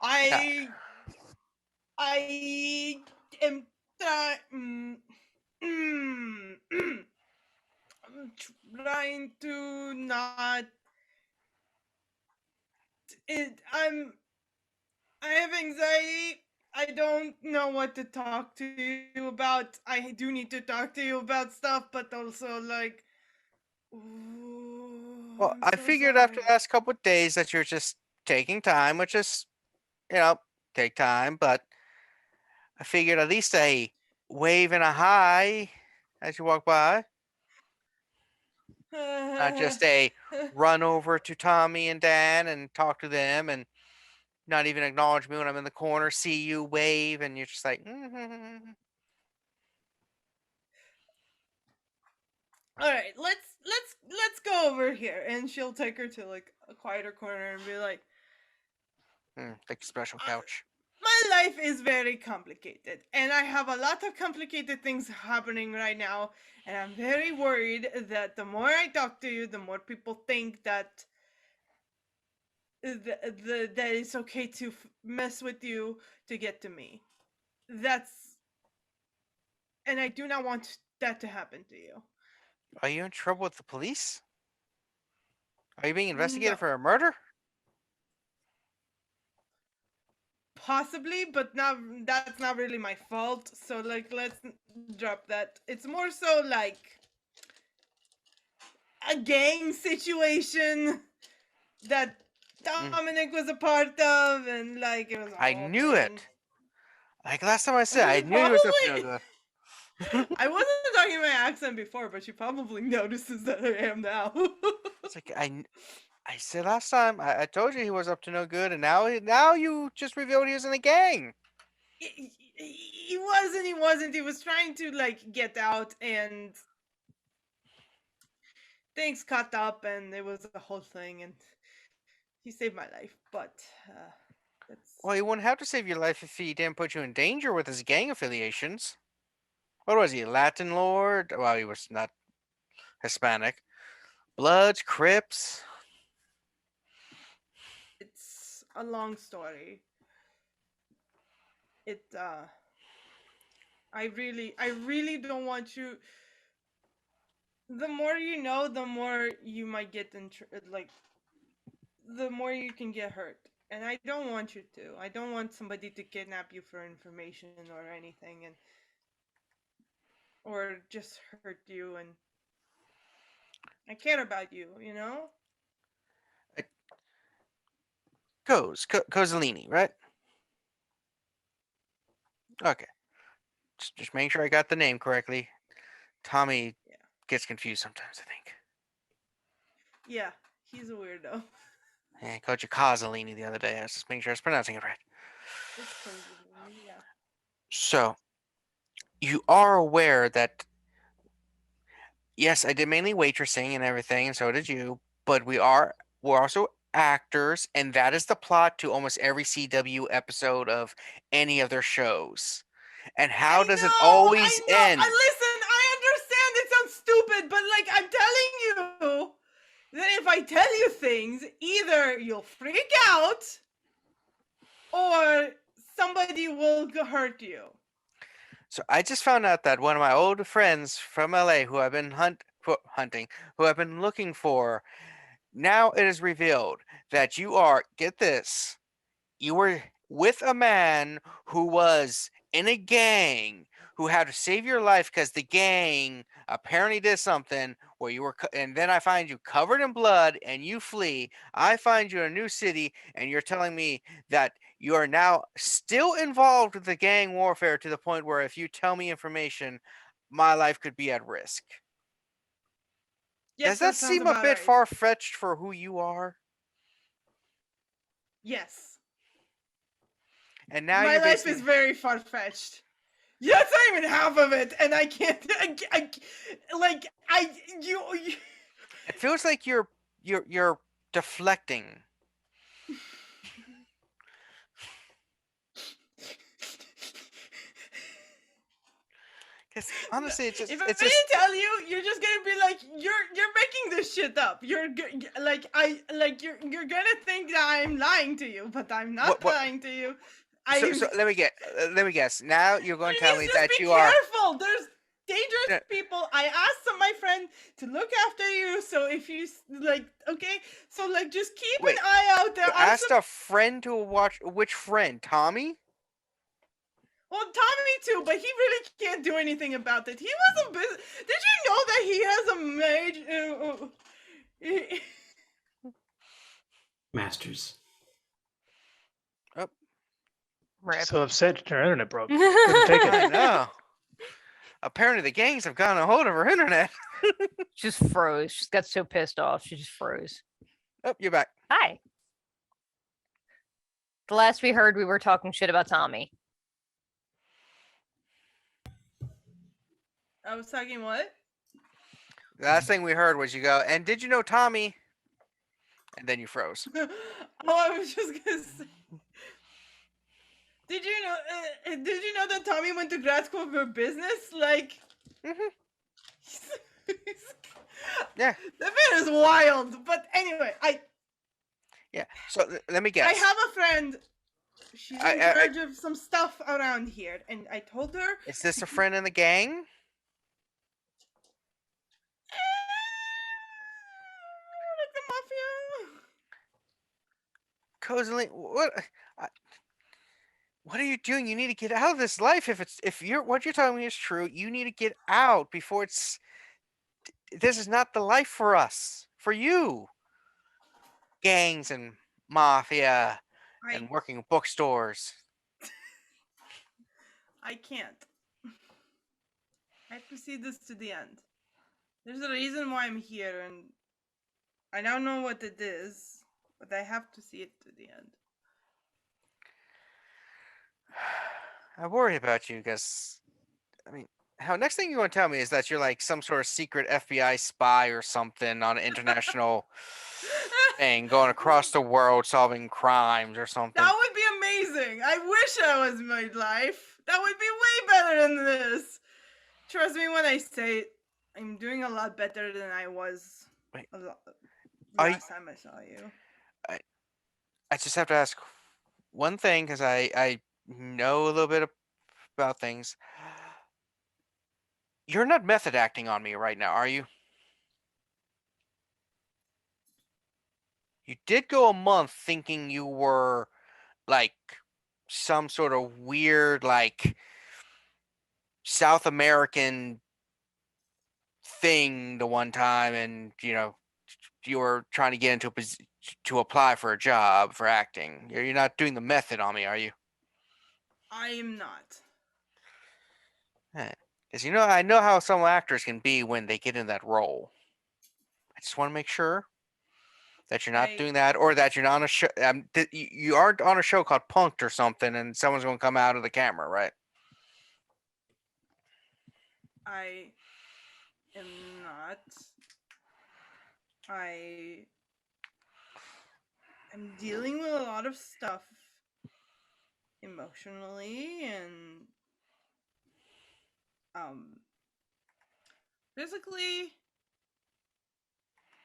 I am I'm trying to not. I have anxiety. I don't know what to talk to you about. I do need to talk to you about stuff, but also like. Well, I'm I so figured after the sorry. last couple of days that you're just taking time, which is, take time, but I figured at least a wave and a hi as you walk by. Not just a run over to Tommy and Dan and talk to them and not even acknowledge me when I'm in the corner, see you, wave, and you're just like, All right, let's go over here, and she'll take her to like a quieter corner and be like, Like a special couch. my life is very complicated, and I have a lot of complicated things happening right now, and I'm very worried that the more I talk to you, the more people think that that it's okay to mess with you to get to me. And I do not want that to happen to you. Are you in trouble with the police? Are you being investigated No. for a murder? Possibly, but that's not really my fault. So like, let's drop that. It's more so like a gang situation that Dominic was a part of, and like it was a I whole knew thing. it. Like last time I said, I knew he was up to no good. I wasn't talking my accent before, but she probably notices that I am now. It's like I said last time. I told you he was up to no good, and now you just revealed he was in a gang. He wasn't. He wasn't. He was trying to like get out, and things caught up, and it was a whole thing. And he saved my life, but that's Well, he wouldn't have to save your life if he didn't put you in danger with his gang affiliations. What was he, Latin Lord? Well, he was not Hispanic. Bloods, Crips. it's a long story. I really don't want you. The more you know, the more you might get like the more you can get hurt. And I don't want you to. I don't want somebody to kidnap you for information or anything, and or just hurt you. And I care about you, you know? Kozaline, right? Okay. Just making sure I got the name correctly. Tommy Yeah. gets confused sometimes, I think. Yeah, he's a weirdo. Yeah, I called you Kozaline the other day. I was just making sure I was pronouncing it right. It's crazy, yeah. So, you are aware that, yes, I did mainly waitressing and everything, and so did you, but we're also actors, and that is the plot to almost every CW episode of any of their shows. And how does it always end? Listen, I understand it sounds stupid, but like I'm telling you that if I tell you things, either you'll freak out or somebody will hurt you. So I just found out that one of my old friends from LA who I've been hunting, who I've been looking for, now it is revealed that you are, get this, you were with a man who was in a gang who had to save your life because the gang apparently did something where you were, and then I find you covered in blood and you flee. I find you in a new city and you're telling me that you are now still involved with the gang warfare to the point where if you tell me information, my life could be at risk. Yes, Does that sounds seem a about bit right. far-fetched for who you are? Yes. And now my you're life is very far-fetched. That's not even half of it, and I can't. You. It feels like you're deflecting. Because honestly, it's just if I didn't tell you, you're just gonna be like, you're making this shit up. You're gonna think that I'm lying to you, but I'm not lying to you. So let me guess. Now you're going to tell me that you be careful. There's dangerous people. I asked my friend to look after you, so if you like, okay, so like just keep an eye out there. You asked a friend to watch. Which friend? Tommy? Well, Tommy too, but he really can't do anything about it. He was a business. Did you know that he has a major Masters? Oh. So upset her internet broke. Couldn't take it. I know. Apparently, the gangs have gotten a hold of her internet. Just froze. She got so pissed off. She just froze. Oh, you're back. Hi. The last we heard, we were talking shit about Tommy. I was talking what? The last thing we heard was you go, and did you know Tommy? And then you froze. Oh, I was just gonna say. Did you know? Did you know that Tommy went to grad school for business? Like, Mhm. he's- Yeah. the man is wild. But anyway, Yeah. So let me guess. I have a friend. She's in I- charge of some stuff around here, and I told her. Is this a friend in the gang? Like the mafia. Kozaline, I- what are you doing? You need to get out of this life. If you're what you're telling me is true, you need to get out before it's. This is not the life for us. For you, gangs and mafia and working in bookstores. I can't. I have to see this to the end. There's a reason why I'm here, and I don't know what it is, but I have to see it to the end. I worry about you because, I mean, how next thing you want to tell me is that you're like some sort of secret FBI spy or something on an international thing, going across the world solving crimes or something. That would be amazing. I wish I was my life. That would be way better than this. Trust me when I say I'm doing a lot better than I was Wait, last time I saw you. I just have to ask one thing because I know a little bit about things. You're not method acting on me right now, are you? You did go a month thinking you were like some sort of weird like South American thing the one time, and you were trying to get into to apply for a job for acting. You're not doing the method on me, are you? I am not. Because I know how some actors can be when they get in that role. I just want to make sure that you're not doing that, or that you're not on a show. You aren't on a show called Punked or something, and someone's going to come out of the camera, right? I am not. I'm dealing with a lot of stuff emotionally and physically,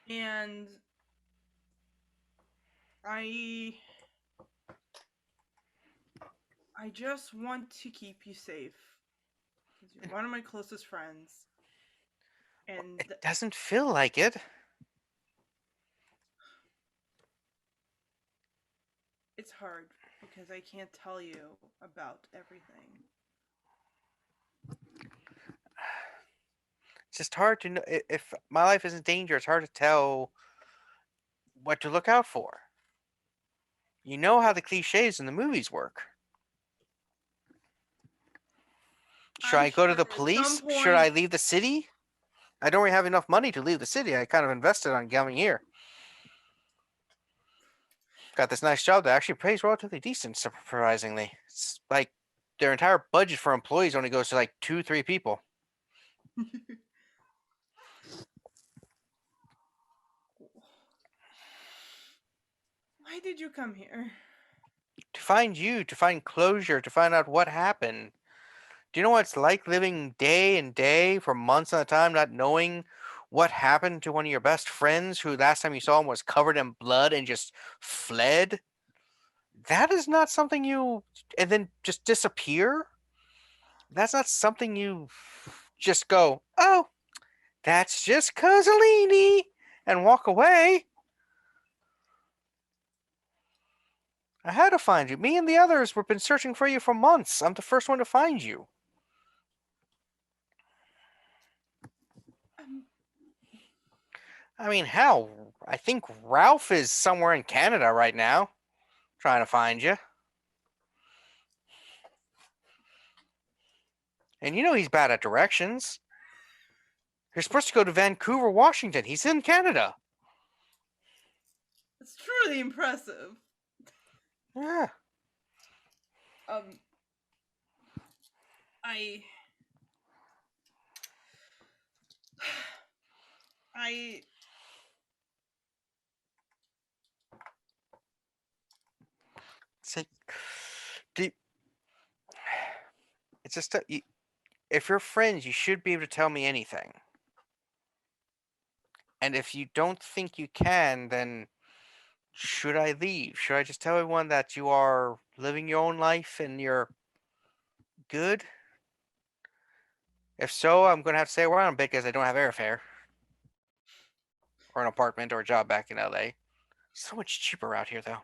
and I just want to keep you safe because you're one of my closest friends. And It doesn't feel like it. it's hard because I can't tell you about everything. It's just hard to know if my life is in danger. It's hard to tell what to look out for. You know how the cliches in the movies work. Should I'm I go to sure the at some police? Should I point- leave the city? I don't really have enough money to leave the city. I kind of invested on coming here. Got this nice job that actually pays relatively decent, surprisingly. It's like their entire budget for employees only goes to like 2-3 people. Why did you come here? To find you, to find closure, to find out what happened. Do you know what it's like living day and day for months at a time, not knowing what happened to one of your best friends who last time you saw him was covered in blood and just fled? That is not something you. And then just disappear? That's not something you just go, oh, that's just Kozaline, and walk away. I had to find you. Me and the others have been searching for you for months. I'm the first one to find you. I mean, hell, I think Ralph is somewhere in Canada right now, trying to find you. And he's bad at directions. You're supposed to go to Vancouver, Washington. He's in Canada. It's truly impressive. Yeah. I It's like, do, it's just if you're friends, you should be able to tell me anything. And if you don't think you can, then should I leave? Should I just tell everyone that you are living your own life and you're good? If so, I'm gonna have to stay around a bit because I don't have airfare or an apartment or a job back in LA. So much cheaper out here, though.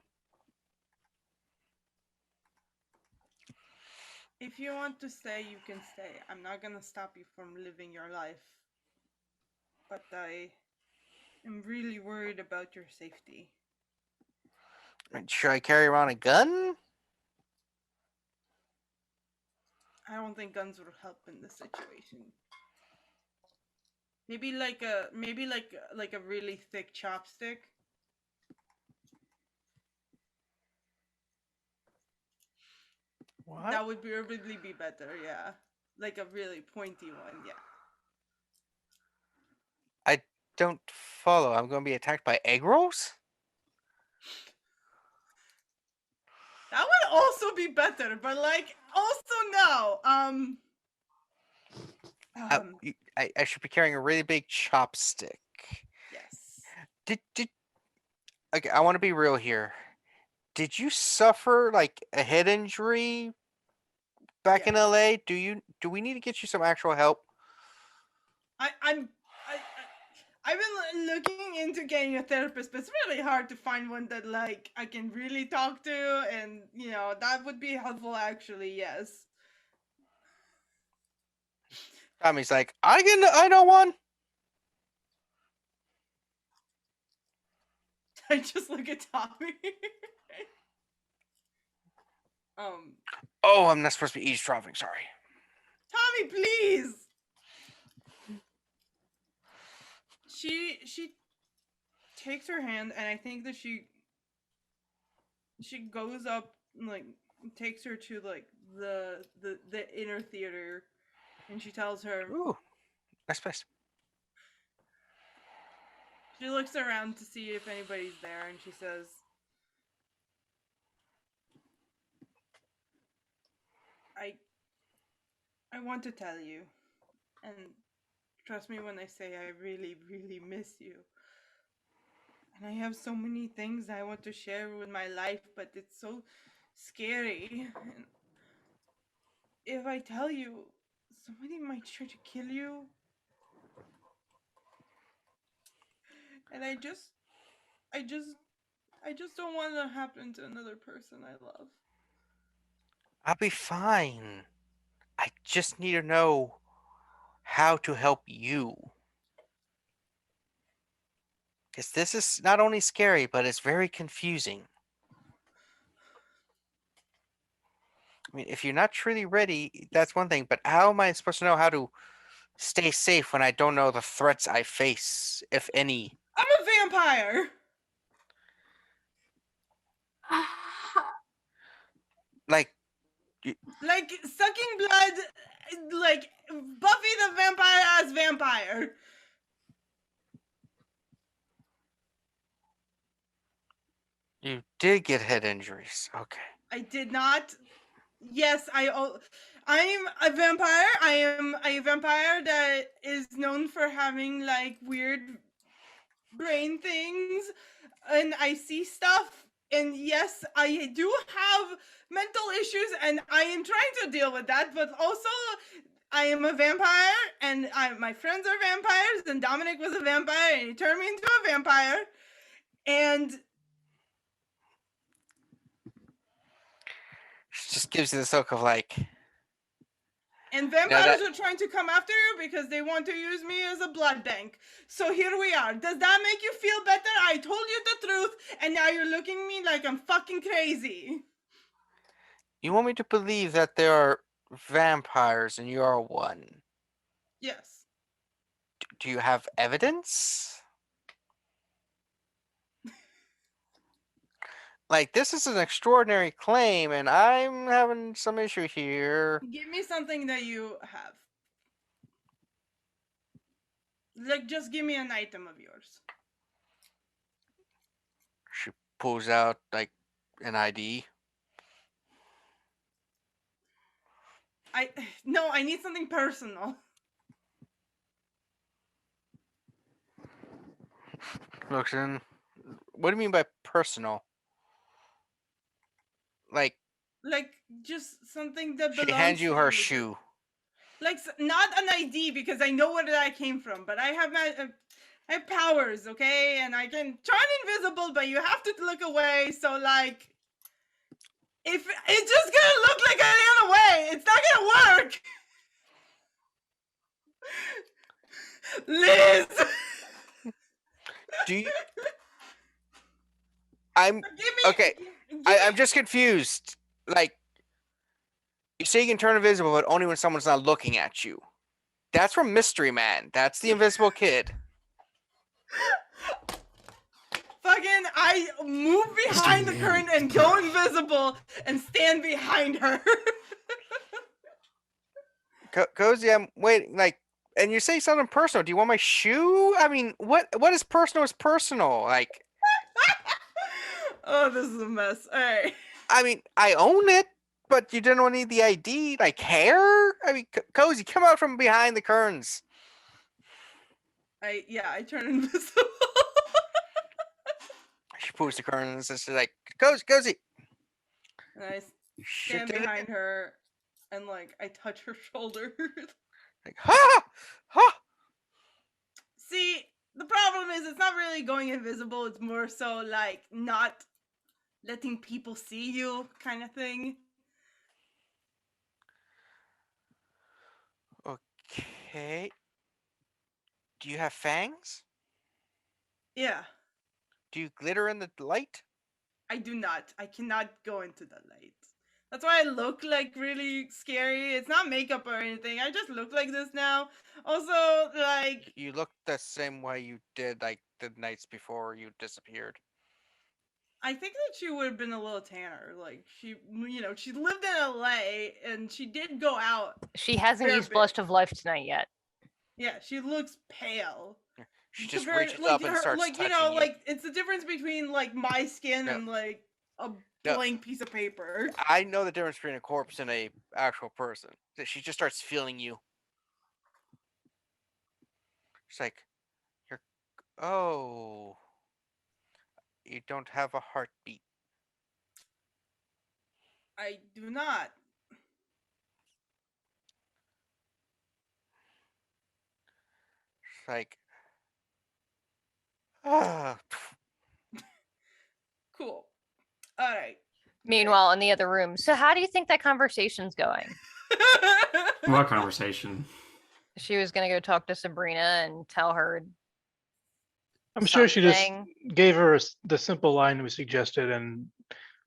If you want to stay, you can stay. I'm not gonna stop you from living your life. But I am really worried about your safety. Should I carry around a gun? I don't think guns will help in this situation. Maybe like a really thick chopstick. What? That would probably be better, yeah. Like a really pointy one, yeah. I don't follow. I'm going to be attacked by egg rolls? That would also be better, but like also no. I should be carrying a really big chopstick. Yes. Did okay, I want to be real here. Did you suffer like a head injury back in Yes. LA? Do we need to get you some actual help? I've been looking into getting a therapist, but it's really hard to find one that like I can really talk to, and you know that would be helpful. Actually, yes. Tommy's like, I know one. I just look at Tommy. Oh, I'm not supposed to be eavesdropping. Sorry. Tommy, please. She takes her hand, and I think that she goes up, like takes her to like the inner theater, and she tells her. Ooh, nice place. She looks around to see if anybody's there, and she says, I want to tell you, and trust me when I say I really, really miss you. And I have so many things I want to share with my life, but it's so scary. And if I tell you, somebody might try to kill you. And I just don't want to happen to another person I love. I'll be fine. I just need to know how to help you. Because this is not only scary, but it's very confusing. I mean, if you're not truly ready, that's one thing, but how am I supposed to know how to stay safe when I don't know the threats I face, if any? I'm a vampire! Like sucking blood, like Buffy the Vampire as vampire. You did get head injuries. Okay. I did not. Yes, I'm a vampire. I am a vampire that is known for having like weird brain things, and I see stuff. And yes, I do have mental issues, and I am trying to deal with that. But also, I am a vampire, and my friends are vampires, and Dominic was a vampire, and he turned me into a vampire. And She just gives you this look of like. And vampires are trying to come after you because they want to use me as a blood bank. So here we are. Does that make you feel better? I told you the truth, and now you're looking at me like I'm fucking crazy. You want me to believe that there are vampires and you are one? Yes. Do you have evidence? Like, this is an extraordinary claim, and I'm having some issue here. Give me something that you have. Like, just give me an item of yours. She pulls out like an ID. No, I need something personal. Looks in. What do you mean by personal? Like Like, just something that she belongs hands you to her you. shoe. Like, not an ID because I know where I came from, but I have I have powers, okay? And I can turn invisible, but you have to look away. So, like, if it's just gonna look like I ran away, it's not gonna work. Liz, Do you? I'm give me. okay. I'm just confused. Like, you say you can turn invisible, but only when someone's not looking at you. That's from Mystery Man. That's the invisible kid. Fucking, I move behind the curtain and go invisible and stand behind her. Kozi, I'm waiting. Like, and you say something personal. Do you want my shoe? I mean, what is personal is personal. Like, Oh, this is a mess. All right. I mean, I own it, but you didn't need the ID. Like, hair? I mean, Kozi, come out from behind the curtains. I turn invisible. She pulls the curtains and she's like, Kozi. And I stand behind her and, like, I touch her shoulder. Like, ha! Ha! See, the problem is it's not really going invisible. It's more so, like, not letting people see you kind of thing. Okay. Do you have fangs? Yeah, Do you glitter in the light? I do not. I cannot go into the light. That's why I look, like, really scary. It's not makeup or anything. I just look like this now. Also, like, You look the same way you did like the nights before you disappeared. I think that she would have been a little tanner. Like, she lived in LA and she did go out. She hasn't Fair used bit. Blush of Life tonight yet. Yeah, she looks pale. She just Compared- reaches like, up and her, starts like, touching you know, you. like, it's the difference between, like, my skin No. and, like, a No. blank piece of paper. I know the difference between a corpse and a actual person. She just starts feeling you. She's like, oh, you don't have a heartbeat. I do not. She's like, ah. Cool. All right. Meanwhile, in the other room. So how do you think that conversation's going? What conversation? She was gonna go talk to Sabrina and tell her. I'm sure she just something. gave her the simple line we suggested and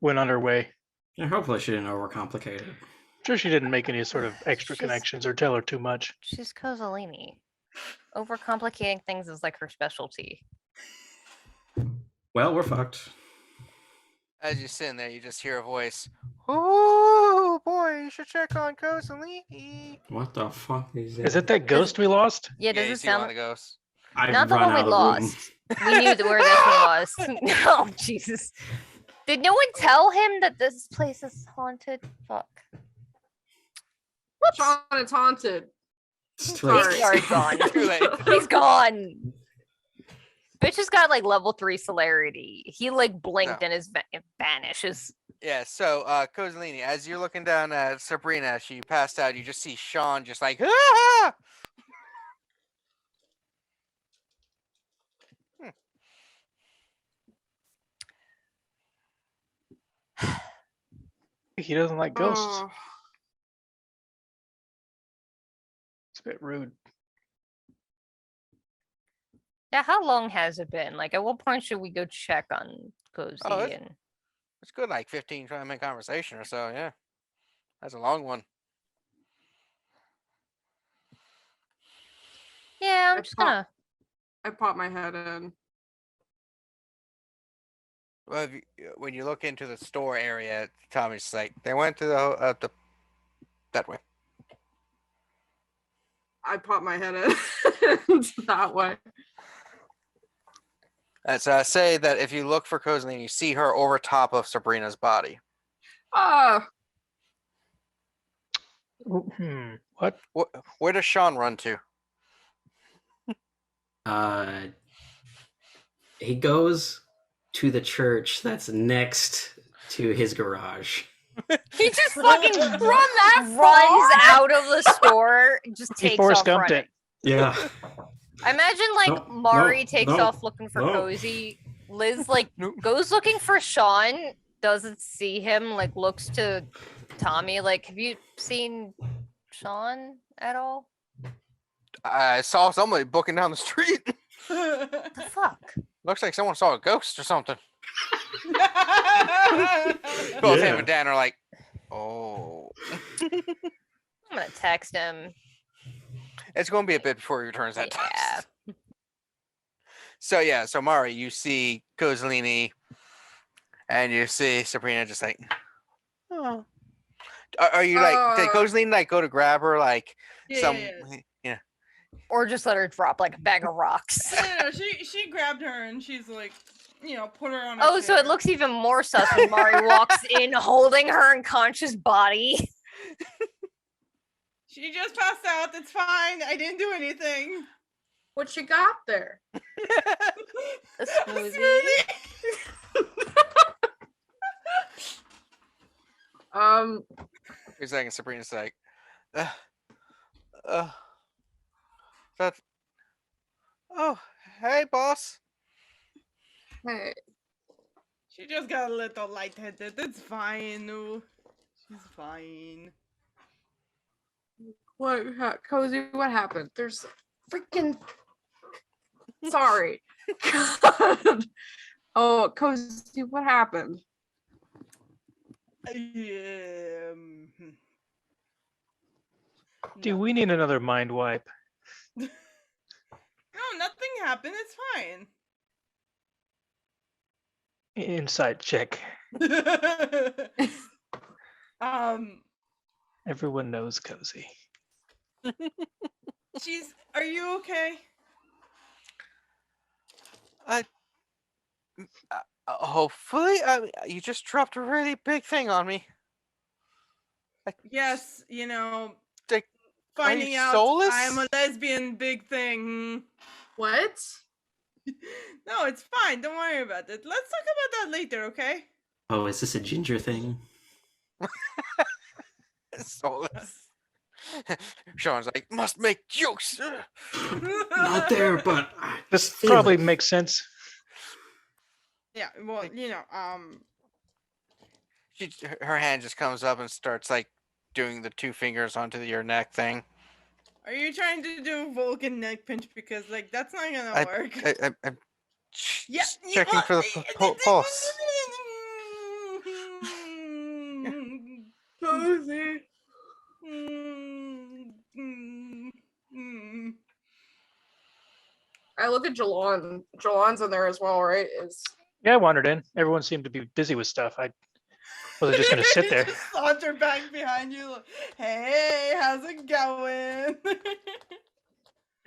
went on her way. Yeah, hopefully she didn't overcomplicate it. I'm sure she didn't make any sort of extra She's- connections or tell her too much. She's Kozaline. Overcomplicating things is like her specialty. Well, we're fucked. As you're sitting there, you just hear a voice. Oh boy, you should check on Kozaline. What the fuck is that? Is it that ghost we lost? Yeah, does you it see one of sound the ghosts. I've not the run one we out of room. lost? We knew where this one was. Oh Jesus! Did no one tell him that this place is haunted? Fuck. Whoops. Sean, it's haunted. It's too Sorry. late. Sorry, gone. Too late. He's gone. Bitch has got like level 3 celerity. He like blinked No. and his it vanishes. Yeah, so Kozaline, as you're looking down at Sabrina, she passed out. You just see Sean just like, ah! He doesn't like ghosts. Oh, It's a bit rude. Yeah, how long has it been? Like, at what point should we go check on Kozi? Oh, it's- and It's good, like 15, 20-minute conversation or so. Yeah, that's a long one. yeah, I'm I just pop- gonna. I popped my head in. Well, when you look into the store area, Tommy's like, they went to the that way. I pop my head in that way. So I say that if you look for Kozaline, you see her over top of Sabrina's body. What? Where does Sean run to? He goes to the church that's next to his garage. He just fucking runs out of the store, just He takes Forrest off Gumped running. it. Yeah. Imagine like Nope, Mari nope, takes nope, off looking for nope. Kozi. Liz like Nope. goes looking for Sean, doesn't see him, like looks to Tommy, like, have you seen Sean at all? I saw somebody booking down the street. The fuck? Looks like someone saw a ghost or something. Both him and Dan are like, oh. I'm gonna text him. It's going to be a bit before he returns that Yeah. text. So Mari, you see Kozaline and you see Sabrina just like, oh. Are you like, did Kozaline like go to grab her like yeah. Or just let her drop like a bag of rocks. No, she grabbed her and she's like, put her on. Oh, so it looks even more sus when Mari walks in holding her unconscious body. She just passed out. It's fine. I didn't do anything. What you got there? A smoothie. For a second, Sabrina's like, that. Oh, hey, boss. Hey, She just got a little lightheaded. It's fine. No. She's fine. Kozi, what happened? There's freaking. Sorry. Oh, Kozi, what happened? Do we need another mind wipe? No, nothing happened. It's fine. Insight check. Everyone knows Kozi. Are you okay? Hopefully, you just dropped a really big thing on me. Yes, Like, finding out soulless? I'm a lesbian, big thing. What? No, it's fine. Don't worry about it. Let's talk about that later, okay? Oh, is this a ginger thing? Soulless. Sean's like, must make jokes. Not there, but This probably makes sense. Yeah, well, her hand just comes up and starts like doing the two fingers onto your neck thing. Are you trying to do Vulcan neck pinch? Because, like, that's not gonna work. I'm checking for the pulse. Kozi. I look at Jilon. Jilon's in there as well, right? Yeah, I wandered in. Everyone seemed to be busy with stuff. I wasn't just going to sit there. Just saunter back behind you. Like, hey, how's it going?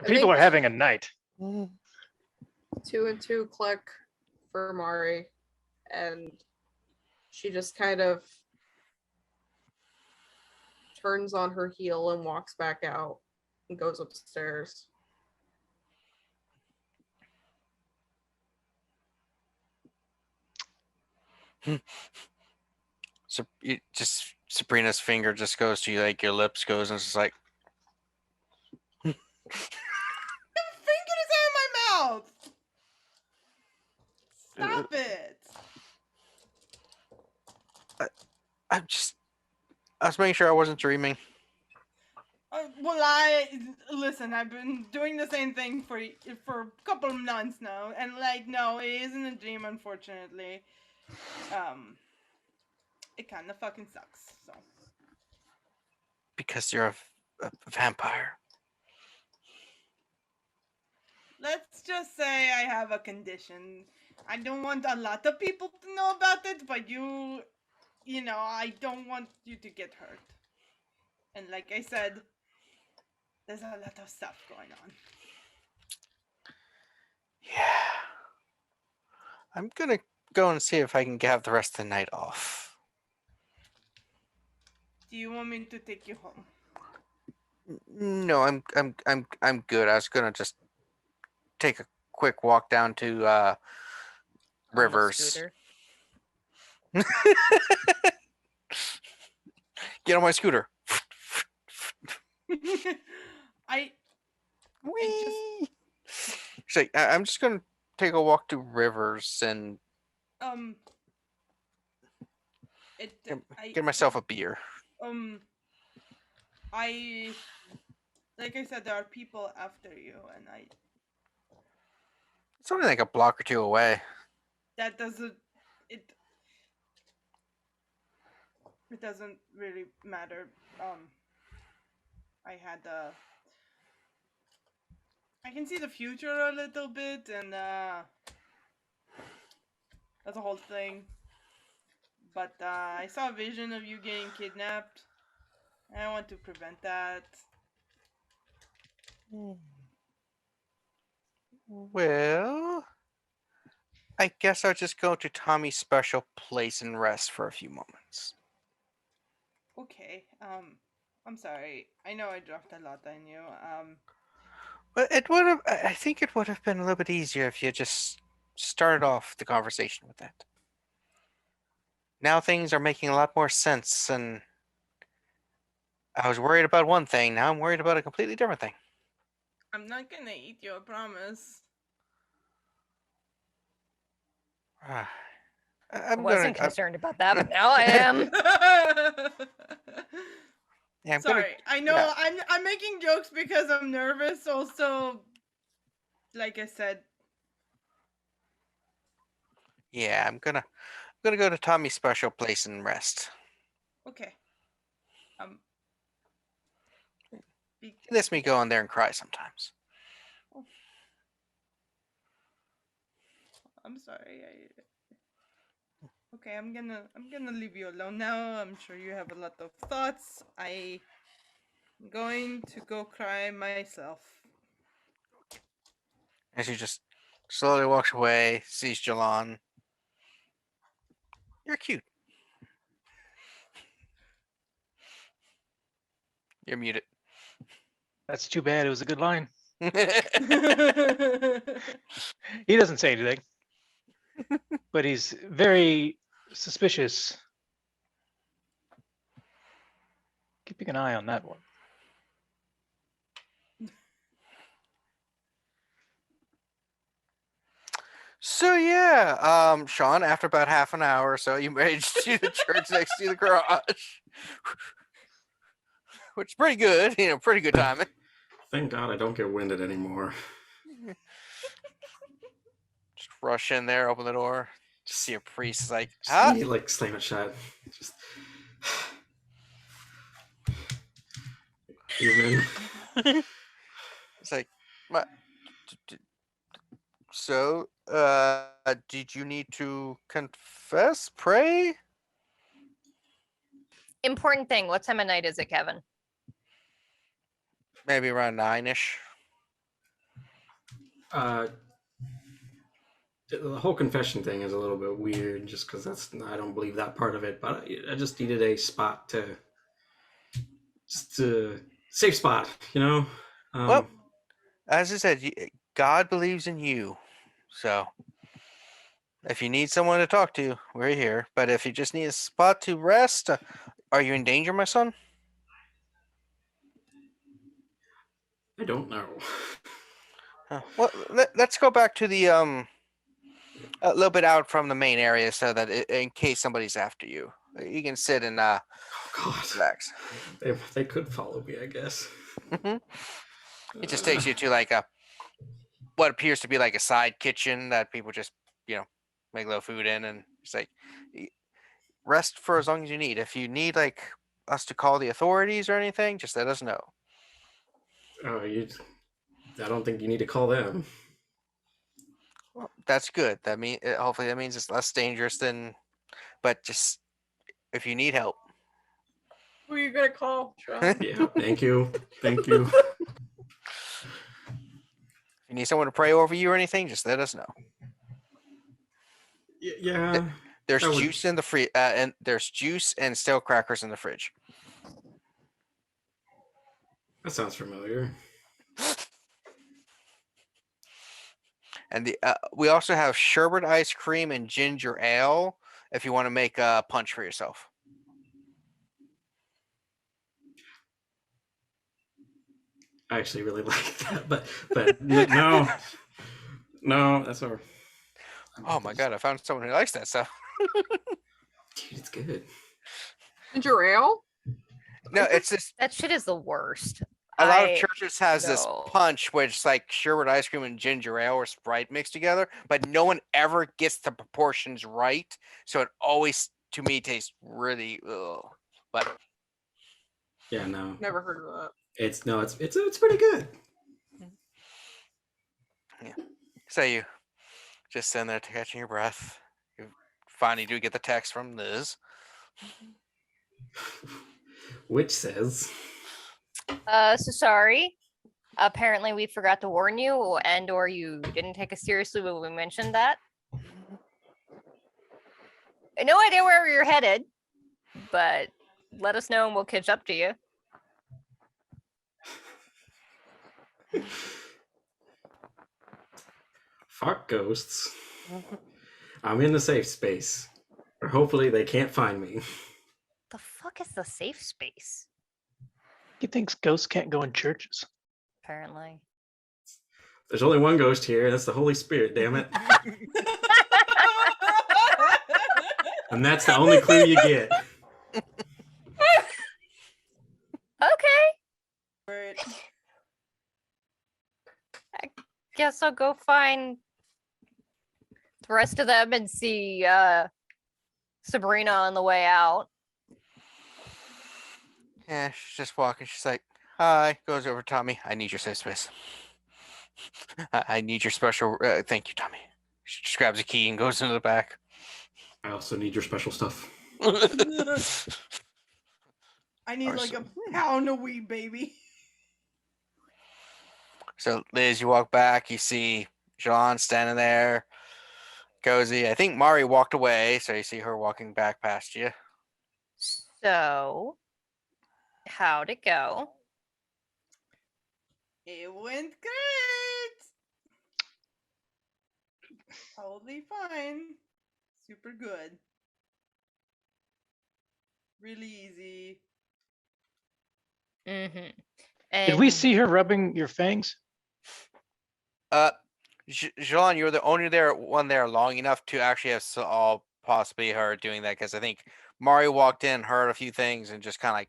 People are having a night. 2 and 2 click for Mari, and she just kind of turns on her heel and walks back out and goes upstairs. So Sabrina's finger just goes to you, like your lips goes, and it's just like. Fingers out of my mouth. Stop it. I was making sure I wasn't dreaming. Listen. I've been doing the same thing for a couple of months now, and like, no, it isn't a dream, unfortunately. It kind of fucking sucks. So. Because you're a vampire. Let's just say I have a condition. I don't want a lot of people to know about it, but I don't want you to get hurt. And like I said, there's a lot of stuff going on. Yeah. I'm gonna go and see if I can have the rest of the night off. Do you want me to take you home? No, I'm good. I was gonna just take a quick walk down to On the Rivers. scooter. Get on my scooter. I Whee! So I'm just gonna take a walk to Rivers and get myself a beer. I like I said, there are people after you, and It's only like a block or two away. that doesn't it doesn't really matter. I had I can see the future a little bit, and that's a whole thing. But I saw a vision of you getting kidnapped, and I want to prevent that. Well, I guess I'll just go to Tommy's special place and rest for a few moments. Okay. I'm sorry. I know I dropped a lot on you. But it would have. I think it would have been a little bit easier if you just started off the conversation with that. Now things are making a lot more sense, and I was worried about one thing. Now I'm worried about a completely different thing. I'm not gonna eat you, I promise. I wasn't concerned about that, but now I am. Yeah, Sorry, I know I'm making jokes because I'm nervous. Also, like I said. Yeah, I'm gonna go to Tommy's special place and rest. Okay. He lets me go in there and cry sometimes. Oh. I'm sorry. Okay, I'm gonna leave you alone now. I'm sure you have a lot of thoughts. I'm going to go cry myself. And she just slowly walks away, sees Jilon. You're cute. You're muted. That's too bad. It was a good line. Okay. He doesn't say anything, but he's very suspicious. Keeping an eye on that one. So yeah, Sean, after about half an hour or so, you made it to the church next to the garage. Which is pretty good, pretty good timing. Thank God I don't get winded anymore. Just rush in there, open the door, just see a priest like, Just me, like, slam it shut. Just evening. It's like, what? So, did you need to confess, pray? Important thing. What time of night is it, Kevin? Maybe around 9-ish. The whole confession thing is a little bit weird, just because I don't believe that part of it. But I just needed a spot just a safe spot, Well, as I said, God believes in you, so if you need someone to talk to, we're here. But if you just need a spot to rest, are you in danger, my son? I don't know. Well, let's go back to the a little bit out from the main area, so that in case somebody's after you, you can sit and Oh God, relax. They could follow me, I guess. It just takes you to like what appears to be like a side kitchen that people just make a little food in, and it's like rest for as long as you need. If you need like us to call the authorities or anything, just let us know. Oh, I don't think you need to call them. Well, that's good. Hopefully that means it's less dangerous than. But just if you need help. Who are you gonna call, Sean? Yeah, thank you. Thank you. If you need someone to pray over you or anything, just let us know. Yeah. There's that would- juice in the and there's juice and stale crackers in the fridge. That sounds familiar. And we also have sherbet ice cream and ginger ale if you want to make a punch for yourself. I actually really like that, but no, that's all. Oh my god, I found someone who likes that stuff. Dude, it's good. Ginger ale? No, it's just That shit is the worst. a lot of I- churches has this no. punch which is like sherbet ice cream and ginger ale or Sprite mixed together, but no one ever gets the proportions right, so it always to me tastes really ugh. But Yeah, no, Never heard of that. it's pretty good. so you just sitting there catching your breath. You finally do get the text from Liz. Which says, So sorry. Apparently we forgot to warn you, and or you didn't take us seriously when we mentioned that. No idea where you're headed, but let us know and we'll catch up to you. "Fuck ghosts. I'm in the safe space, or hopefully they can't find me." The fuck is the safe space? He thinks ghosts can't go in churches. Apparently. There's only one ghost here, and that's the Holy Spirit. Damn it! And that's the only clue you get. Okay. Word. Guess I'll go find the rest of them and see Sabrina on the way out. Yeah, she's just walking. She's like, "Hi." Goes over to Tommy. "I need your safe space. I need your special. Thank you, Tommy." She just grabs a key and goes into the back. I also need your special stuff. I need Or like so- a pound of weed, baby. So Liz, you walk back. You see Jilon standing there. Kozi. I think Mari walked away, so you see her walking back past you. So, how'd it go? It went great. Totally fine. Super good. Really easy. Mm-hmm. Did we see her rubbing your fangs? Jilon, you were the only one there long enough to actually have all possibly her doing that, because I think Mari walked in, heard a few things, and just kind of like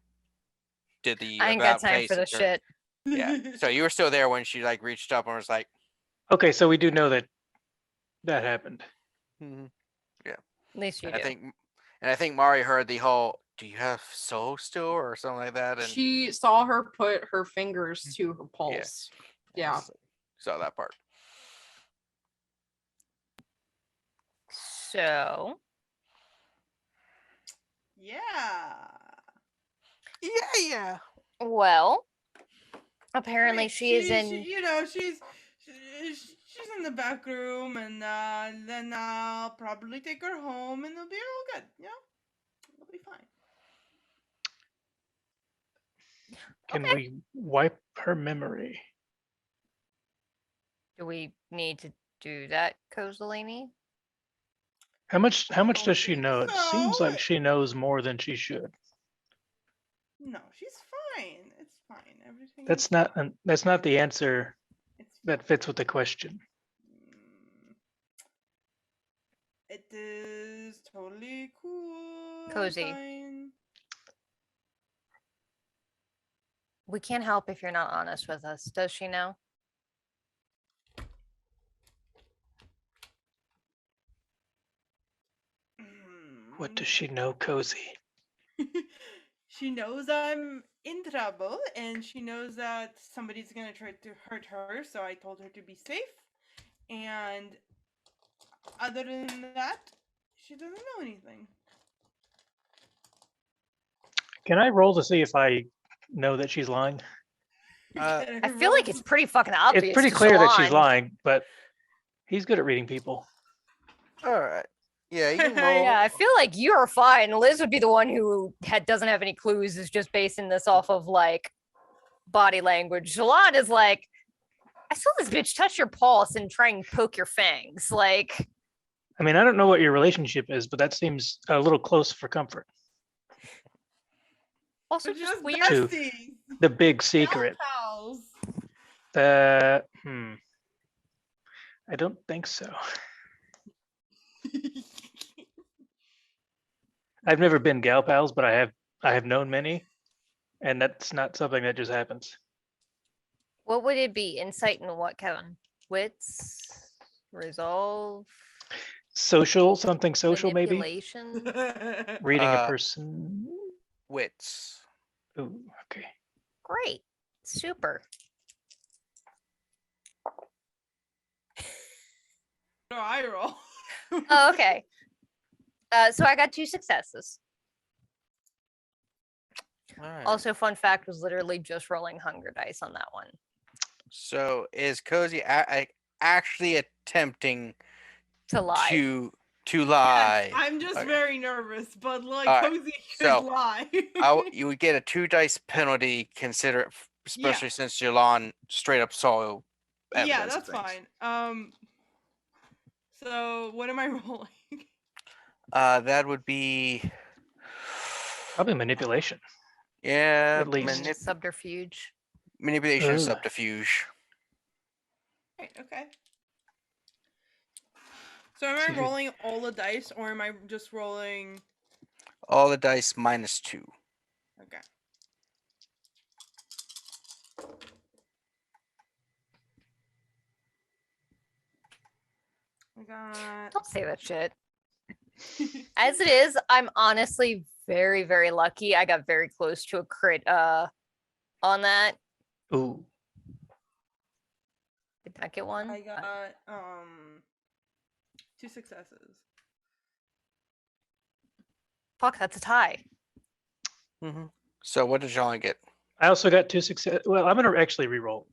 did the I ain't got about time face for the and shit. Yeah. So you were still there when she like reached up and was like, Okay, so we do know that that happened. "Mhm." At least you And do. I think Mari heard the whole, "Do you have soul still?" or something like that, and She saw her put her fingers to her pulse. Yeah. saw that part. So, Yeah. Yeah. well, apparently Wait, she is in. you know, she's in the back room, and then I'll probably take her home, and it'll be all good. You know, it'll be fine. Can Okay. we wipe her memory? Do we need to do that, Kozaline? How much don't does she think know? It seems so. like she knows more than she should. No, she's fine. It's fine. Everything. That's is not fine. that's not the answer It's that fits with the question. Mm, It is totally cool. Kozi. Fine. We can't help if you're not honest with us. Does she know? What does she know, Kozi? She knows I'm in trouble, and she knows that somebody's gonna try to hurt her, so I told her to be safe. And other than that, she doesn't know anything. Can I roll to see if I know that she's lying? I feel like it's pretty fucking obvious. It's pretty to clear that she's Jilon. lying, but he's good at reading people. All right. Yeah, you can Yeah, roll. Yeah, I feel like you're fine. Liz would be the one who doesn't have any clues, is just basing this off of like body language. Jilon is like, I saw this bitch touch your pulse and try and poke your fangs. Like, I mean, I don't know what your relationship is, but that seems a little close for comfort. also We're just just weird. besties. The big secret. Pals. I don't think so. I've never been gal pals, but I have known many, and that's not something that just happens. What would it be? Insight and what, Kevin? Wits, resolve, Social, something social, maybe. manipulation. Reading a person. Wits. Ooh, okay. Great, super. No, I roll. Oh, okay. So I got 2 successes. All right. Also, fun fact, was literally just rolling hunger dice on that one. So is Kozi actually attempting To lie. to lie? Yes, I'm just Okay. very nervous, but like All right, Kozi should so, lie. You would get a 2 dice penalty. Especially since Jilon straight up saw evidence. Yeah, of that's things. fine. So what am I rolling? That would be Probably manipulation. yeah, At least. Subterfuge. manipulation, Ugh. subterfuge. Right, okay. So am I rolling all the dice, or am I just rolling? All the dice minus 2. Okay. I got. Don't say that shit. As it is, I'm honestly very, very lucky. I got very close to a crit on that. Ooh. Did not get one. I got 2 successes. Fuck, that's a tie. Mm-hmm. So what did Jilon get? I also got 2 success. Well, I'm gonna actually re-roll.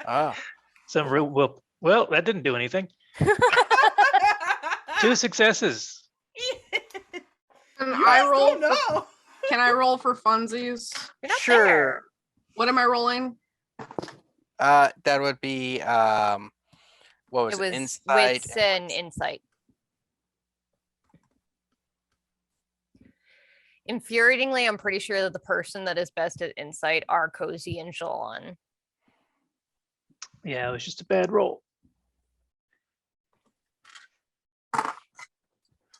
Ah, Some real well, that didn't do anything. 2 successes. Can You I guys roll? don't For, know. can I roll for funsies? You're not Sure. there. What am I rolling? that would be what was It was insight? wits and insight. Infuriatingly, I'm pretty sure that the person that is best at insight are Kozi and Jilon. Yeah, it was just a bad roll.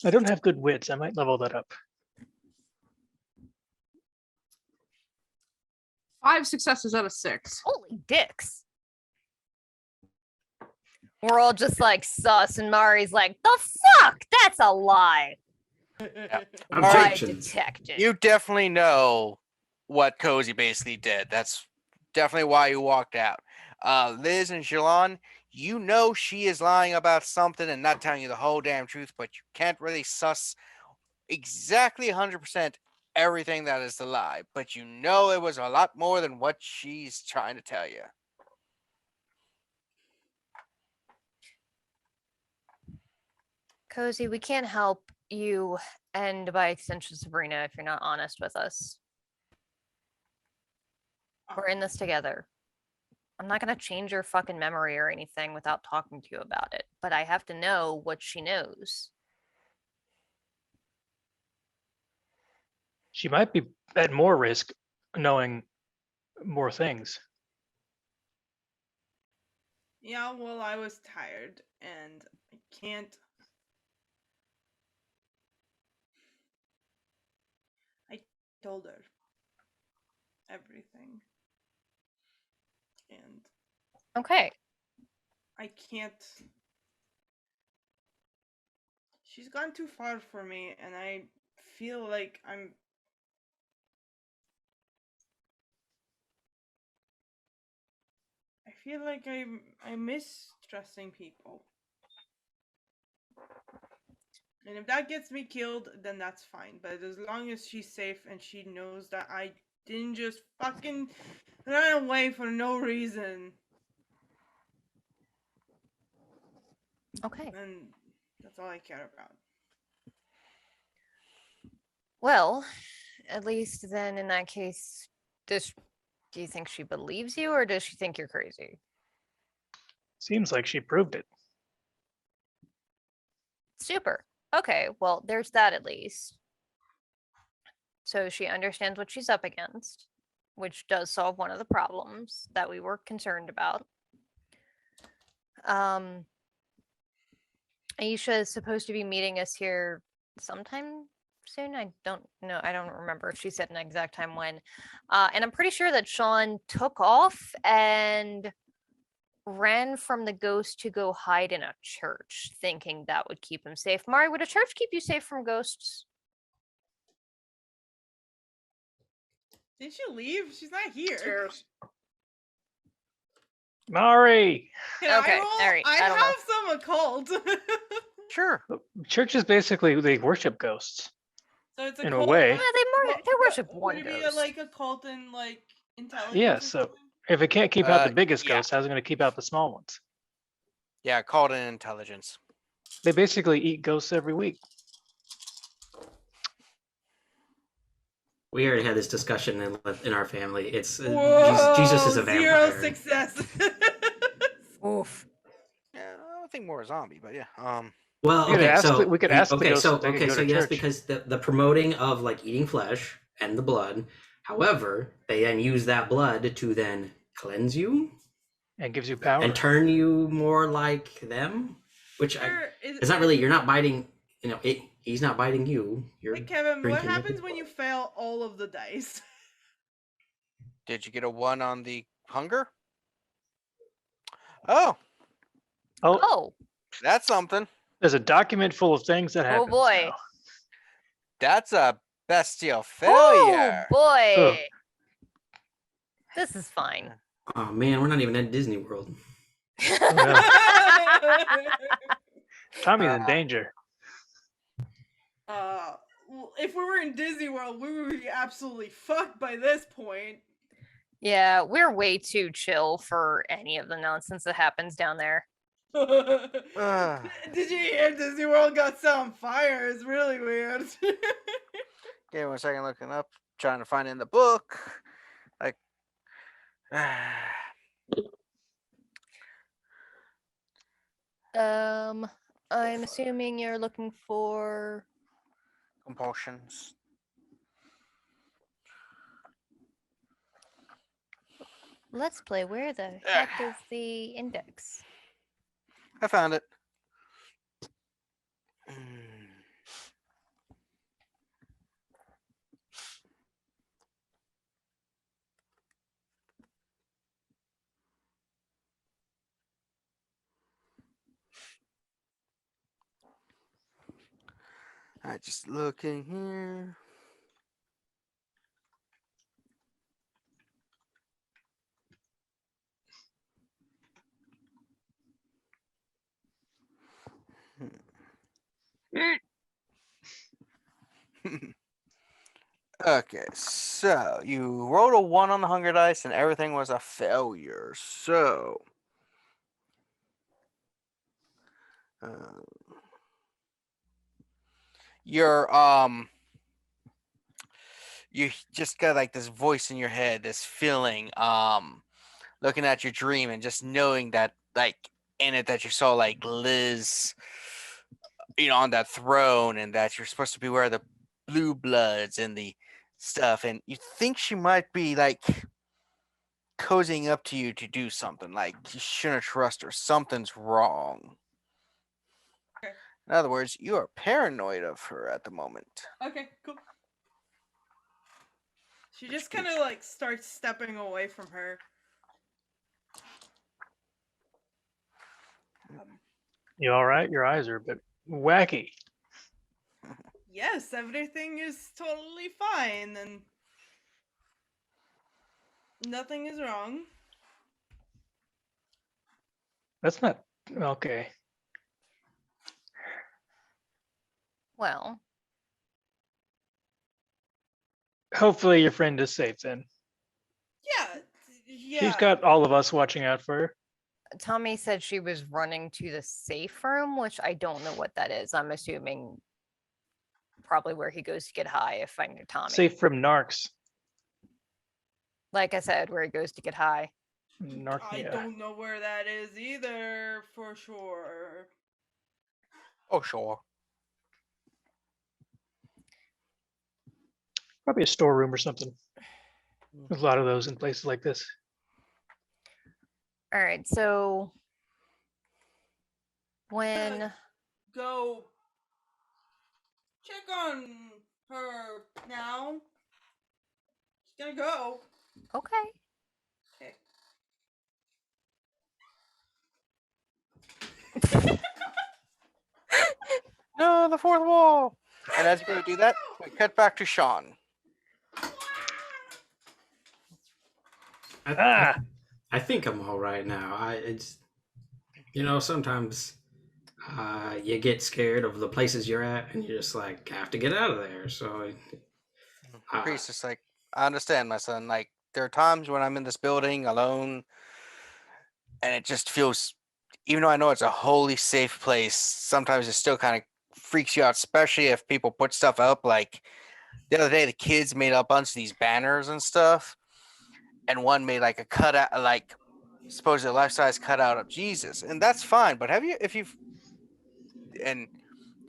I don't have good wits. I might level that up. 5 successes out of 6. Holy dicks. We're all just like sus, and Mari's like, the fuck? That's a lie. Lie Objection. detected. You definitely know what Kozi basically did. That's definitely why you walked out. Liz and Jilon, you know she is lying about something and not telling you the whole damn truth, but you can't really suss exactly 100% everything that is the lie. But you know it was a lot more than what she's trying to tell you. Kozi, we can't help you, and by extension, Sabrina, if you're not honest with us. We're in this together. I'm not gonna change your fucking memory or anything without talking to you about it, but I have to know what she knows. She might be at more risk knowing more things. Yeah, well, I was tired, and I can't. I told her everything, and Okay. I can't. She's gone too far for me, and I feel like I feel like I miss trusting people. And if that gets me killed, then that's fine. But as long as she's safe and she knows that I didn't just fucking run away for no reason, Okay. then that's all I care about. Well, at least then in that case, do you think she believes you or does she think you're crazy? Seems like she proved it. Super. Okay, well, there's that at least. So she understands what she's up against, which does solve one of the problems that we were concerned about. Aisha is supposed to be meeting us here sometime soon. I don't know. I don't remember if she said an exact time when. And I'm pretty sure that Sean took off and ran from the ghost to go hide in a church, thinking that would keep him safe. Mari, would a church keep you safe from ghosts? Did she leave? She's not here. Mari! Can Okay, I roll? alright, I I don't know. have some occult. Sure. Churches basically they worship ghosts. So it's In a occult, way. Yeah, they worship one Would it be ghost. like occult and like intelligence? Yeah, or so something? if it can't keep out the biggest yeah. ghosts, how's it going to keep out the small ones? Yeah, called an intelligence. They basically eat ghosts every week. We already had this discussion in our family. It's Whoa, Jesus is a vampire. 0 success. Oof. Yeah, I don't think more a zombie, but yeah. Well, We could okay, ask so we could ask the ghosts if they could go to yes, church. because the promoting of like eating flesh and the blood. However, they then use that blood to then cleanse you And gives you power. and turn you more like them, which it's not really. You're not biting. You know, he's not biting you. You're Hey, Kevin, what drinking happens the when you fail all of the dice? Did you get a 1 on the hunger? Oh, Oh, that's something. There's a document full of things that happen. oh boy. That's a bestial Oh failure. boy. Ugh. This is fine. Oh man, we're not even at Disney World. Tommy's in danger. Well, if we were in Disney World, we would be absolutely fucked by this point. Yeah, we're way too chill for any of the nonsense that happens down there. Did you hear Disney World got set on fire? It's really weird. Give me 1 second, looking up, trying to find it in the book. Like, I'm assuming you're looking for compulsions. Let's Play. Where the heck is the index? I found it. Alright, just looking here. Okay, so you rolled a 1 on the hunger dice and everything was a failure. So you're you just got like this voice in your head, this feeling, looking at your dream and just knowing that like in it that you saw like Liz, on that throne, and that you're supposed to be where the blue bloods and the stuff, and you think she might be like cozying up to you to do something, like you shouldn't trust her, something's wrong. Okay. In other words, you are paranoid of her at the moment. Okay, cool. She just kind of like starts stepping away from her. You all right? Your eyes are a bit wacky. Yes, everything is totally fine and nothing is wrong. That's not okay. Well, Hopefully your friend is safe then. Yeah. She's got all of us watching out for her. Tommy said she was running to the safe room, which I don't know what that is. I'm assuming probably where he goes to get high if I knew Tommy. Safe from narcs. Like I said, where he goes to get high. I Narnia. don't know where that is either, for sure. Oh, sure. Probably a storeroom or something. There's a lot of those in places like this. All right, so when Go check on her now. She's gonna go. okay. Okay. No, the fourth wall. And as you're going to do that, we cut back to Sean. I think I'm all right now. It's sometimes you get scared of the places you're at, and you just like have to get out of there. So, Reese is like, I understand, my son. Like, there are times when I'm in this building alone, and it just feels, even though I know it's a wholly safe place, sometimes it still kind of freaks you out, especially if people put stuff up. Like the other day, the kids made a bunch of these banners and stuff, and one made like a cutout, like supposedly a life-size cutout of Jesus, and that's fine. But and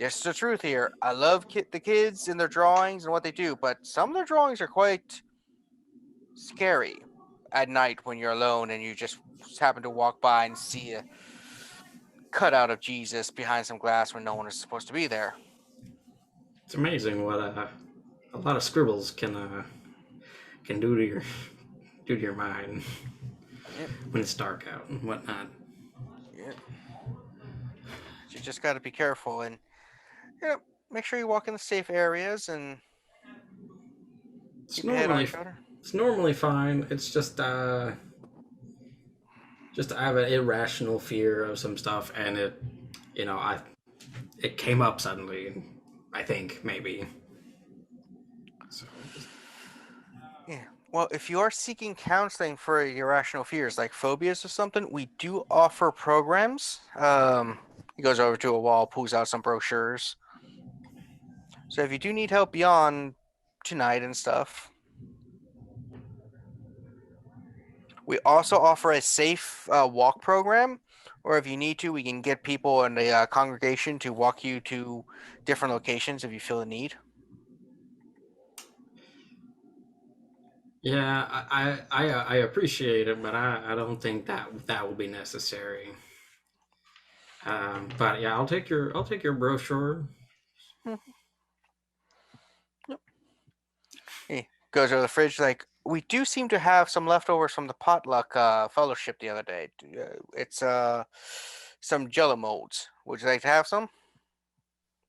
just the truth here, I love the kids and their drawings and what they do, but some of their drawings are quite scary at night when you're alone and you just happen to walk by and see a cutout of Jesus behind some glass when no one is supposed to be there. it's amazing what a lot of scribbles can do to your mind. Yep. When it's dark out and whatnot. Yep. You just got to be careful and make sure you walk in the safe areas and It's keep your head on your normally shoulder. it's normally fine. It's just I have an irrational fear of some stuff, and it came up suddenly. I think maybe. So Yeah. Well, if you are seeking counseling for irrational fears like phobias or something, we do offer programs. He goes over to a wall, pulls out some brochures. So if you do need help beyond tonight and stuff, we also offer a safe walk program, or if you need to, we can get people in the congregation to walk you to different locations if you feel the need. yeah, I appreciate it, but I don't think that will be necessary. But yeah, I'll take your brochure. He goes over the fridge like, we do seem to have some leftovers from the potluck fellowship the other day. It's some jello molds. Would you like to have some?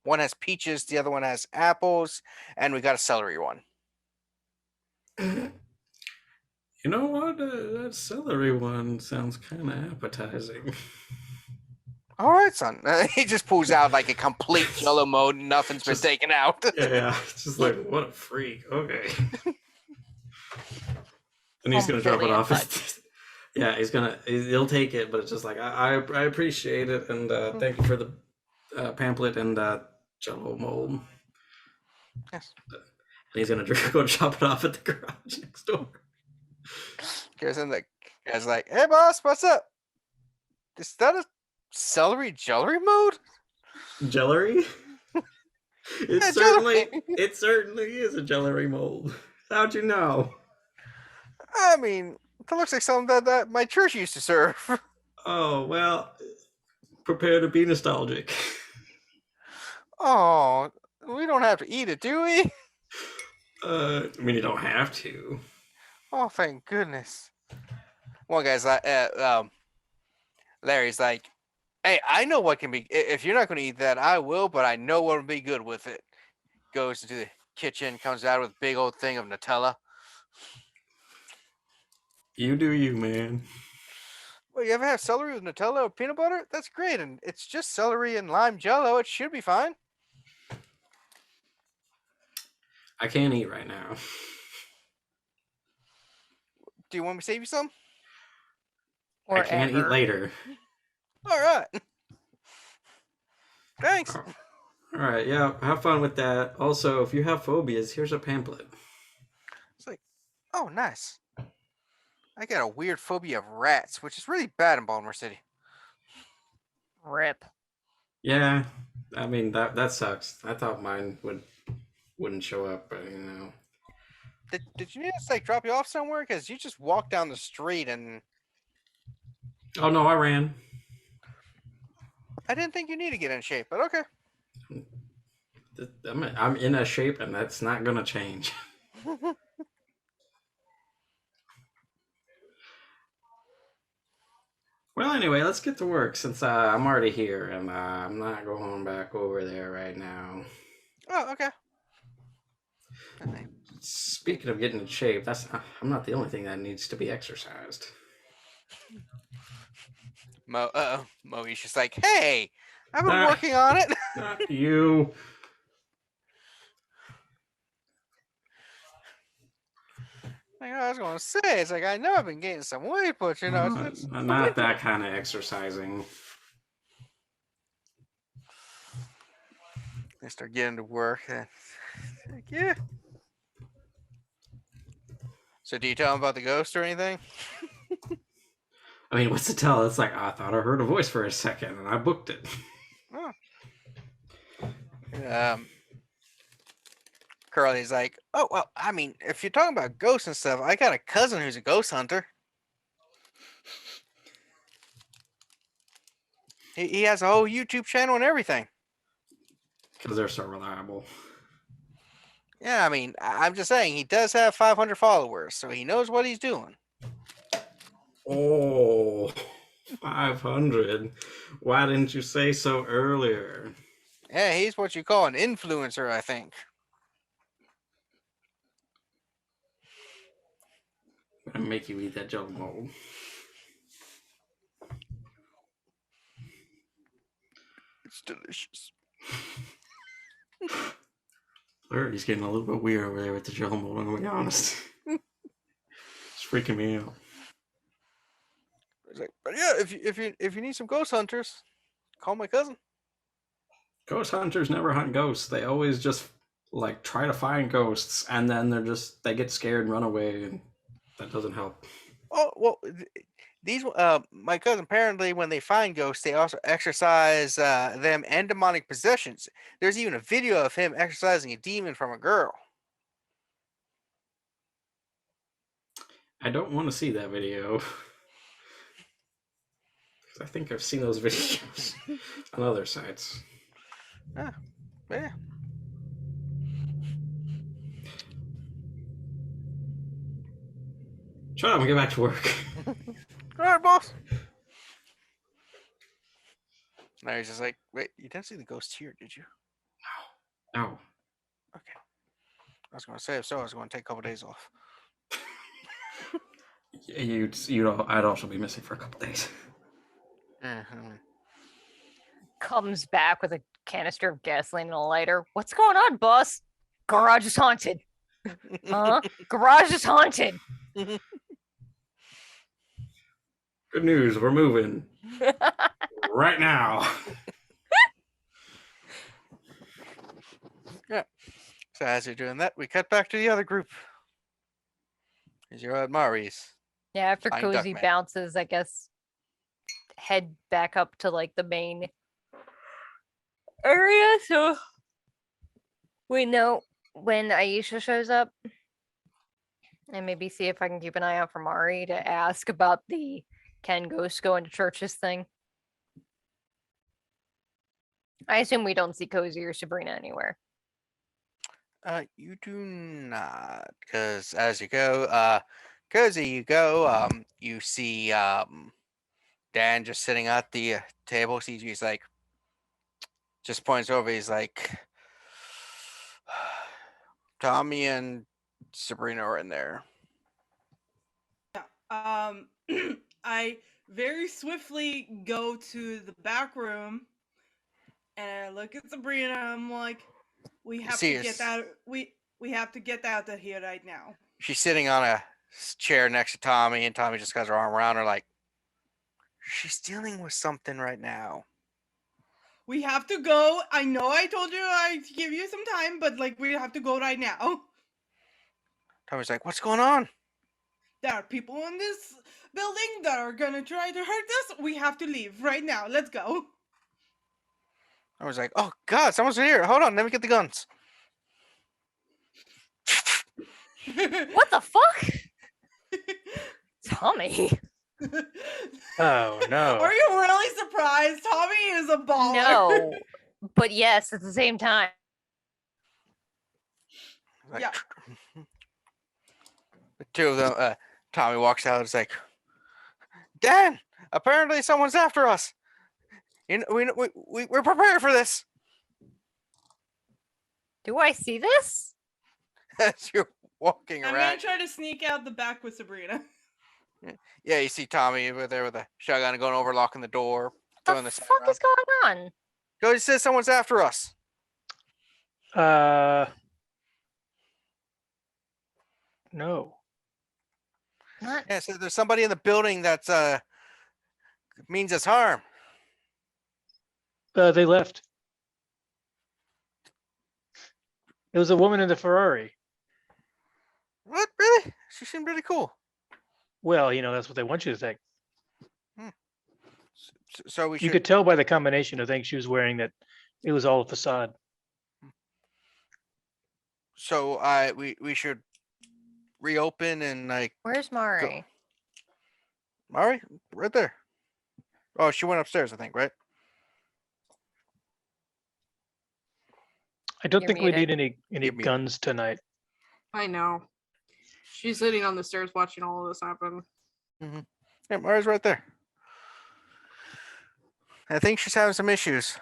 One has peaches, the other one has apples, and we got a celery one. You know what? That celery one sounds kind of appetizing. All right, son. He just pulls out like a complete jello mold. Nothing's been taken out. Yeah, it's just like, what a freak. Okay. And he's gonna drop it off. Yeah, he'll take it, but it's just like I appreciate it, and thank you for the pamphlet and jello mold. Yes. And he's gonna go drop it off at the garage next door. Goes in the guy's like, hey boss, what's up? Is that a celery jelly mode? Jellery? Yeah, It certainly is a jellery mold. How'd you know? I mean, that looks like something that my church used to serve. Oh, well, prepare to be nostalgic. Oh, we don't have to eat it, do we? I mean, you don't have to. Oh, thank goodness. One guy's like, Larry's like, hey, I know what can be. If you're not going to eat that, I will, but I know what will be good with it. Goes into the kitchen, comes out with a big old thing of Nutella. You do you, man. Well, you ever have celery with Nutella or peanut butter? That's great, and it's just celery and lime jello. It should be fine. I can't eat right now. Do you want me to save you some? Or I can't eat ever. later. All right. Thanks. Oh. All right, yeah, have fun with that. Also, if you have phobias, here's a pamphlet. It's like, oh, nice. I got a weird phobia of rats, which is really bad in Baltimore City. Rip. Yeah, I mean that sucks. I thought mine wouldn't show up, but you know. Did you need us to like drop you off somewhere? Because you just walked down the street and Oh no, I ran. I didn't think you need to get in shape, but okay. I'm in a shape, and that's not gonna change. Well, anyway, let's get to work since I'm already here, and I'm not going back over there right now. Oh, okay. Speaking of getting in shape, I'm not the only thing that needs to be exercised. Moe's just like, hey, I've been working on it. Not you. Like, I was going to say, it's like, I know I've been gaining some weight, but, you know, it's Not that kind of exercising. They start getting to work. Like, yeah. So do you tell them about the ghost or anything? I mean, what's to tell? It's like, I thought I heard a voice for a second, and I booked it. Oh. Curly's like, oh, well, I mean, if you're talking about ghosts and stuff, I got a cousin who's a ghost hunter. He has a whole YouTube channel and everything. Because they're so reliable. Yeah, I mean, I'm just saying, he does have 500 followers, so he knows what he's doing. Oh, 500. Why didn't you say so earlier? Yeah, he's what you call an influencer, I think. I'm gonna make you eat that jello mold. It's delicious. He's getting a little bit weird over there with the jello mold, I'm gonna be honest. It's freaking me out. He's like, but yeah, if you need some ghost hunters, call my cousin. Ghost hunters never hunt ghosts. They always just like try to find ghosts, and then they get scared and run away, and that doesn't help. Oh well, these my cousin apparently when they find ghosts, they also exorcise them and demonic possessions. There's even a video of him exorcising a demon from a girl. I don't want to see that video. I think I've seen those videos on other sites. Yeah. Shut up and get back to work. All right, boss. Now he's just like, wait, you didn't see the ghost here, did you? No. Okay. I was going to say, if so, I was going to take a couple days off. I'd also be missing for a couple days. Mm-hmm. Comes back with a canister of gasoline and a lighter. What's going on, boss? Garage is haunted. Huh? Garage is haunted. Good news, we're moving. Right now. Yeah. So as you're doing that, we cut back to the other group. As you're at Mari's. Yeah, after Fine Kozi Duckman. bounces, I guess head back up to like the main area. So we know when Aisha shows up. And maybe see if I can keep an eye out for Mari to ask about the can ghosts go into churches thing. I assume we don't see Kozi or Sabrina anywhere. You do not, because as you go, Kozi, you go, you see Dan just sitting at the table. Sees you, he's like, just points over. He's like, Tommy and Sabrina are in there. I very swiftly go to the back room and I look at Sabrina. I'm like, we have to get that. We have to get out of here right now. She's sitting on a chair next to Tommy, and Tommy just got her arm around her, like, she's dealing with something right now. We have to go. I know I told you I'd give you some time, but like we have to go right now. Tommy's like, what's going on? There are people in this building that are gonna try to hurt us. We have to leave right now. Let's go. I was like, oh God, someone's here. Hold on, let me get the guns. What the fuck? Tommy. Oh no. Are you really surprised? Tommy is a baller. No. But yes, at the same time. Like, Yeah. The two of them, Tommy walks out and is like, Dan, apparently someone's after us. You know, we're prepared for this. Do I see this? As you're walking I'm around. gonna try to sneak out the back with Sabrina. Yeah, you see Tommy over there with a shotgun going over, locking the door. What throwing the sign fuck around. is going on? Cody says someone's after us. No. Not Yeah, so there's somebody in the building that's means us harm. They left. It was a woman in the Ferrari. What? Really? She seemed really cool. Well, that's what they want you to think. So we You should. could tell by the combination of things she was wearing that it was all a facade. So we should reopen and like. Where's Mari? Mari, right there. Oh, she went upstairs, I think, right? I don't You're think we muted. need any You're muted. guns tonight. I know. She's sitting on the stairs watching all of this happen. Yeah, Mari's right there. I think she's having some issues.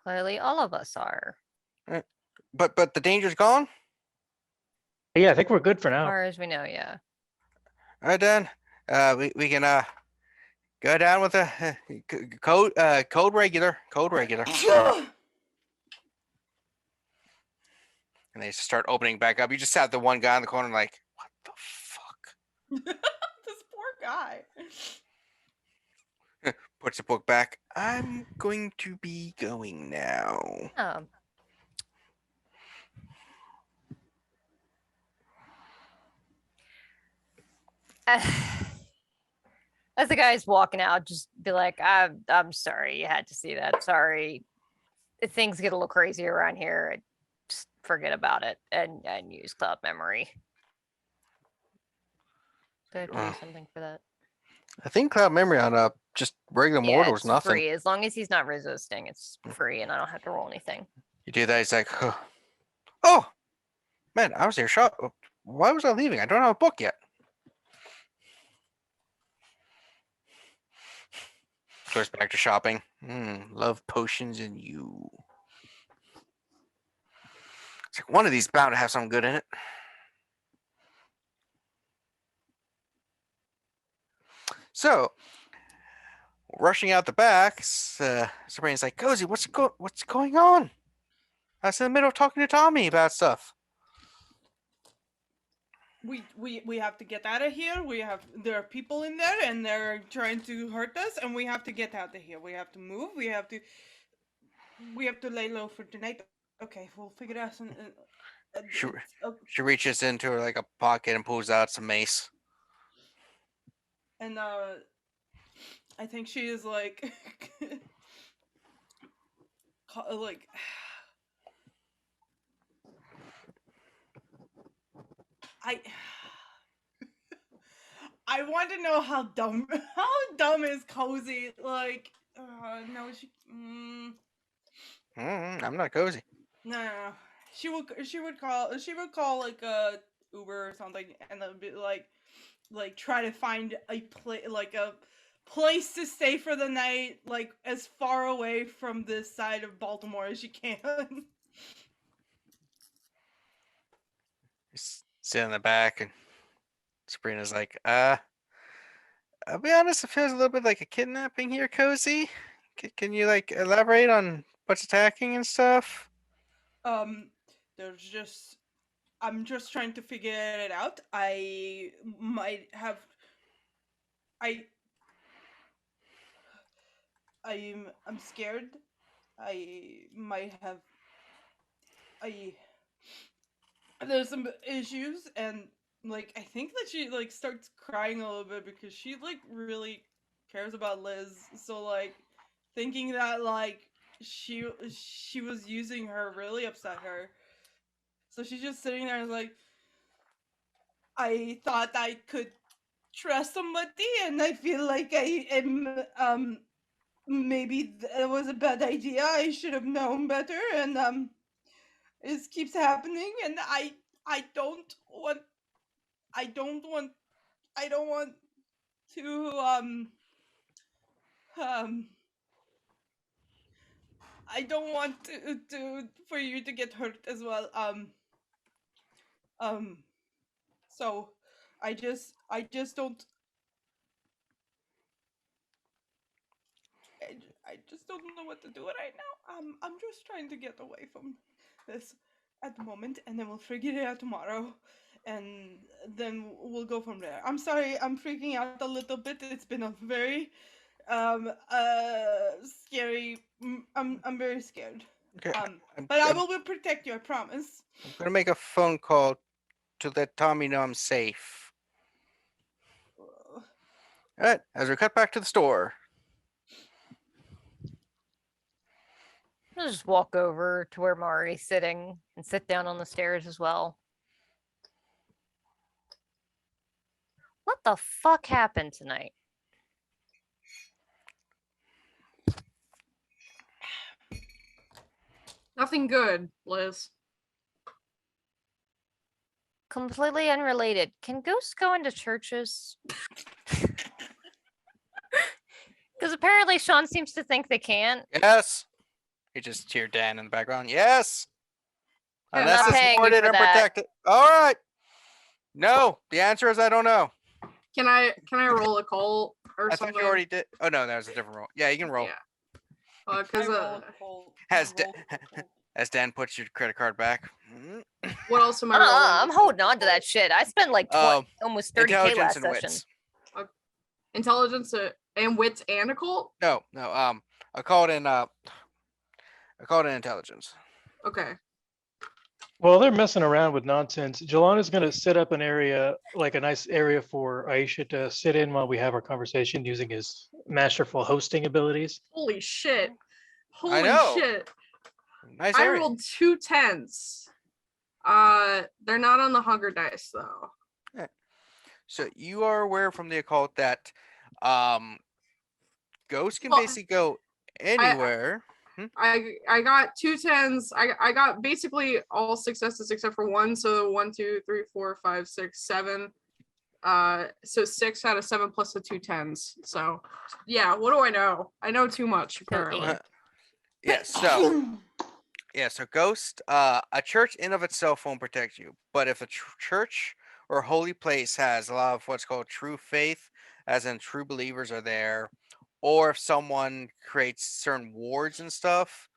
Clearly, all of us are. But the danger's gone. Yeah, I think we're good for now. As far as we know, yeah. All right, Dan. We can go down with the code regular. And they start opening back up. You just have the one guy in the corner, like, what the fuck? This poor guy. Puts the book back. I'm going to be going now. Oh. As the guy's walking out, just be like, I'm sorry you had to see that. Sorry. If things get a little crazy around here, just forget about it and use cloud memory. Do I have to do something for that? I think cloud memory on just regular Yeah, mortal is it's nothing. free. As long as he's not resisting, it's free and I don't have to roll anything. You do that, he's like, oh, man, I was here shot. Why was I leaving? I don't have a book yet. Goes back to shopping. Love potions and you. It's like one of these bound to have something good in it. So, rushing out the back, Sabrina's like, Kozi, what's going on? I was in the middle of talking to Tommy about stuff. We have to get out of here. There are people in there and they're trying to hurt us, and we have to get out of here. We have to move. We have to lay low for tonight. Okay, we'll figure it out. She reaches into her like a pocket and pulls out some mace. And I think she is like like I want to know how dumb is Kozi. Like no, I'm not Kozi. No. She would call like a Uber or something, and then be like try to find a place to stay for the night, like as far away from this side of Baltimore as she can. Sit in the back, and Sabrina's like, I'll be honest, it feels a little bit like a kidnapping here, Kozi. Can you like elaborate on what's attacking and stuff? there's just I'm just trying to figure it out. I might have I I'm scared. I might have I there's some issues, and like I think that she like starts crying a little bit because she like really cares about Liz. So like thinking that like she was using her really upset her. So she's just sitting there and like, I thought I could trust somebody, and I feel like I am maybe that was a bad idea. I should have known better, and this keeps happening, and I don't want I don't want I don't want to um I don't want to for you to get hurt as well. Um so I just don't I just don't know what to do right now. I'm just trying to get away from this at the moment, and then we'll figure it out tomorrow, and then we'll go from there. I'm sorry, I'm freaking out a little bit. It's been a very scary. I'm very scared. Okay. But I will protect you. I promise. I'm gonna make a phone call to let Tommy know I'm safe. All right. As we cut back to the store. I'll just walk over to where Mari's sitting and sit down on the stairs as well. What the fuck happened tonight? Nothing good, Liz. Completely unrelated. Can ghosts go into churches? Because apparently Sean seems to think they can. Yes. He just cheered Dan in the background. Yes. Yeah, Unless not it's paying you warded for and that. protected. All right. No. The answer is I don't know. Can I roll a call or I something? thought you already did. Oh no, that was a different roll. Yeah, you can roll. Yeah. Because As Dan puts your credit card back. what else am I rolling? I'm holding on to that shit. I spent like almost 30K Intelligence last and session. wits. Intelligence and wits and occult? No. I called in intelligence. Okay. While they're messing around with nonsense, Jilon is going to set up an area, like a nice area for Aisha to sit in while we have our conversation using his masterful hosting abilities. Holy shit. I Holy know. shit. Nice I area. rolled 2 10s. They're not on the hunger dice though. So you are aware from the occult that ghosts can Well, basically go anywhere. I got 2 10s. I got basically all successes except for one. So 1, 2, 3, 4, 5, 6, 7. So 6 out of 7 plus the 2 10s. So yeah, what do I know? I know too much apparently. So ghost, a church in of itself won't protect you, but if a church or holy place has a lot of what's called true faith, as in true believers are there, or if someone creates certain wards and stuff,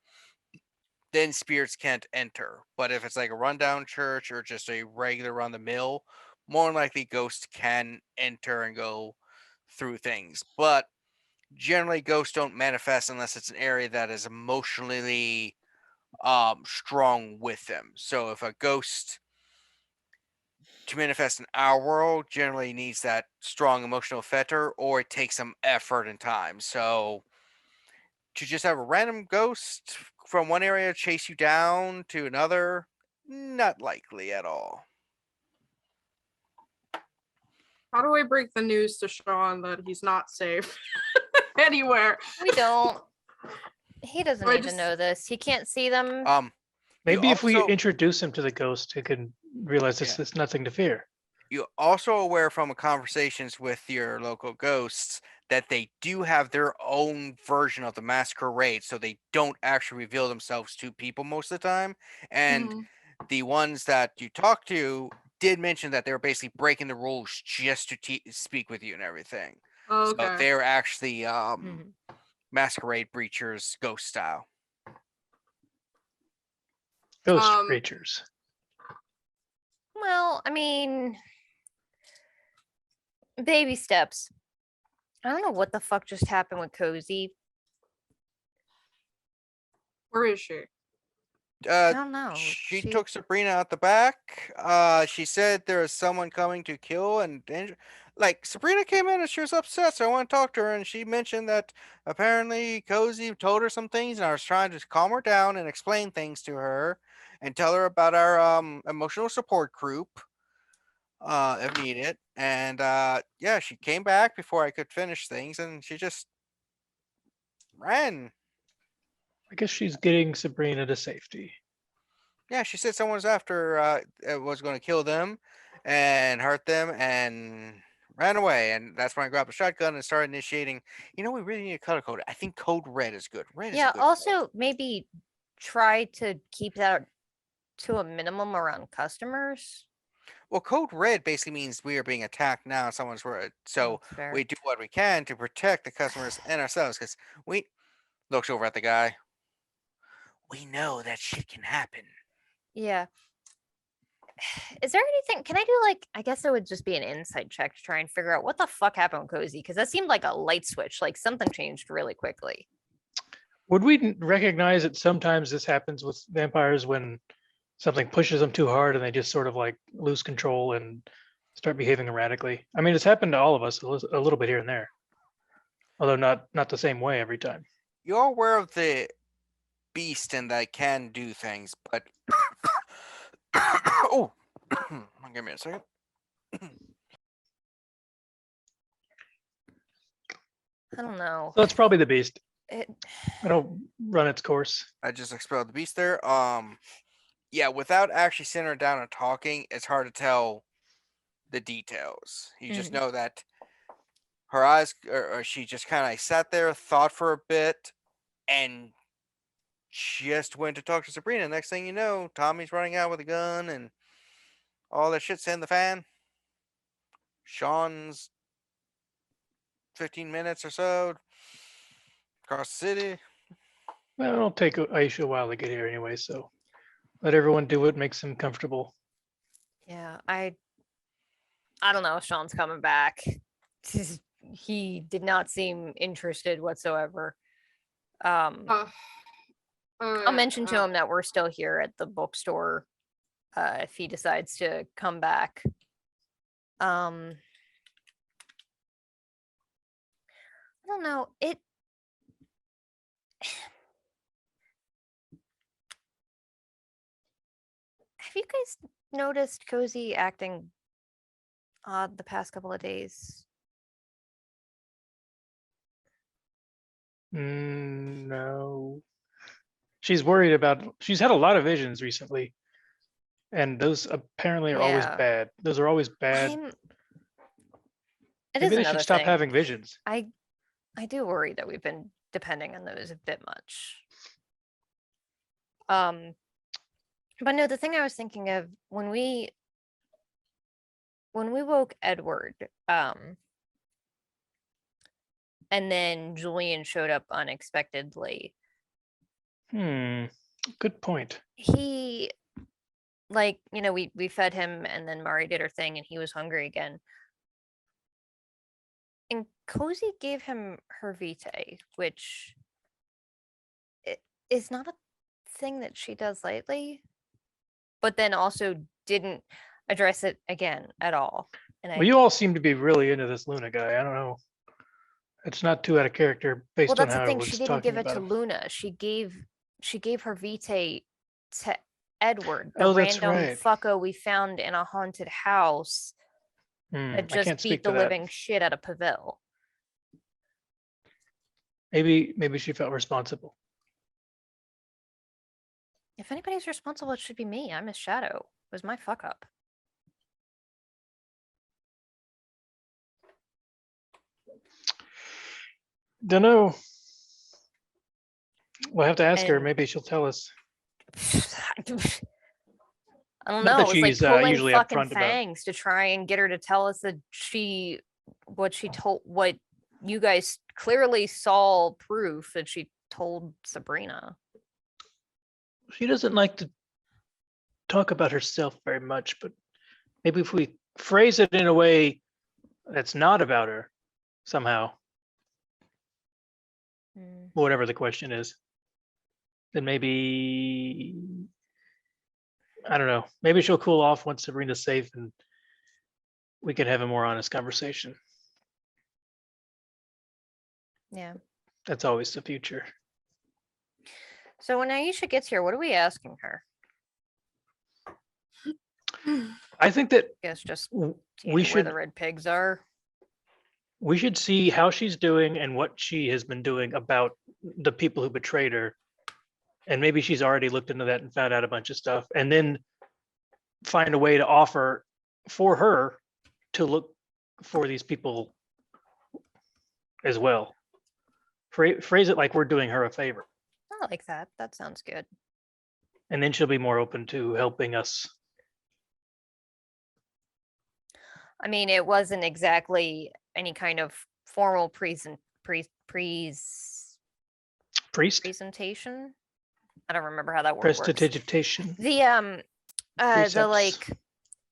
then spirits can't enter. But if it's like a rundown church or just a regular run the mill, more than likely ghosts can enter and go through things. But generally ghosts don't manifest unless it's an area that is emotionally strong with them. So if a ghost to manifest in our world generally needs that strong emotional fetter, or it takes some effort and time. So to just have a random ghost from one area chase you down to another, not likely at all. How do I break the news to Sean that he's not safe anywhere? We don't. He doesn't Or I need to just- know this. He can't see them. Maybe if we also- introduce him to the ghost, he can realize this Yeah. is nothing to fear. You're also aware from conversations with your local ghosts that they do have their own version of the masquerade, so they don't actually reveal themselves to people most of the time. And Mhm. the ones that you talk to did mention that they were basically breaking the rules just to speak with you and everything. Oh, So okay. they're actually Mhm. masquerade breachers, ghost style. Ghost Um, creatures. Well, I mean, baby steps. I don't know what the fuck just happened with Kozi. Where is she? I Uh, don't know. she took Sabrina out the back. She said there is someone coming to kill and danger. Like Sabrina came in and she was upset, so I went to talk to her, and she mentioned that apparently Kozi told her some things, and I was trying to calm her down and explain things to her, and tell her about our emotional support group, if needed. And yeah, she came back before I could finish things, and she just ran. I guess she's getting Sabrina to safety. Yeah, she said someone was after was going to kill them and hurt them and ran away. And that's when I grabbed a shotgun and started initiating. You know, we really need a color code. I think code red is good. Red is a Yeah, good color. also maybe try to keep that to a minimum around customers. Well, code red basically means we are being attacked now. Someone's word. So That's fair. we do what we can to protect the customers and ourselves, because we looks over at the guy. We know that shit can happen. Yeah. Is there anything? Can I do like? I guess it would just be an insight check to try and figure out what the fuck happened with Kozi, because that seemed like a light switch. Like something changed really quickly. Would we recognize that sometimes this happens with vampires when something pushes them too hard and they just sort of like lose control and start behaving erratically? I mean, it's happened to all of us a little bit here and there, although not the same way every time. You're aware of the beast and that can do things, but oh, give me a second. I don't know. So it's probably the beast. It, It'll run its course. I just expelled the beast there. Yeah, without actually sitting her down and talking, it's hard to tell the details. You just know that her eyes, or she just kind of sat there, thought for a bit, and just went to talk to Sabrina. Next thing you know, Tommy's running out with a gun, and all that shit's in the fan. Sean's 15 minutes or so across the city. Well, it'll take Aisha a while to get here anyway, so let everyone do what makes them comfortable. yeah, I don't know if Sean's coming back. He did not seem interested whatsoever. I'll mention to him that we're still here at the bookstore if he decides to come back. I don't know. Have you guys noticed Kozi acting odd the past couple of days? No. She's worried about, she's had a lot of visions recently, and those apparently are always Yeah. bad. Those are always bad. It Maybe is they another should stop thing. having visions. I do worry that we've been depending on those a bit much. But no, the thing I was thinking of when we woke Edward, and then Julian showed up unexpectedly. Good point. He, like, you know, we fed him, and then Mari did her thing, and he was hungry again. And Kozi gave him her vitae, which is not a thing that she does lightly, but then also didn't address it again at all. And Well, you all seem to be really into this Luna guy. I don't know. It's not too out of character based well, that's on the how thing. everyone's She didn't give talking it to about him. Luna. She gave her vitae to Edward, the Oh, that's random right. fucko we found in a haunted house that I just can't beat speak the to that. living shit out of Pavel. Maybe she felt responsible. If anybody's responsible, it should be me. I'm his shadow. It was my fuck up. Don't know. We'll have to ask her. And- Maybe she'll tell us. I don't Not know. that It was like she's, pulling usually fucking upfront about- fangs to try and get her to tell us that what you guys clearly saw proof that she told Sabrina. She doesn't like to talk about herself very much, but maybe if we phrase it in a way that's not about her somehow, whatever the question is, then maybe, I don't know, maybe she'll cool off once Sabrina's safe and we can have a more honest conversation. Yeah. That's always the future. So when Aisha gets here, what are we asking her? I think that I guess just w- seeing we where should the red pigs are. we should see how she's doing and what she has been doing about the people who betrayed her. And maybe she's already looked into that and found out a bunch of stuff, and then find a way to offer for her to look for these people as well. Phrase it like we're doing her a favor, I like that. That sounds good. and then she'll be more open to helping us. I mean, it wasn't exactly any kind of formal Priest? presentation. I don't remember how that word works. Prestidigitation. The Precepts.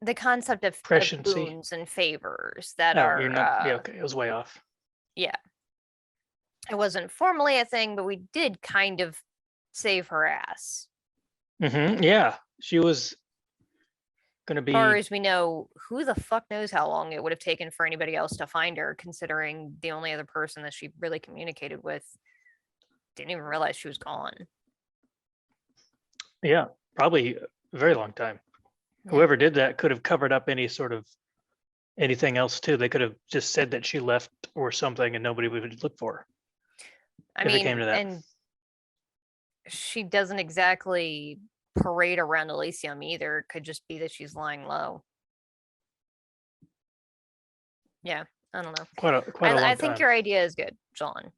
the concept of Presciency. boons and favors that Oh, are you're not, yeah, okay, it was way off. yeah. It wasn't formally a thing, but we did kind of save her ass. Yeah, she was gonna be. As far as we know, who the fuck knows how long it would have taken for anybody else to find her, considering the only other person that she really communicated with didn't even realize she was gone. Yeah, probably a very long time. Yeah. Whoever did that could have covered up any sort of anything else too. They could have just said that she left or something and nobody would look for her. I if it mean, came to that. and she doesn't exactly parade around Elysium either. It could just be that she's lying low. Yeah, I don't know. Quite a long I think time. your idea is good, John.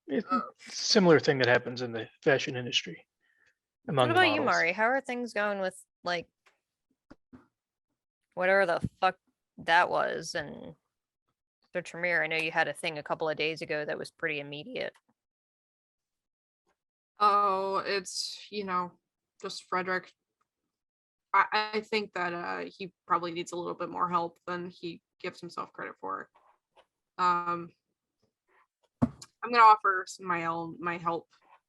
It's a similar thing that happens in the fashion industry. Among What the about you, models. Mari? How are things going with like whatever the fuck that was? And the Tremere, I know you had a thing a couple of days ago that was pretty immediate. Oh, it's, just Frederick. I think that he probably needs a little bit more help than he gives himself credit for. I'm gonna offer my help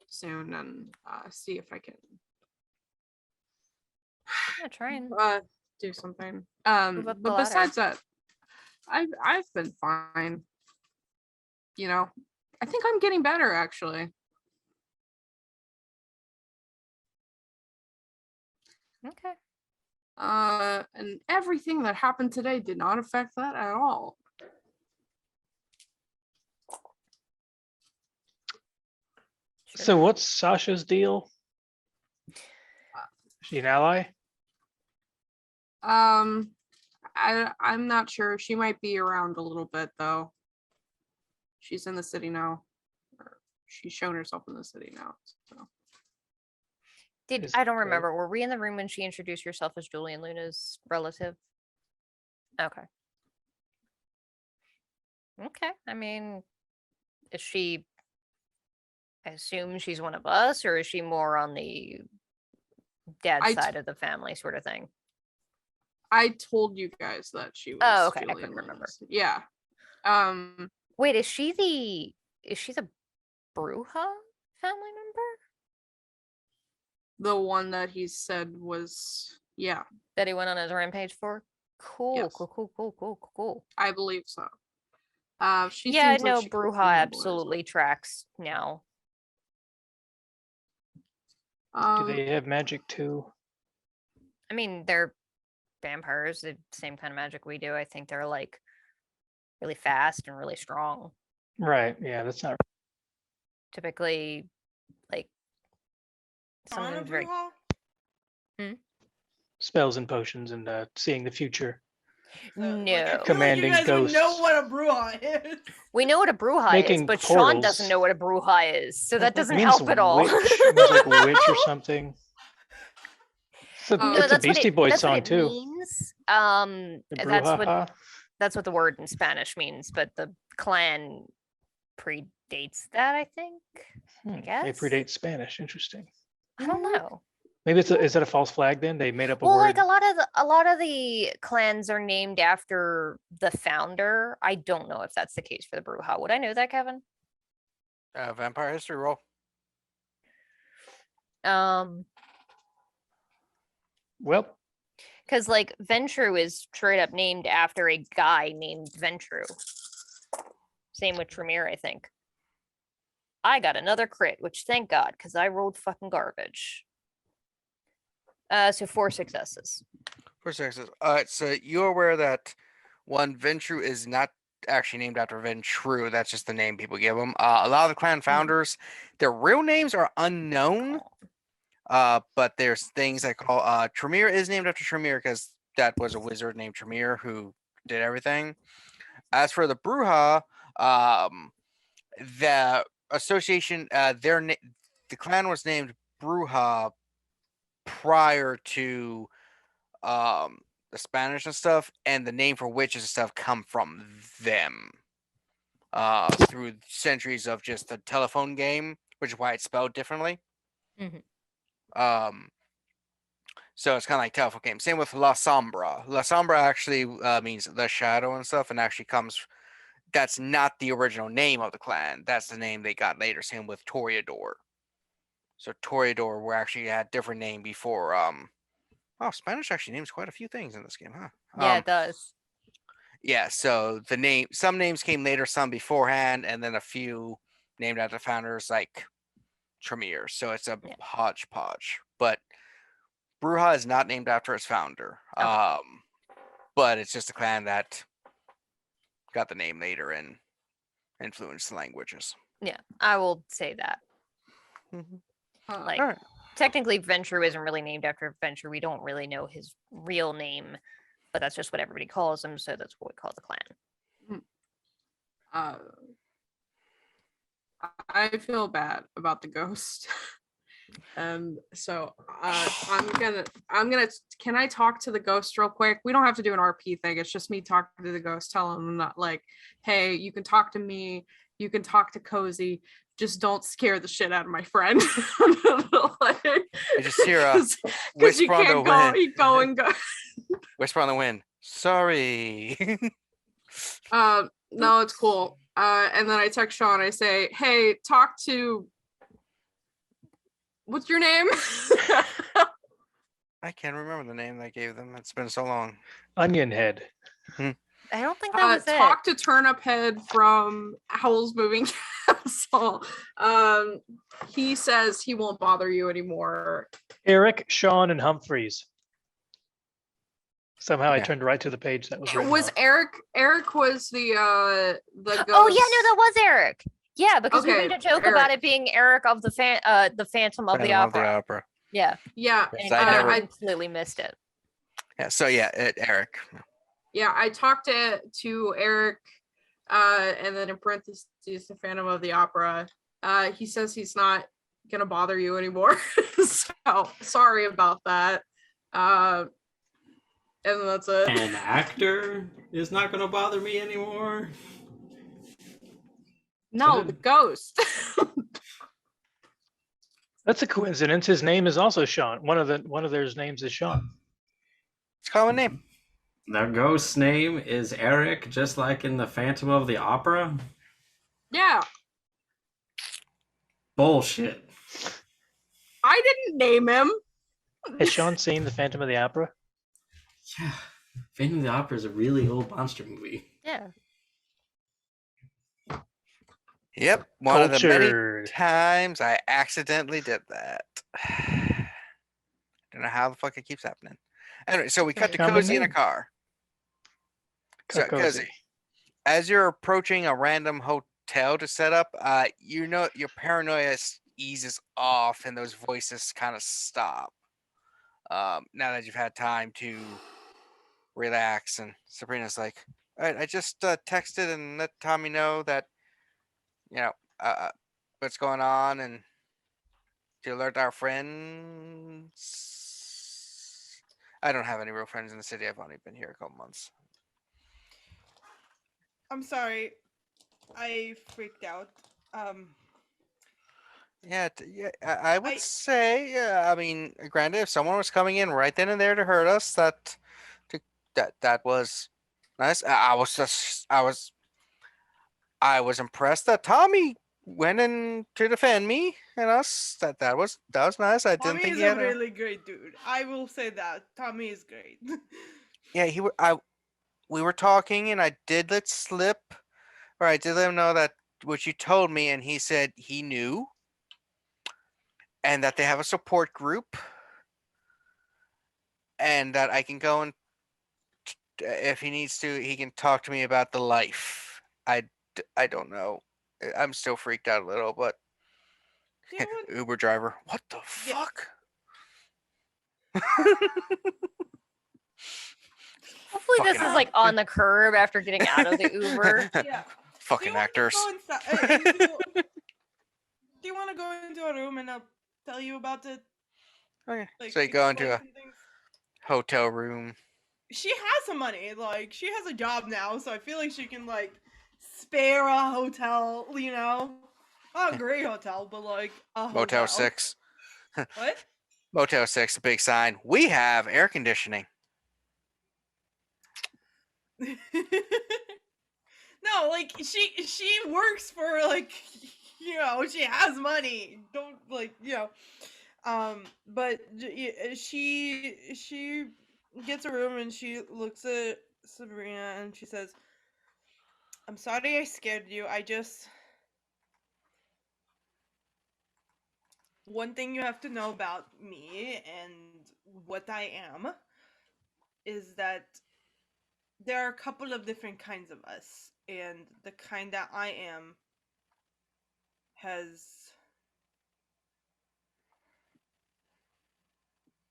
soon and see if I can Yeah, try and do something. Move up the But ladder. besides that, I've been fine. I think I'm getting better actually. okay. And everything that happened today did not affect that at all. So what's Sasha's deal? Is she an ally? I'm not sure. She might be around a little bit though. She's in the city now. Or she's shown herself in the city now. So. I don't remember. Were we in the room when she introduced herself as Julian Luna's relative? Okay. Okay. I mean, is she, I assume she's one of us, or is she more on the dad's side of the family sort of thing? I told you guys that she was. Oh, okay. Julian I couldn't remember. Luna's. Yeah. Wait, is she the Brujah family member? The one that he said was, yeah. That he went on his rampage for? Cool, Yes. cool. I believe so. She Yeah, seems no, like she could Brujah handle it as absolutely tracks now. well. Do they have magic too? I mean, they're vampires, the same kind of magic we do. I think they're like really fast and really strong. Right. Yeah, that's not. Typically, like On a something very. Brujah? Spells and potions and seeing the future. No, Like, I feel Commanding like you guys would know ghosts. what a Brujah is. we know what a Brujah is, Making but Sean portals. doesn't know what a Brujah is, so that It doesn't means help at all. Witch. It means like witch or something. No, It's a that's what Beastie it, Boys that's song what it too. means. The That's what the word in Spanish means, but the clan predates that, I think. They guess. predate Spanish. Interesting. I don't know. Maybe is that a false flag then? They made up a Well, word. like a lot of the clans are named after the founder. I don't know if that's the case for the Brujah. Would I know that, Kevin? Vampire history roll. Well, Because like Ventrue is straight up named after a guy named Ventrue. Same with Tremere, I think. I got another crit, which thank God, because I rolled fucking garbage. So 4 successes. 4 successes. So you're aware that one Ventrue is not actually named after Ventrue. That's just the name people give them. A lot of the clan founders, their real names are unknown. But there's things that call Tremere is named after Tremere because that was a wizard named Tremere who did everything. As for the Brujah, the association, the clan was named Brujah prior to the Spanish and stuff, and the name for witches and stuff come from them through centuries of just the telephone game, which is why it's spelled differently. So it's kind of like telephone game. Same with La Sombra. La Sombra actually means the shadow and stuff, and actually comes. That's not the original name of the clan. That's the name they got later. Same with Toreador. So Toreador were actually had different name before. Oh, Spanish actually names quite a few things in this game, huh? Yeah, it does. Yeah. So the name, some names came later, some beforehand, and then a few named after founders like Tremere. So it's a hodgepodge, but. Brujah is not named after its founder, but it's just a clan that got the name later and influenced the languages. Yeah, I will say that. Like, All right. technically, Ventrue isn't really named after Ventrue. We don't really know his real name, but that's just what everybody calls him, so that's what we call the clan. I feel bad about the ghost. And so I'm gonna can I talk to the ghost real quick? We don't have to do an RP thing. It's just me talking to the ghost, telling him not like, hey, you can talk to me, you can talk to Kozi, just don't scare the shit out of my friend. Like, you just hear a because you whisper on the can't go, wind. you go and go. Whisper on the wind. Sorry. No, it's cool. And then I text Sean, I say, hey, talk to what's your name? I can't remember the name I gave them. It's been so long. Onion Head. I don't think that was talk to Turnip Head from Howl's Moving Castle. He says he won't bother you anymore. Eric, Sean, and Humphreys. Somehow I turned right to the page that was written. Was Eric was the ghost. Oh yeah, no, that was Eric. Yeah, because we Okay, made a joke about it being Eric of the Phantom of the Opera. Yeah. Yeah. And I completely missed it. Yeah, so yeah, Eric. Yeah, I talked to Eric, and then in parentheses, the Phantom of the Opera. He says he's not gonna bother you anymore. So sorry about that. And that's it. An actor is not gonna bother me anymore. No, the ghost. That's a coincidence. His name is also Sean. One of their names is Sean. It's a common name. The ghost's name is Eric, just like in the Phantom of the Opera. Yeah. Bullshit. I didn't name him. Has Sean seen the Phantom of the Opera? Yeah. Phantom of the Opera is a really old monster movie. Yeah. Yep, one of the many times I accidentally did that. Don't know how the fuck it keeps happening. Anyway, so we cut to Kozi in a car. So Kozi, as you're approaching a random hotel to set up, you know your paranoia eases off and those voices kind of stop. Now that you've had time to relax, and Sabrina's like, all right, I just texted and let Tommy know that, you know, what's going on and to alert our friends. I don't have any real friends in the city. I've only been here a couple months. I'm sorry. I freaked out. Yeah, yeah. I would say, yeah. I mean, granted, if someone was coming in right then and there to hurt us, to, that was nice. I was impressed that Tommy went in to defend me and us. That was nice. I didn't Tommy think is he a had a. really great dude. I will say that. Tommy is great. Yeah, we were talking and I did let slip, or I did let him know that what you told me, and he said he knew, and that they have a support group, and that I can go and if he needs to, he can talk to me about the life. I don't know. I'm still freaked out a little, but Do you want? Uber driver, what the Yeah. fuck? Hopefully this Fucking is like on the curb after getting out of the Uber. Yeah. Do you Fucking want to actors. go do you want to go into a room and I'll tell you about it? Okay. Like, So you go into explain a some things? hotel room. She has some money. Like, she has a job now, so I feel like she can like spare a hotel. You know, not a great hotel, but like a Motel hotel. 6. What? Motel 6, a big sign. We have air conditioning. No, like she works for like she has money. Don't like but she gets a room and she looks at Sabrina and she says, "I'm sorry I scared you. One thing you have to know about me and what I am is that there are a couple of different kinds of us, and the kind that I am has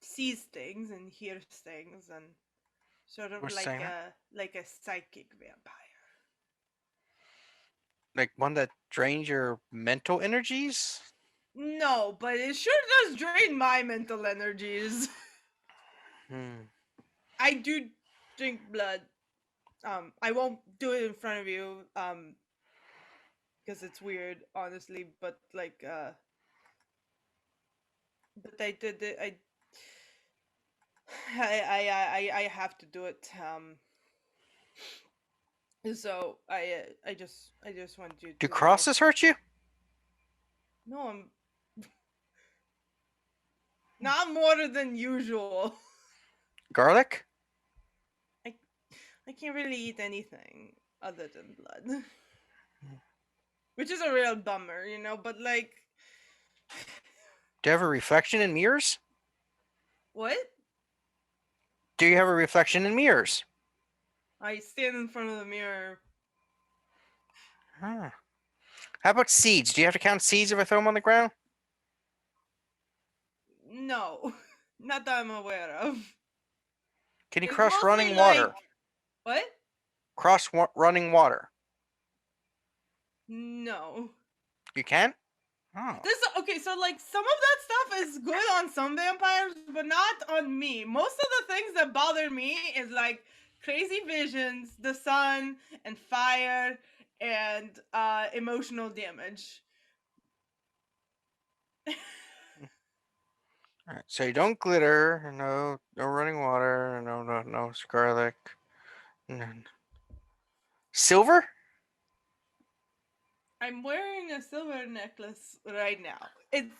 sees things and hears things and sort of We're saying that? like a psychic vampire." Like one that drains your mental energies? No, but it sure does drain my mental energies. Hmm. I do drink blood. I won't do it in front of you, because it's weird, honestly. But like, but I did it. I have to do it. So I just want you Do to know. crosses hurt you? No, I'm not more than usual. Garlic? I can't really eat anything other than blood. Which is a real bummer, but like, Do you have a reflection in mirrors? what? Do you have a reflection in mirrors? I stand in front of the mirror. Huh. How about seeds? Do you have to count seeds if I throw them on the ground? No, not that I'm aware of. Can you It's cross mostly running water? like- What? Cross running water. No. You can? Oh. Okay, so like some of that stuff is good on some vampires, but not on me. Most of the things that bother me is like crazy visions, the sun, and fire, and emotional damage. All right. So you don't glitter. No running water. No garlic. None. Silver? I'm wearing a silver necklace right now. It's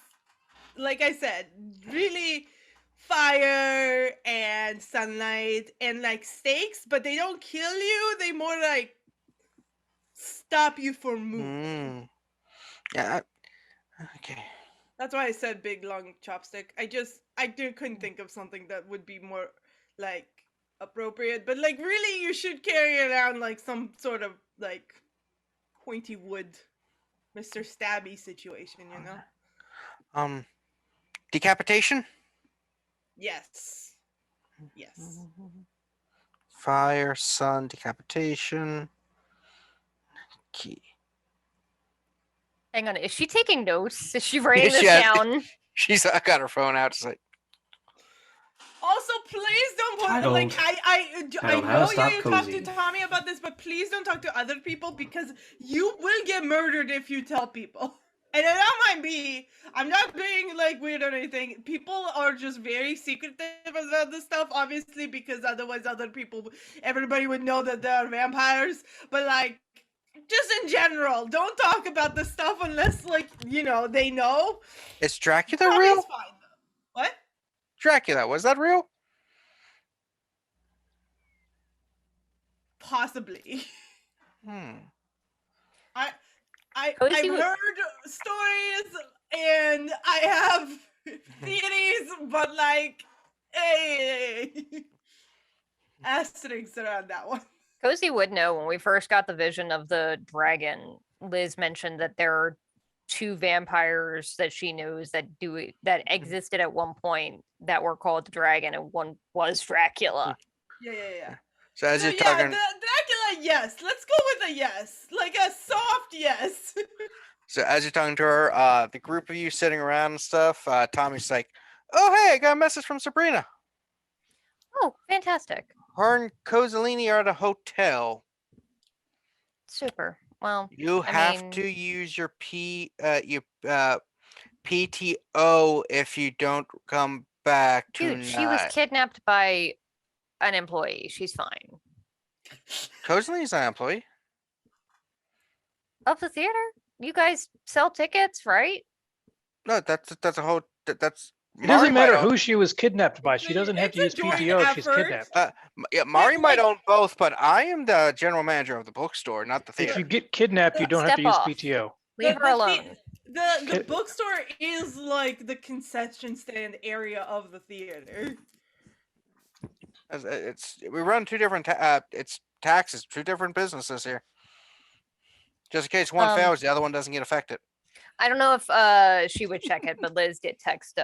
like I said, really fire and sunlight and like stakes, but they don't kill you. They more like stop you from moving. Mm. Yeah. Okay. That's why I said big long chopstick. I couldn't think of something that would be more like appropriate, but like really you should carry around like some sort of like pointy wood Mr. Stabby situation, Decapitation? Yes. Yes. Fire, sun, decapitation. Key. Hang on, is she taking notes? Is she writing She this has- down? She's got her phone out. It's like, Also, please don't put Titled- like I titled, "How to know Stop you talked to Kozi." Tommy about this, but please don't talk to other people because you will get murdered if you tell people. And it don't mind me. I'm not being like weird or anything. People are just very secretive about this stuff, obviously, because otherwise everybody would know that there are vampires. But like, just in general, don't talk about this stuff unless like, they know. Is Dracula Probably real? is fine though. What? Dracula, was that real? Possibly. I've Kozi would- heard stories and I have theories, but like, hey, asterisks around that one. Kozi would know when we first got the vision of the dragon. Liz mentioned that there are 2 vampires that she knows that existed at one point that were called the dragon, and one was Dracula. Yeah. So as So you're yeah, talking, Dracula, yes. Let's go with a yes. Like a soft yes. to her, the group of you sitting around and stuff, Tommy's like, "Oh hey, I got a message from Sabrina. Oh, fantastic. Her and Kozaline are at a hotel. Super. Well, You I have mean- to use your PTO if you don't come back tonight." dude, she was kidnapped by an employee. She's fine. Kozaline's not an employee. Of the theater? You guys sell tickets, right? No, that's a whole. That's. It doesn't Mari matter might own- who she was kidnapped by. She It's a- doesn't have to use it's a joint PTO if she's effort. kidnapped. Yeah, Mari might like- own both, but I am the general manager of the bookstore, not the If theater. you get kidnapped, you don't have Step to use off. PTO. Leave her the- alone. The Kid- bookstore is like the concession stand area of the theater. We run 2 different. It's taxes, 2 different businesses here. Just in case one fails, the other one doesn't get affected. I don't know if she would check it, but Liz did text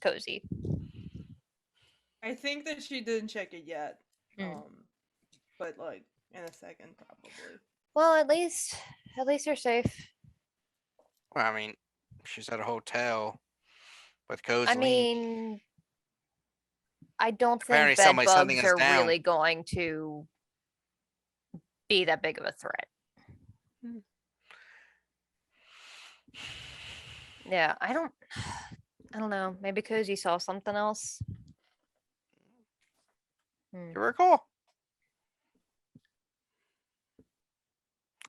Kozi. I think that she didn't check it yet. Mm. But like in a second probably. Well, at least you're safe. Well, I mean, she's at a hotel with Kozaline. I mean, I don't Apparently think bed somebody's hunting bugs us are down. really going to be that big of a threat. Yeah, I don't know. Maybe Kozi saw something else. You recall?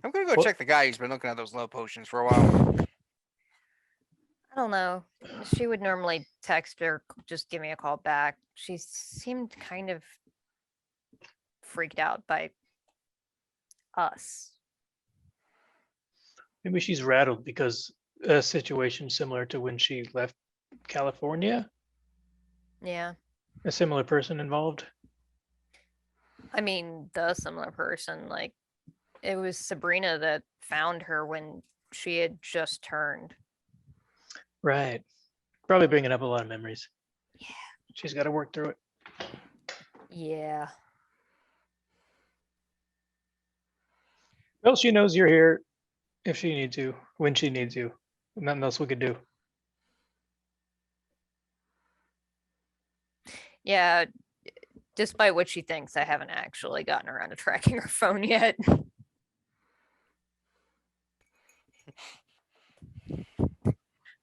I'm gonna go What- check the guy who's been looking at those love potions for a while. I don't know. She would normally text or just give me a call back. She seemed kind of freaked out by us. Maybe she's rattled because a situation similar to when she left California, Yeah. a similar person involved. I mean, the similar person, like, it was Sabrina that found her when she had just turned. Right. Probably bringing up a lot of memories. Yeah. She's got to work through it. Yeah. Well, she knows you're here if she needs you, when she needs you. Nothing else we could do. Yeah. Despite what she thinks, I haven't actually gotten around to tracking her phone yet.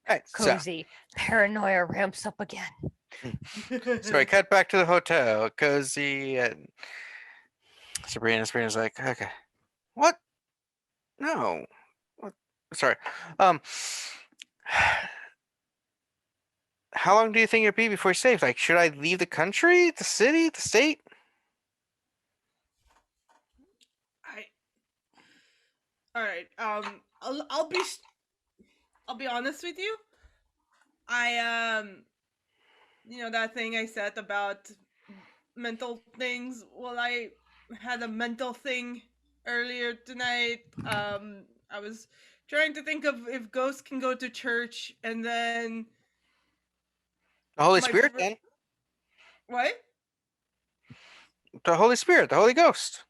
Right, so Kozi. Paranoia ramps up again. we cut back to the hotel. Kozi and Sabrina's like, okay, what? No, what? Sorry. How long do you think it'd be before you're safe? Like, should I leave the country, the city, the state? All right. I'll be honest with you. That thing I said about mental things. Well, I had a mental thing earlier tonight. I was trying to think of if ghosts can go to church, and then The Holy My Spirit, fr- then. what? The Holy Spirit, the Holy Ghost.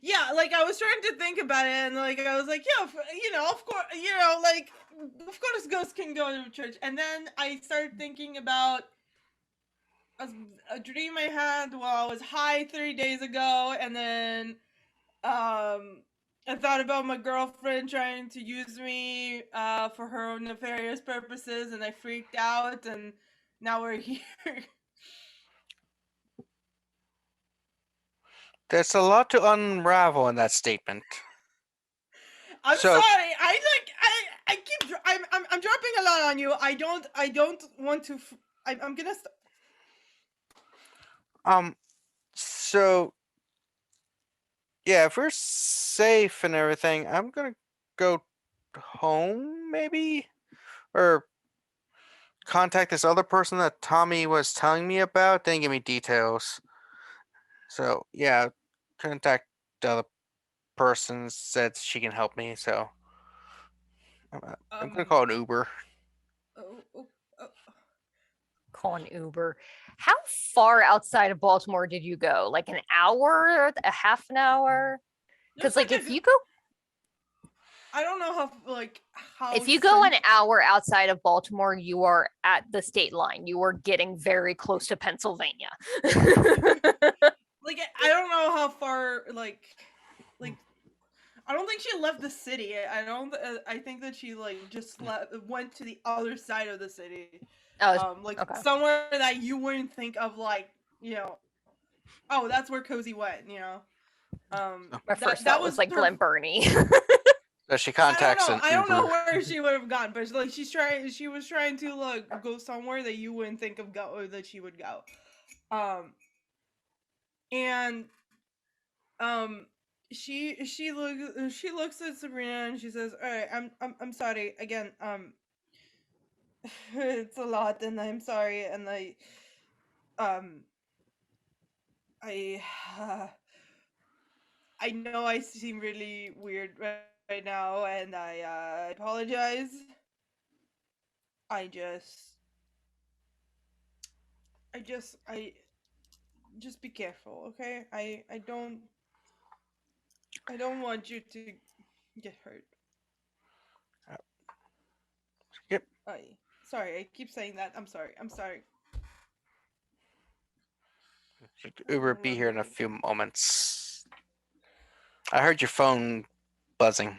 Yeah, like I was trying to think about it, and like I was like, yeah, of course, of course, ghosts can go to church. And then I started thinking about a dream I had while I was high 3 days ago, and then I thought about my girlfriend trying to use me for her own nefarious purposes, and I freaked out, and now we're here. There's a lot to unravel in that statement. I'm So- sorry. I keep I'm dropping a lot on you. I don't want to. I'm gonna. So yeah, if we're safe and everything, I'm gonna go home, maybe, or contact this other person that Tommy was telling me about. Didn't give me details. So yeah, contact the other person. Said she can help me. So I'm gonna call an Uber. Oh, oh, oh. Call an Uber. How far outside of Baltimore did you go? Like an hour, a half an hour? Because Just like if you go I don't know how. if you go an hour outside of Baltimore, you are at the state line. You are getting very close to Pennsylvania. Like I don't know how far. Like I don't think she left the city. I don't. I think that she just went to the other side of the city. Oh, okay. Somewhere that you wouldn't think of, oh, that's where Kozi went. My first thought was like Glen Burnie. So she contacts an I don't know Uber. where she would have gone, but she was trying to go somewhere that you wouldn't think of that she would go. And she looks at Sabrina and she says, "All right, I'm sorry again. It's a lot, and I'm sorry, and um I I know I seem really weird right now, and I apologize. I just be careful, okay? I don't want you to get hurt. Yep. Sorry, I keep saying that. I'm sorry. Uber be here in a few moments. I heard your phone buzzing.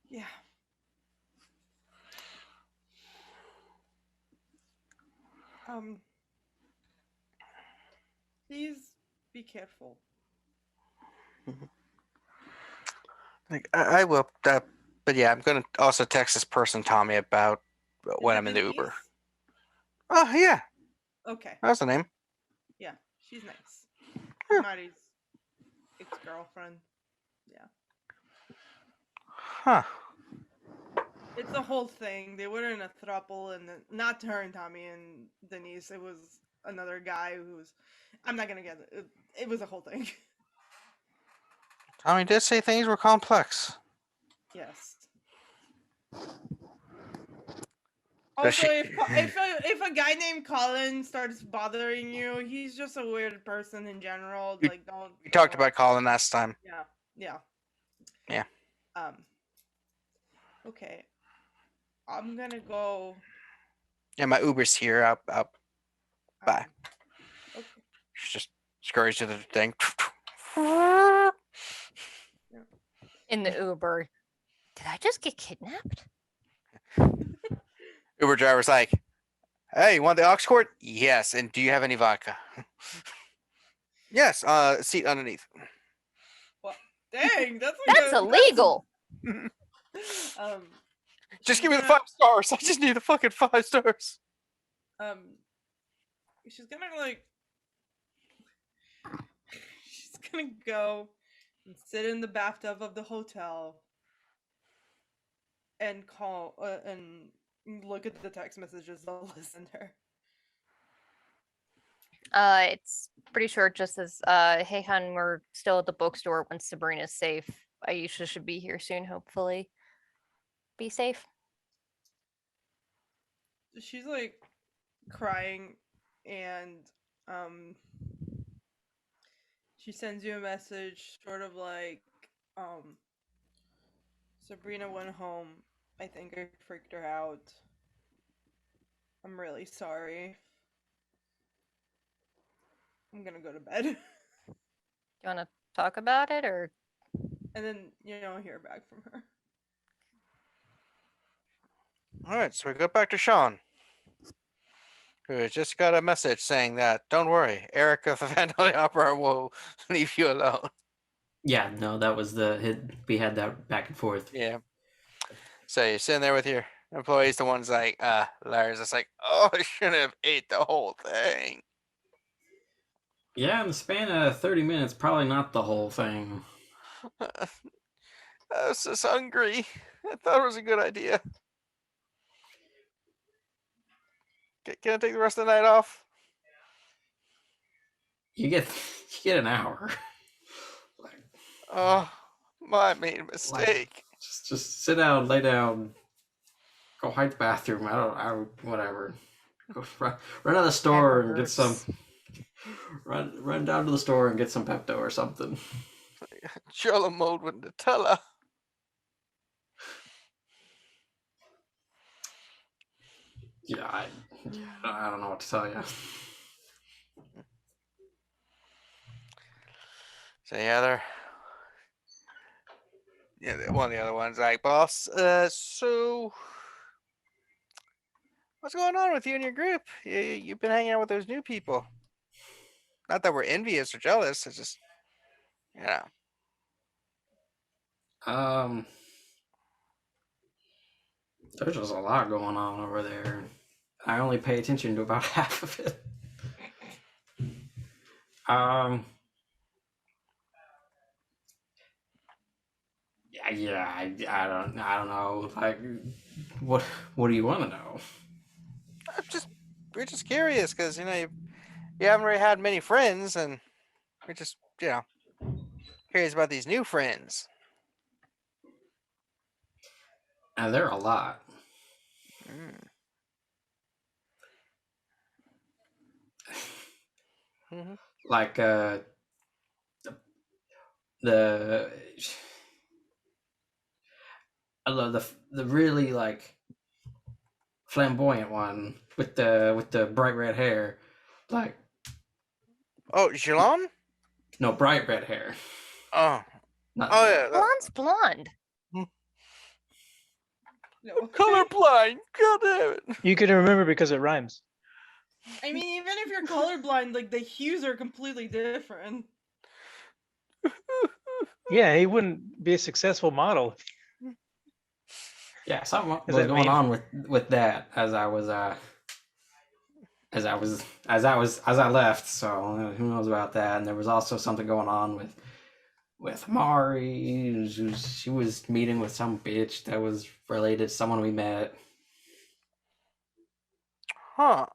Yeah. Please be careful. Like I will. But yeah, I'm gonna also text this person Tommy about when I'm in the Uber. Oh yeah, Okay. that's the name. Yeah, she's nice. Huh. Marty's ex-girlfriend. Yeah. Huh. It's a whole thing. They were in a throuple, and not her and Tommy and Denise. It was another guy who's. I'm not gonna get it. It was a whole thing. Tommy did say things were complex. Yes. Does Also, she- if a guy named Colin starts bothering you, he's just a weird person in general. We- Don't. We talked about Colin last time. Yeah. Yeah. Okay. I'm gonna go. Yeah, my Uber's here. Bye. Okay. She just scurries to the thing. In the Uber. Did I just get kidnapped? Uber driver's like, "Hey, you want the aux cord? Yes. And do you have any vodka? Yes. Seat underneath. Well, dang, That's illegal. Just give me the 5 stars. I just need the fucking 5 stars." She's gonna she's gonna go and sit in the bathtub of the hotel and call and look at the text messages they'll send her. It's pretty short. Just as hey hun, we're still at the bookstore when Sabrina's safe. Aisha should be here soon, hopefully. Be safe. She's crying, and she sends you a message sort of Sabrina went home. I think I freaked her out. I'm really sorry. I'm gonna go to bed. You want to talk about it, or and then hear back from her. All right, so we go back to Sean, who has just got a message saying that, don't worry, Eric of the Phantom of the Opera will leave you alone. Yeah, no, that was we had that back and forth. Yeah. So you're sitting there with your employees, the one's like, Lars is like, oh, I shouldn't have ate the whole thing. Yeah, in the span of 30 minutes, probably not the whole thing. I was just hungry. I thought it was a good idea. Can I take the rest of the night off? You get an hour. Oh, I made a mistake. Just sit down, lay down, go hide the bathroom. I don't whatever. Go run out of the store and get some. Run down to the store and get some Pepto or something. Jello mode with Nutella. Yeah, I don't know what to tell you. So one of the other ones like, boss, so what's going on with you and your group? You've been hanging out with those new people. Not that we're envious or jealous, it's just, There's just a lot going on over there. I only pay attention to about half of it. Yeah, I don't know. Like, what do you want to know? we're just curious because you haven't really had many friends, and we're just curious about these new friends. And there are a lot. Mm-hmm. Like the really like flamboyant one with the bright red hair, like. Oh, Jilon? No, bright red hair. Oh. Not yeah. Blonde's blonde. No. Colorblind. God damn it. You can remember because it rhymes. I mean, even if you're colorblind, like the hues are completely different. Yeah, he wouldn't be a successful model. Yeah, something Is was that going mean? on with that as I left. So who knows about that? And there was also something going on with Mari. She was meeting with some bitch that was related to someone we met. Huh.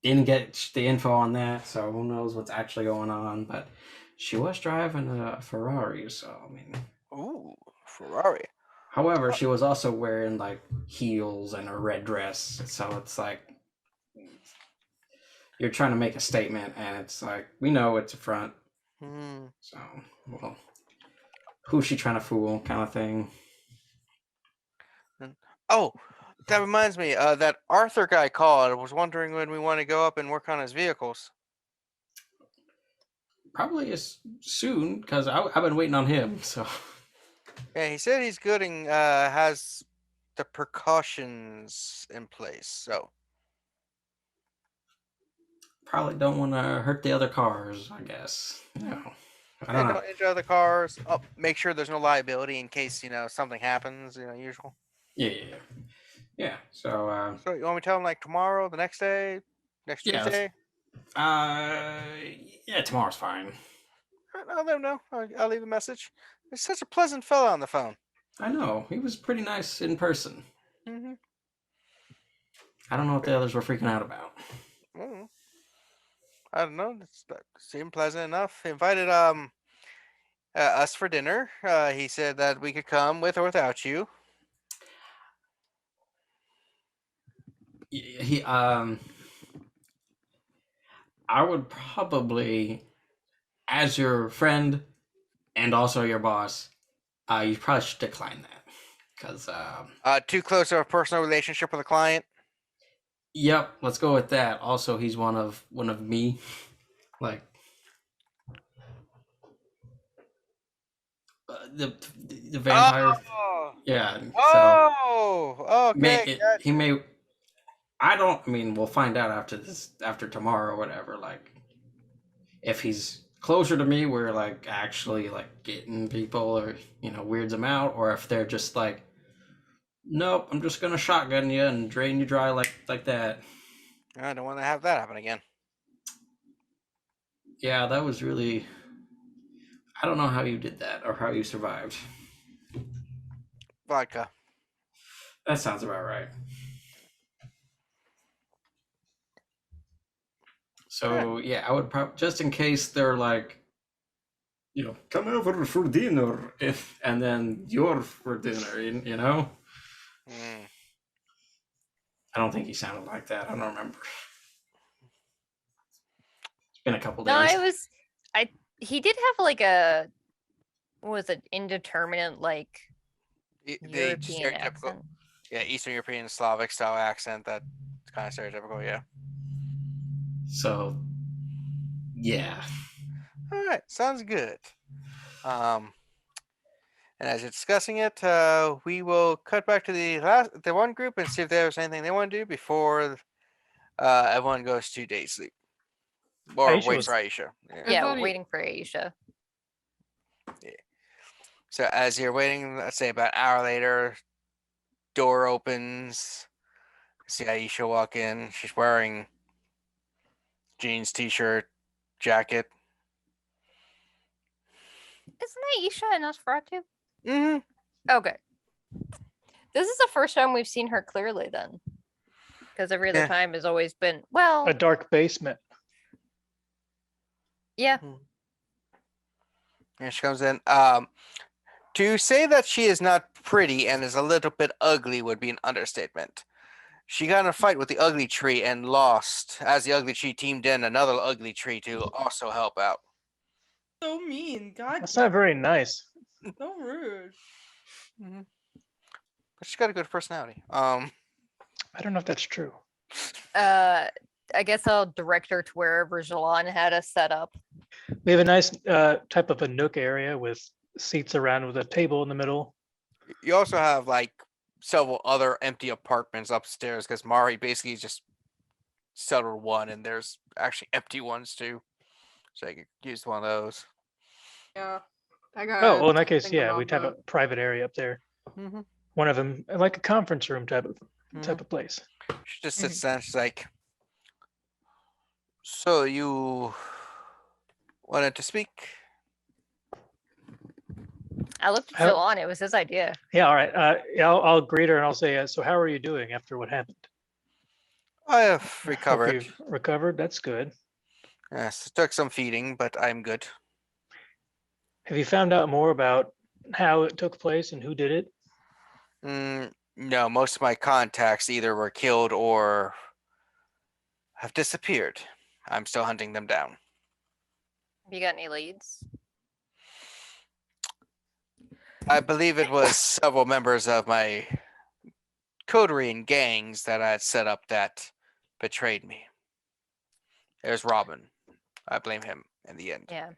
Didn't get the info on that, so who knows what's actually going on. But she was driving a Ferrari, so I mean. Ooh, Ferrari. However, she was also wearing like heels and a red dress, so it's like you're trying to make a statement, and it's like we know it's a front. So, well, who's she trying to fool, kind of thing. Oh, that reminds me. That Arthur guy called. I was wondering when we want to go up and work on his vehicles. Probably as soon, because I've been waiting on him. So. Yeah, he said he's good and has the precautions in place. So. Probably don't want to hurt the other cars, I guess. I don't know. Don't injure other cars. Oh, make sure there's no liability in case something happens. Usual. Yeah. So. So you want me to tell him like tomorrow, the next day, next Tuesday? Yeah, tomorrow's fine. I'll let him know. I'll leave a message. He's such a pleasant fella on the phone. I know. He was pretty nice in person. Mm-hmm. I don't know what the others were freaking out about. Mm-hmm. I don't know. That seemed pleasant enough. He invited us for dinner. He said that we could come with or without you. I would probably, as your friend and also your boss, you probably should decline that because too close of a personal relationship with a client. Yep, let's go with that. Also, he's one of the vampire. Oh, Yeah. So oh, okay. he may. I don't. I mean, we'll find out after tomorrow or whatever. Like, if he's closer to me, we're like actually like getting people, or weirds them out, or if they're just like, nope, I'm just gonna shotgun you and drain you dry like that. I don't want to have that happen again. Yeah, that was really. I don't know how you did that or how you survived. Vodka. That sounds about right. So yeah, I would probably, just in case they're like, come over for dinner, and then you're for dinner, Mm. I don't think he sounded like that. I don't remember. It's been a couple No, days. he did have like a, what was it, indeterminate like The European stereotypical, accent. yeah, Eastern European Slavic style accent. That's kind of stereotypical. Yeah. So yeah. All right, sounds good. And as you're discussing it, we will cut back to the one group and see if there's anything they want to do before everyone goes to day sleep or Aisha wait was- for Aisha. I Yeah, thought he- waiting for Aisha. So as you're waiting, let's say about an hour later, door opens. See Aisha walk in. She's wearing jeans, t-shirt, jacket. Isn't Aisha in Nosferatu? Mm-hmm. Okay. This is the first time we've seen her clearly then. Because every other Yeah. time has always been, well, A dark basement. yeah. And she comes in. To say that she is not pretty and is a little bit ugly would be an understatement. She got in a fight with the ugly tree and lost, as the ugly tree teamed in another ugly tree to also help out. So mean. God, That's not very nice. so rude. But she's got a good personality. I don't know if that's true. I guess I'll direct her to wherever Jilon had us set up. We have a nice type of a nook area with seats around with a table in the middle. You also have like several other empty apartments upstairs because Mari basically just settled one, and there's actually empty ones too, so you could use one of those. Yeah. I got. Oh, well, in that case, thinking yeah, about we'd have a that. private area up there. Mm-hmm. One of them, like a conference room type Mm-hmm. of place. She just sits down. She's like, "So you wanted to speak?" I looked at How- Jilon. It was his idea. Yeah, all right. Yeah, I'll greet her and I'll say, so how are you doing after what happened? I have Hope recovered. you've recovered. That's good. Yes, it took some feeding, but I'm good. Have you found out more about how it took place and who did it? No, most of my contacts either were killed or have disappeared. I'm still hunting them down. Have you got any leads? I believe it was several members of my Kodarian gangs that I had set up that betrayed me. There's Robin. I blame him in the end. Yeah.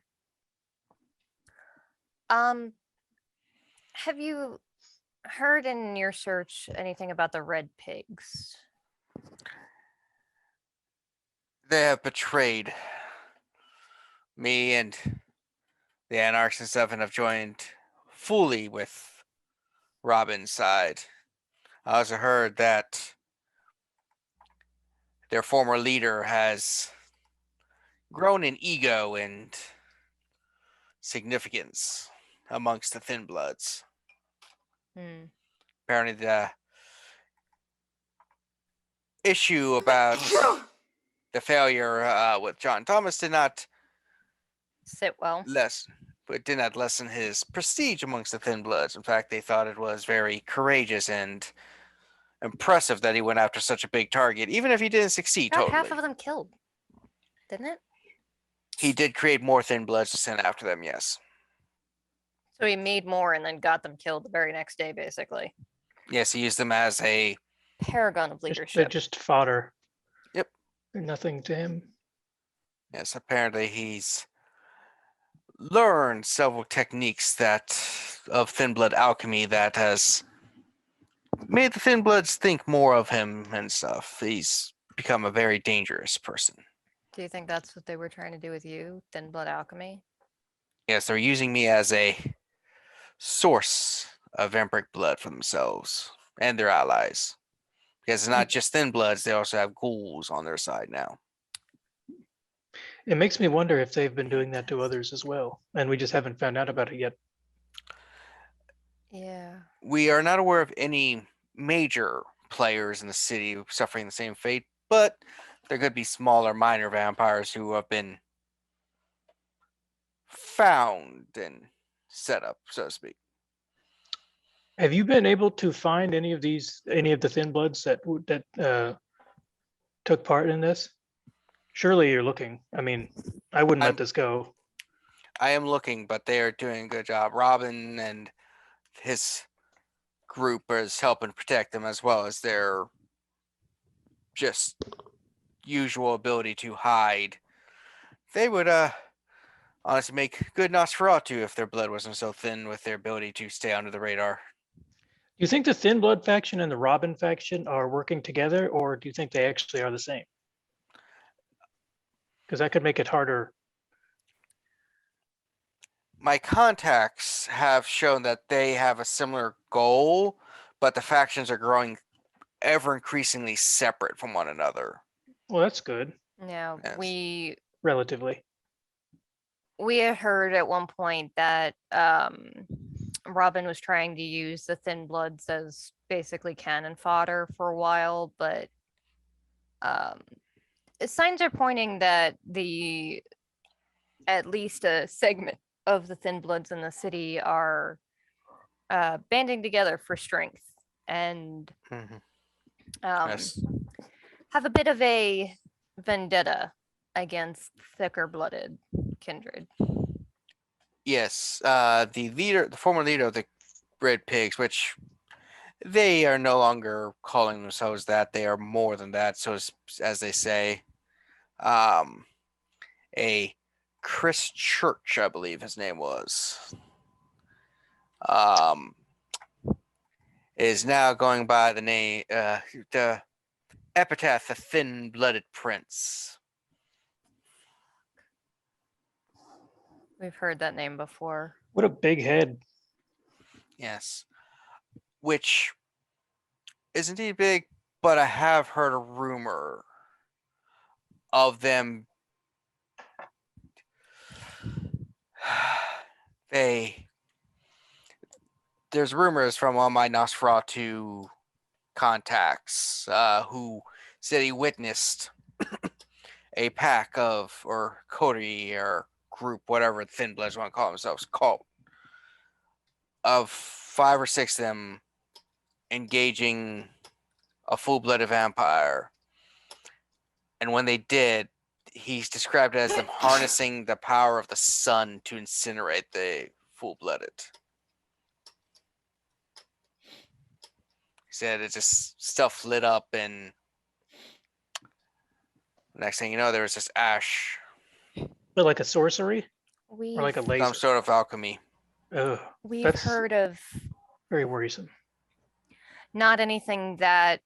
Have you heard in your search anything about the red pigs? They have betrayed me and the Anarchs and stuff and have joined fully with Robin's side. I also heard that their former leader has grown in ego and significance amongst the Thin Bloods. Hmm. Apparently the issue about the failure with John Thomas did not Sit well. did not lessen his prestige amongst the Thin Bloods. In fact, they thought it was very courageous and impressive that he went after such a big target, even if he didn't succeed Got totally. half of them killed, didn't it? He did create more Thin Bloods to send after them, yes. So he made more and then got them killed the very next day, basically. Yes, he used them as a Paragon of They're leadership. just fodder. Yep. They're nothing to him. yes, apparently he's learned several techniques of thin blood alchemy that has made the thin bloods think more of him and stuff. He's become a very dangerous person. Do you think that's what they were trying to do with you? Thin blood alchemy? Yes, they're using me as a source of vampiric blood for themselves and their allies. Because it's not just thin bloods, they also have ghouls on their side now. It makes me wonder if they've been doing that to others as well, and we just haven't found out about it yet. Yeah. We are not aware of any major players in the city suffering the same fate, but there could be smaller, minor vampires who have been found and set up, so to speak. Have you been able to find any of the thin bloods that took part in this? Surely you're looking. I mean, I wouldn't let this go. I am looking, but they are doing a good job. Robin and his group is helping protect them, as well as their just usual ability to hide. They would honestly make good Nosferatu if their blood wasn't so thin with their ability to stay under the radar. Do you think the Thin Blood faction and the Robin faction are working together, or do you think they actually are the same? Because that could make it harder. My contacts have shown that they have a similar goal, but the factions are growing ever increasingly separate from one another. Well, that's good, Yeah, Yes. relatively. we had heard at one point that Robin was trying to use the Thin Bloods as basically cannon fodder for a while, but signs are pointing that at least a segment of the Thin Bloods in the city are banding together for strength and Yes. have a bit of a vendetta against thicker blooded kindred. Yes, the former leader of the Red Pigs, which they are no longer calling themselves that. They are more than that. So as they say, a Chris Church, I believe his name was, is now going by the name, the epithet, the Thin-Blooded Prince. We've heard that name before. What a big head. Yes. Which is indeed big, but I have heard a rumor of them. There's rumors from all my Nosferatu contacts who said he witnessed a pack of, or coterie or group, whatever Thin Bloods want to call themselves, cult of 5 or 6 of them engaging a full-blooded vampire. And when they did, he's described it as them harnessing the power of the sun to incinerate the full-blooded. He said it just stuff lit up, and next thing you know, there was this ash. But like a sorcery We've, or like a laser? Some sort of alchemy. Ugh, we've that's heard of very worrisome. not anything that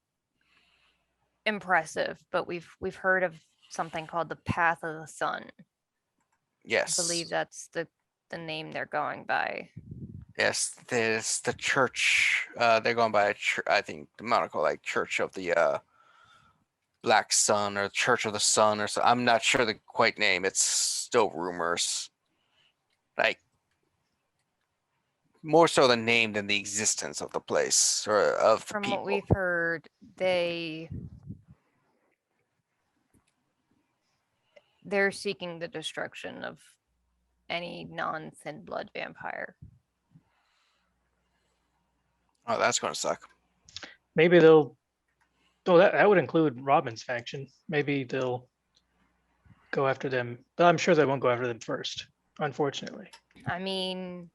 impressive, but we've heard of something called the Path of the Sun. Yes. I believe that's the name they're going by. Yes, there's the church. They're going by, I think, the monaco, like Church of the Black Sun or Church of the Sun or so. I'm not sure the quite name. It's still rumors. Like, more so the name than the existence of the place or of the From people. what we've heard, they're seeking the destruction of any non-thin blood vampire. Oh, that's going to suck. Maybe they'll. Oh, that would include Robin's faction. Maybe they'll go after them, but I'm sure they won't go after them first, unfortunately. I mean,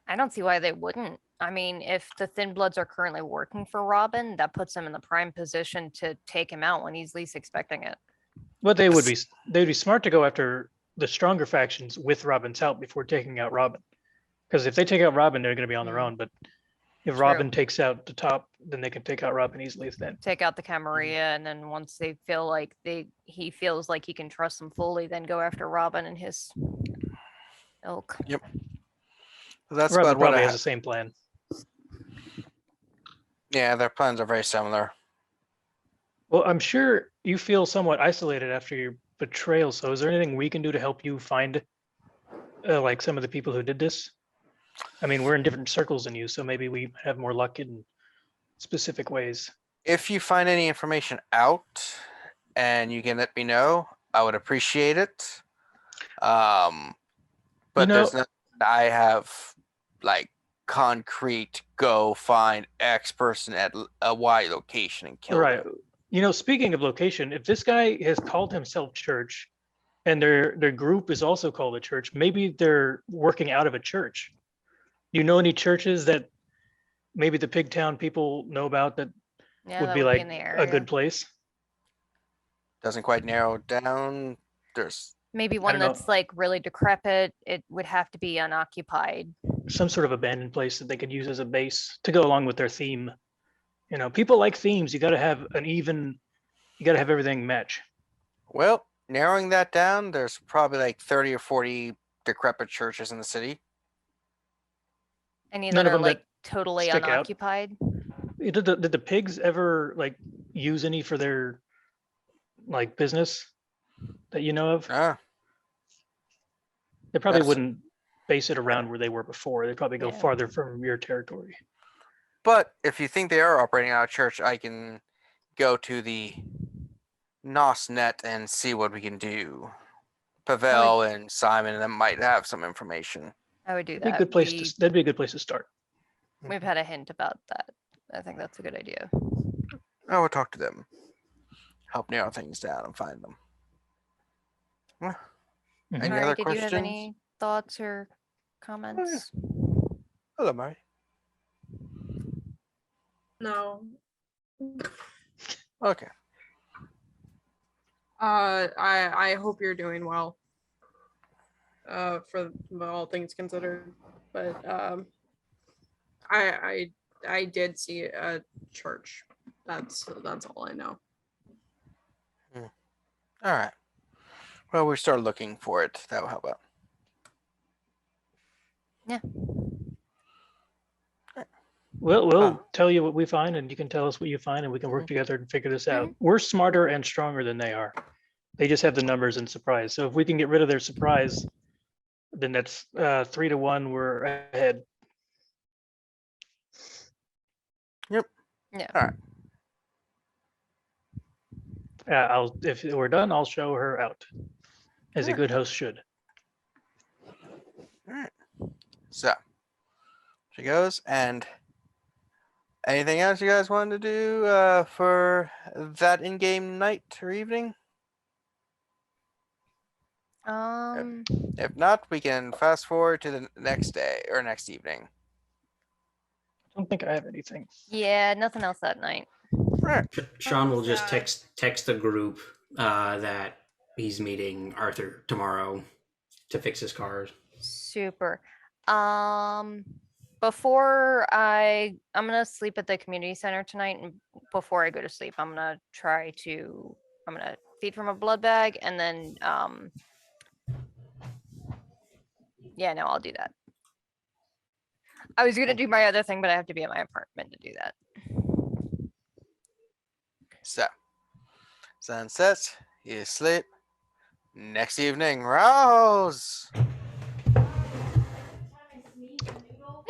I don't see why they wouldn't. I mean, if the Thin Bloods are currently working for Robin, that puts him in the prime position to take him out when he's least expecting it. But they'd be smart to go after the stronger factions with Robin's help before taking out Robin. Because if they take out Robin, they're going to be on their own. But if Robin takes out the top, then they can take out Robin easily. Then take out the Camarilla, and then once they feel like he feels like he can trust them fully, then go after Robin and his ilk. Yep. That's Robin about what probably I has the same plan. Yeah, their plans are very similar. Well, I'm sure you feel somewhat isolated after your betrayal. So is there anything we can do to help you find like some of the people who did this? I mean, we're in different circles than you, so maybe we have more luck in specific ways. If you find any information out and you can let me know, I would appreciate it. But there's no, I have like concrete go find X person at a Y location and kill Right. them. You know, speaking of location, if this guy has called himself church and their group is also called a church, maybe they're working out of a church. You know any churches that maybe the Pigtown people know about that would that be like in the a area. good place? Doesn't quite narrow down. There's Maybe one don't know. that's like really decrepit. It would have to be unoccupied. Some sort of abandoned place that they could use as a base to go along with their theme. You know, people like themes. You got to have you got to have everything match. well, narrowing that down, there's probably like 30 or 40 decrepit churches in the city. Any None that of are them like that totally stick out. unoccupied. Did the pigs ever like use any for their like business that you know of? Ah, They probably That's- wouldn't base it around where they were before. They'd probably go Yeah. farther from your territory. but if you think they are operating out of church, I can go to the NOSnet and see what we can do. Pavel and Simon and them might have some information. I would do That'd be a that. good place that'd be a good place to start. We've had a hint about that. I think that's a good idea. I will talk to them. Help narrow things down and find them. Mhm. Any Mari, other did questions? you have any thoughts or comments? Hello, Mary. No. Okay. I hope you're doing well. For all things considered, but I did see a church. That's all I know. All right. Well, we start looking for it. That will help out. We'll tell you what we find, and you can tell us what you find, and we can work together and figure this out. We're smarter and stronger than they are. They just have the numbers and surprise. So if we can get rid of their surprise, then that's 3-1. We're ahead. Yep. Yeah. All right. If we're done, I'll show her out, as a good host should. All right. So she goes, and anything else you guys wanted to do for that in-game night or evening? If not, we can fast forward to the next day or next evening. I don't think I have anything. Yeah, nothing else that night. Right. Sean will just sad. text the group that he's meeting Arthur tomorrow to fix his cars. Super. Before I'm gonna sleep at the community center tonight, and before I go to sleep, I'm gonna feed from a blood bag, and then yeah, no, I'll do that. I was gonna do my other thing, but I have to be at my apartment to do that. So sun sets, you sleep. Next evening, rouse.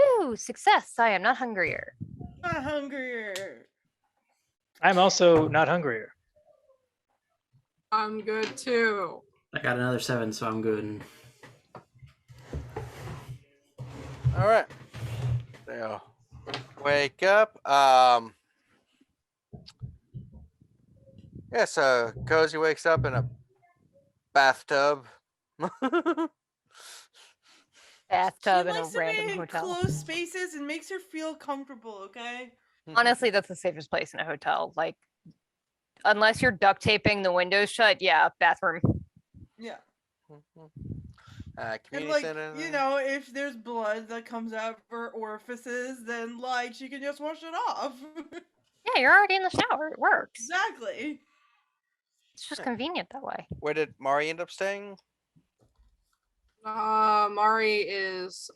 Ooh, success! I am not hungrier. Not hungrier. I'm also not hungrier. I'm good too. I got another 7, so I'm good. All right. So wake up. Yeah, so Kozi wakes up in a bathtub. Bathtub She in a likes to random make hotel. closed spaces and makes her feel comfortable. Okay. Honestly, that's the safest place in a hotel. Like, unless you're duct taping the windows shut, yeah, bathroom. Yeah. And Community like, center. you know, if there's blood that comes out of her orifices, then like she can just wash it off. Yeah, you're already in the shower. It works. Exactly. It's just convenient that way. Where did Mari end up staying? Mari is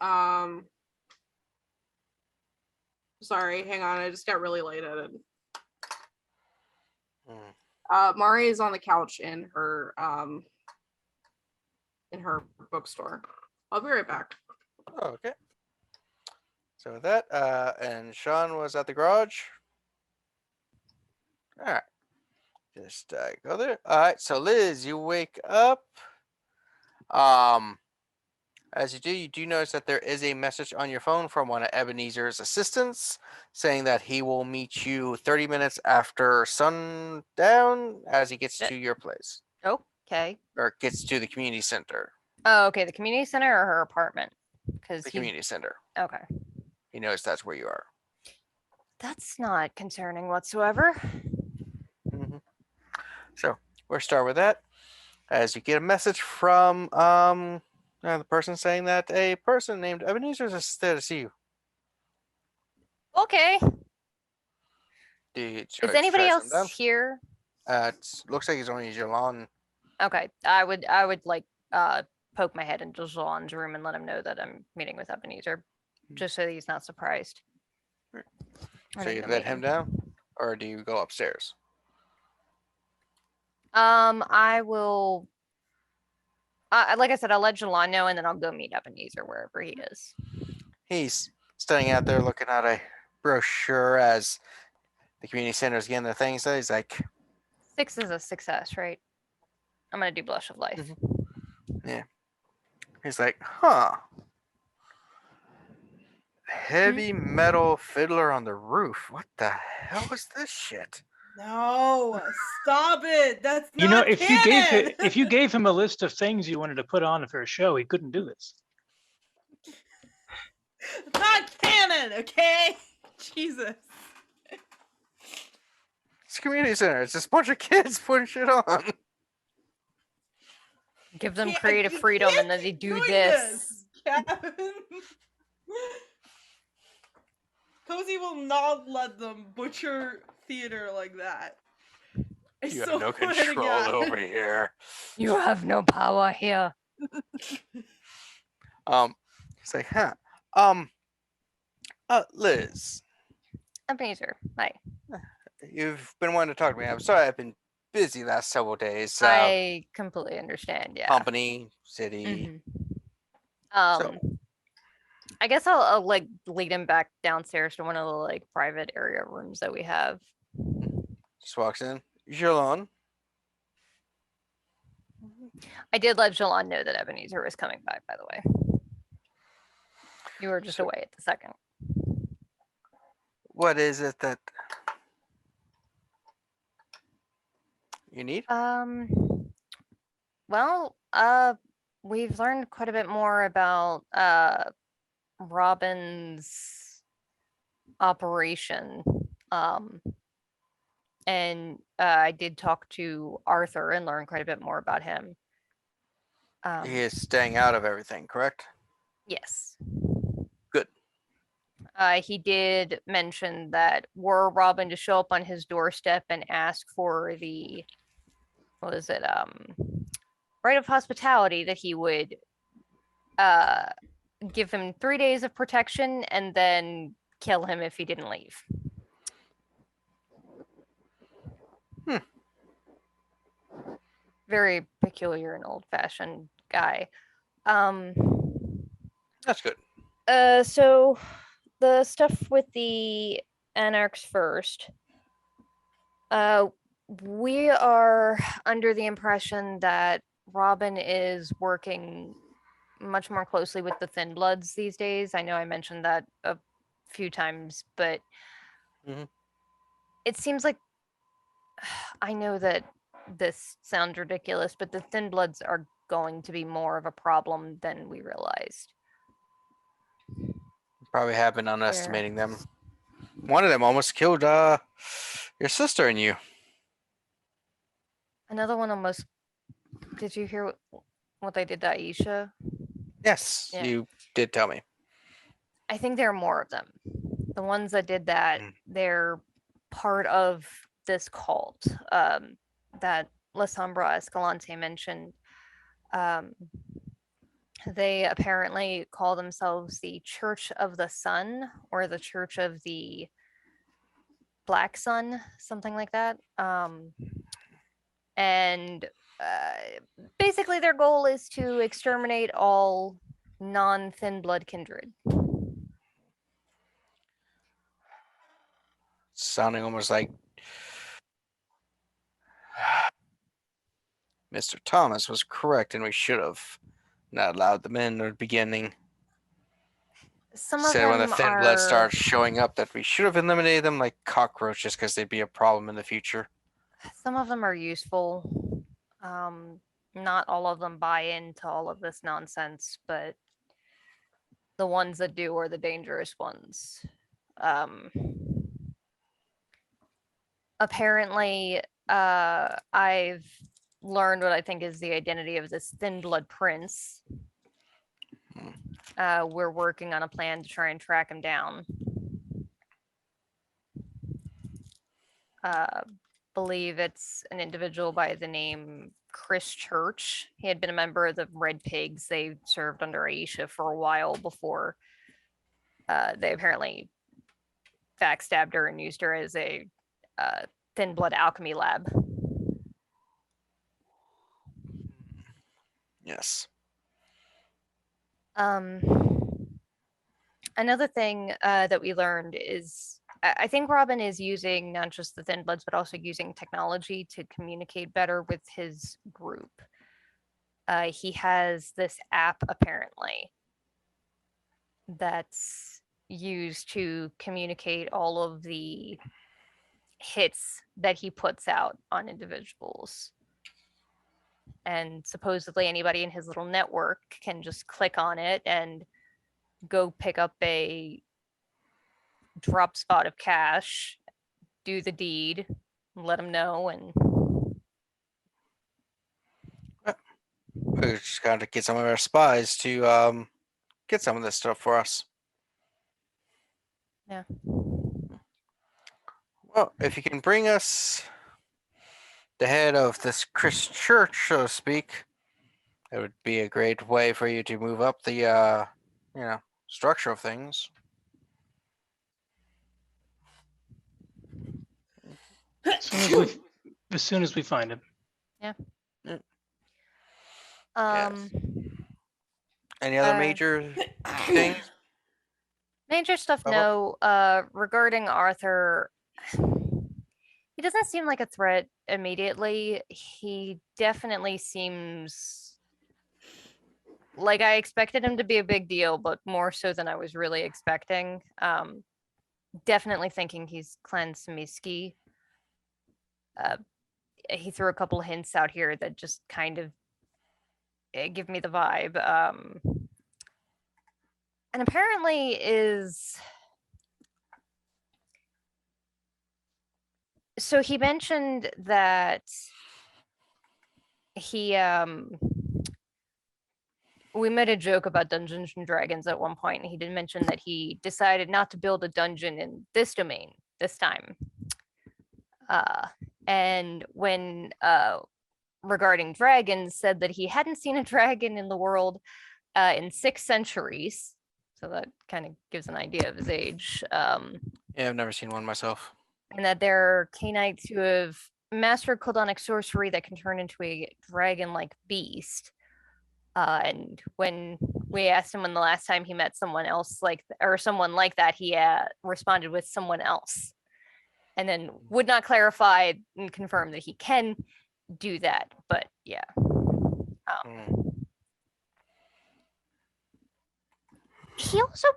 sorry, hang on, I just got really lightheaded. Mari is on the couch in her bookstore. I'll be right back. Oh, okay. So with that, and Sean was at the garage. All right. Just go there. All right. So Liz, you wake up. As you do notice that there is a message on your phone from one of Ebenezer's assistants saying that he will meet you 30 minutes after sundown as he gets to your place Okay. or gets to the community center. Oh, okay. The community center or her apartment? Because The community center. Okay. He knows that's where you are. That's not concerning whatsoever. So we'll start with that. As you get a message from the person saying that a person named Ebenezer is there to see you. Okay. Is Is anybody else here? Looks like he's only Jilon. Okay. I would like poke my head into Jilon's room and let him know that I'm meeting with Ebenezer, just so he's not surprised. So you let him down, or do you go upstairs? I will. Like I said, I'll let Jilon know, and then I'll go meet Ebenezer wherever he is. He's standing out there looking at a brochure as the community center is getting the thing. So he's like, 6 is a success, right? I'm gonna do Blush of Life. Yeah. He's like, huh. Heavy metal fiddler on the roof. What the hell is this shit? No, stop it. That's not You know, if canon. you gave him a list of things you wanted to put on for a show, he couldn't do this. Not canon, okay? Jesus. It's a community center. It's just a bunch of kids putting shit on. Give them Can't- creative you freedom, can't and then they keep do doing this. Kevin. Kozi will not let them butcher theater like that. I You have swear no to control God. over here. You have no power here. He's like, huh. Liz, Ebenezer, hi. you've been wanting to talk to me. I'm sorry, I've been busy last several days. I completely understand. Yeah. Company, city. Mhm. I guess I'll like lead him back downstairs to one of the like private area rooms that we have. Just walks in. Jilon. I did let Jilon know that Ebenezer was coming by the way. You were just away at the second. What is it that you need? Well, we've learned quite a bit more about Robin's operation. And I did talk to Arthur and learn quite a bit more about him. He is staying out of everything, correct? Yes. Good. He did mention that were Robin to show up on his doorstep and ask for the, what is it, right of hospitality, that he would give him 3 days of protection and then kill him if he didn't leave. Very peculiar and old-fashioned guy. That's good. So the stuff with the anarchs first. We are under the impression that Robin is working much more closely with the Thin Bloods these days. I know I mentioned that a few times, but it seems like, I know that this sounds ridiculous, but the Thin Bloods are going to be more of a problem than we realized. Probably have been underestimating them. One of them almost killed your sister and you. Another one almost. Did you hear what they did to Aisha. Yes, Yeah. you did tell me. I think there are more of them. The ones that did that, they're part of this cult that Lasombra Escalante mentioned. They apparently call themselves the Church of the Sun or the Church of the Black Sun, something like that. And basically, their goal is to exterminate all non-thin blood kindred. Sounding almost like Mr. Thomas was correct, and we should have not allowed them in the beginning. Some of Said when the them thin blood are starts showing up that we should have eliminated them like cockroaches because they'd be a problem in the future. useful. Not all of them buy into all of this nonsense, but the ones that do are the dangerous ones. Apparently, I've learned what I think is the identity of this thin blood prince. We're working on a plan to try and track him down. Believe it's an individual by the name Chris Church. He had been a member of the Red Pigs. They served under Aisha for a while before they apparently backstabbed her and used her as a thin blood alchemy lab. Yes. Another thing that we learned is I think Robin is using not just the thin bloods, but also using technology to communicate better with his group. He has this app apparently that's used to communicate all of the hits that he puts out on individuals. And supposedly anybody in his little network can just click on it and go pick up a drop spot of cash, do the deed, let him know, and we just got to get some of our spies to get some of this stuff for us. Yeah. Well, if you can bring us the head of this Christian church, so to speak, it would be a great way for you to move up the structure of things. As soon as we find him. Yeah. Yes. Any other major things? Major stuff, no. Regarding Arthur, he doesn't seem like a threat immediately. He definitely seems like I expected him to be a big deal, but more so than I was really expecting. Definitely thinking he's Clan Samiski. He threw a couple hints out here that just kind of give me the vibe. And apparently is... So he mentioned that he we made a joke about Dungeons and Dragons at one point, and he did mention that he decided not to build a dungeon in this domain this time. And when regarding dragons, said that he hadn't seen a dragon in the world in 6 centuries. So that kind of gives an idea of his age. Yeah, I've never seen one myself. And that there are Canaanites who have mastered Koldonic sorcery that can turn into a dragon-like beast. And when we asked him when the last time he met someone else someone like that, he responded with someone else. And then would not clarify and confirm that he can do that. But yeah. He also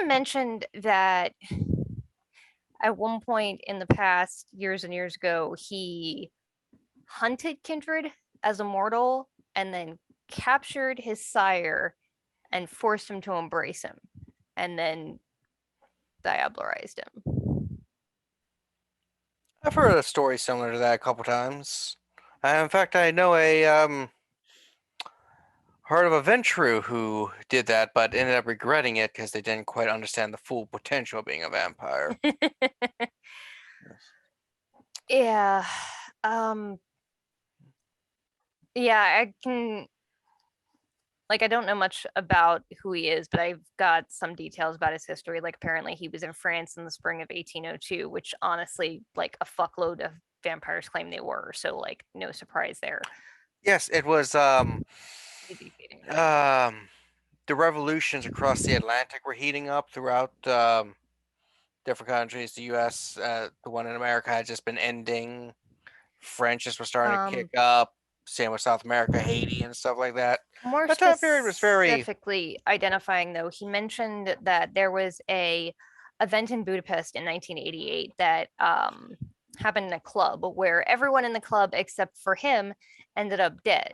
mentioned that at one point in the past, years and years ago, he hunted kindred as a mortal and then captured his sire and forced him to embrace him and then diablerized him. I've heard a story similar to that a couple times. In fact, I know heard of a Ventrue who did that, but ended up regretting it because they didn't quite understand the full potential of being a vampire. Yeah. Um yeah, I can like I don't know much about who he is, but I've got some details about his history. Like apparently he was in France in the spring of 1802, which honestly, like a fuckload of vampires claim they were. So like no surprise there. Yes, it was Easy feeding dragon. the revolutions across the Atlantic were heating up throughout different countries. The U.S., the one in America, had just been ending. French just was starting to kick up. Same with South America, Haiti, and stuff like that. More That time period was very specifically identifying, though, he mentioned that there was a event in Budapest in 1988 that happened in a club where everyone in the club except for him ended up dead.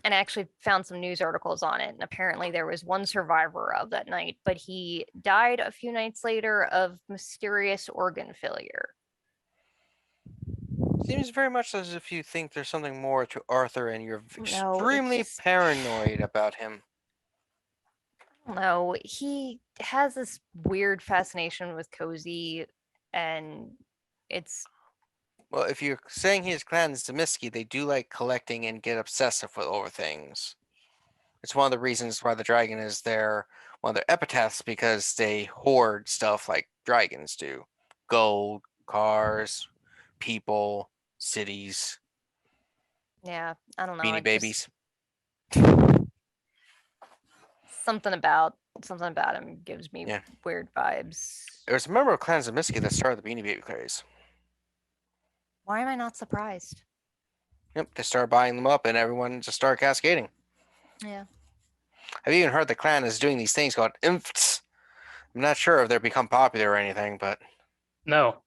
And I actually found some news articles on it. And apparently there was one survivor of that night, but he died a few nights later of mysterious organ failure. Seems very much as if you think there's something more to Arthur and you're No, it's extremely just- paranoid about him. No, he has this weird fascination with Kozi, and it's Well, if you're saying his clan is Zemisky, they do like collecting and get obsessive with over things. It's one of the reasons why the dragon is one of their epitaphs, because they hoard stuff like dragons do. Gold, cars, people, cities, yeah, I don't know. beanie it just- babies. something about him gives me Yeah. weird vibes. There was a member of Clan Zemisky that started the beanie baby craze. Why am I not surprised? Yep, they started buying them up and everyone just started cascading. Yeah. I've even heard the clan is doing these things called infts. I'm not sure if they're become popular or anything, but No.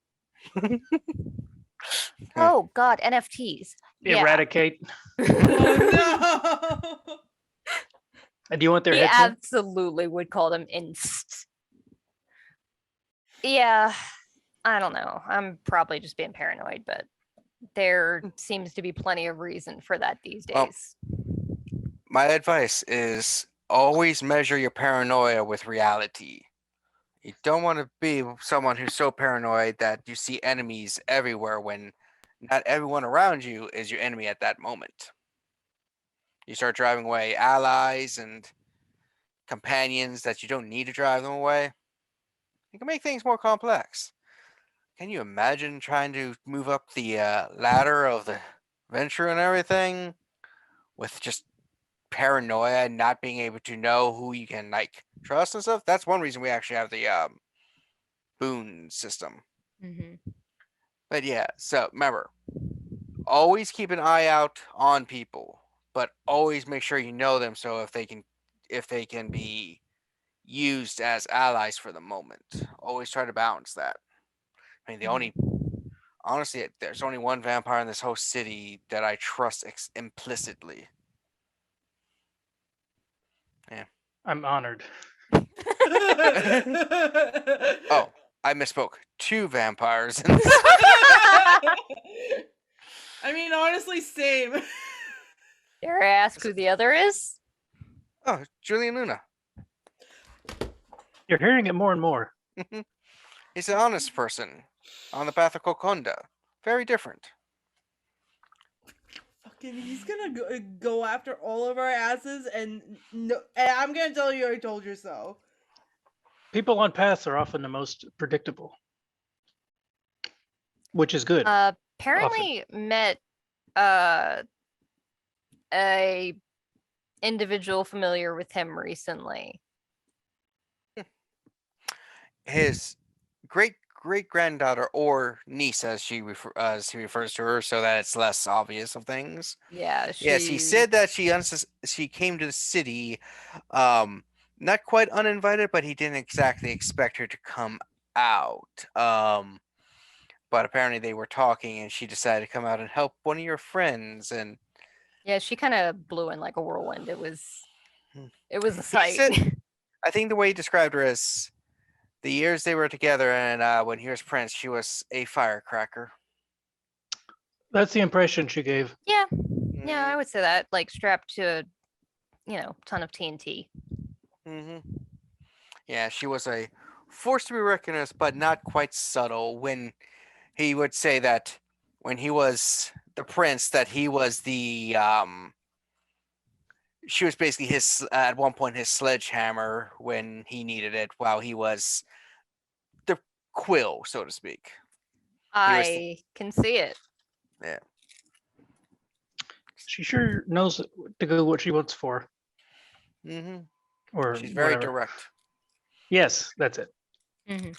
Oh God, NFTs. Yeah. Eradicate. Oh no! Do you want their He heads? in? absolutely would call them inst. Yeah, I don't know. I'm probably just being paranoid, but there seems to be plenty of reason for that these Well, days. my advice is always measure your paranoia with reality. You don't want to be someone who's so paranoid that you see enemies everywhere when not everyone around you is your enemy at that moment. You start driving away allies and companions that you don't need to drive them away. You can make things more complex. Can you imagine trying to move up the ladder of the Ventrue and everything with just paranoia and not being able to know who you can like trust and stuff? That's one reason we actually have the boon system. Mm-hmm. But yeah, so remember, always keep an eye out on people, but always make sure you know them, so if they can be used as allies for the moment. Always try to balance that. I mean, honestly, there's only one vampire in this whole city that I trust implicitly. Yeah. I'm honored. Oh, I misspoke. Two vampires. I mean, honestly, same. Dare I ask who the other is? Oh, Julian Luna. You're hearing it more and more. He's an honest person on the path of Kokonda. Very different. Fucking, he's gonna go after all of our asses, and no, and I'm gonna tell you, I told you so. People on paths are often the most predictable, which is good. Apparently met a individual familiar with him recently. His great granddaughter, or niece, as he refers to her, so that it's less obvious of things. Yeah. Yes, he said that she came to the city, not quite uninvited, but he didn't exactly expect her to come out. But apparently they were talking, and she decided to come out and help one of your friends. And Yeah, she kind of blew in like a whirlwind. It was a he sight. said, I think the way he described her as the years they were together, and when he was prince, she was a firecracker. That's the impression she gave. Yeah, I Mm-hmm. would say that. Like strapped to a ton of TNT. Yeah, she was a force to be reckoned with, but not quite subtle. When he would say that when he was the prince, that he was the she was basically his at one point his sledgehammer when he needed it, while he was the quill, so to speak. I can see it. Yeah. She sure knows to go what she wants for, Mm-hmm. or She's very whatever. direct. Yes, that's it. Mm-hmm.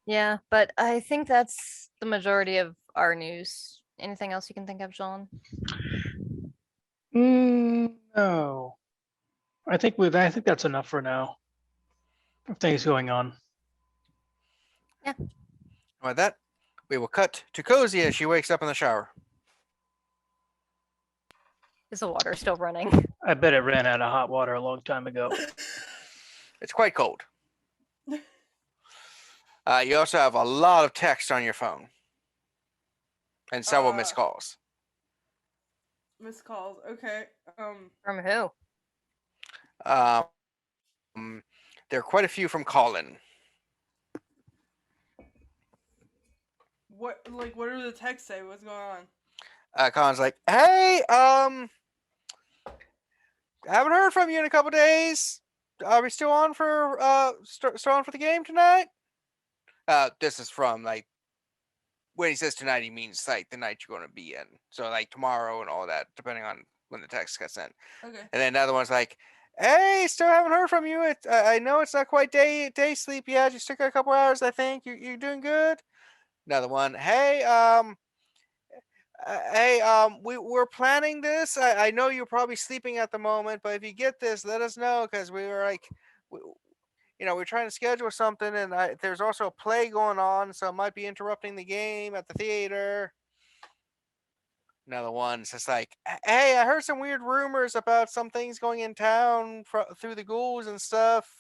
Yeah, but I think that's the majority of our news. Anything else you can think of, Jilon? No, I think that's enough for now. Things going on. With that, we will cut to Kozi as she wakes up in the shower. Is the water still running? I bet it ran out of hot water a long time ago. It's quite cold. You also have a lot of text on your phone and several missed calls. Missed calls. Okay. From who? There are quite a few from Colin. What do the texts say? What's going on? Colin's like, "Hey, haven't heard from you in a couple days. Are we still on for still on for the game tonight?" This is from like when he says tonight, he means like the night you're going to be in. So like tomorrow and all that, depending on when the text gets sent. Okay. And then another one's like, "Hey, still haven't heard from you. I know it's not quite day sleep yet. You still got a couple hours, I think. You're doing good." Another one, "Hey, we're planning this. I know you're probably sleeping at the moment, but if you get this, let us know, because we were like, we're trying to schedule something, and there's also a play going on, so it might be interrupting the game at the theater." Another one's just like, "Hey, I heard some weird rumors about some things going in town through the ghouls and stuff.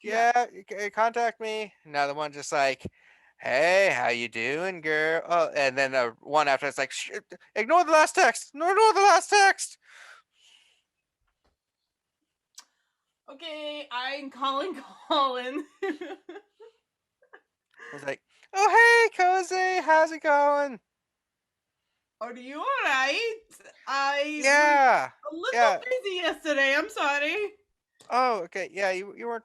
Yeah, contact me." Another one just like, "Hey, how you doing, girl?" Oh, and then one after it's like, ignore the last text. No, ignore the last text. Okay, I'm calling Colin. It's like, "Oh, hey, Kozi, how's it going?" Are you alright? I Yeah. was a little Yeah. busy yesterday. I'm sorry. Oh, okay. Yeah, you weren't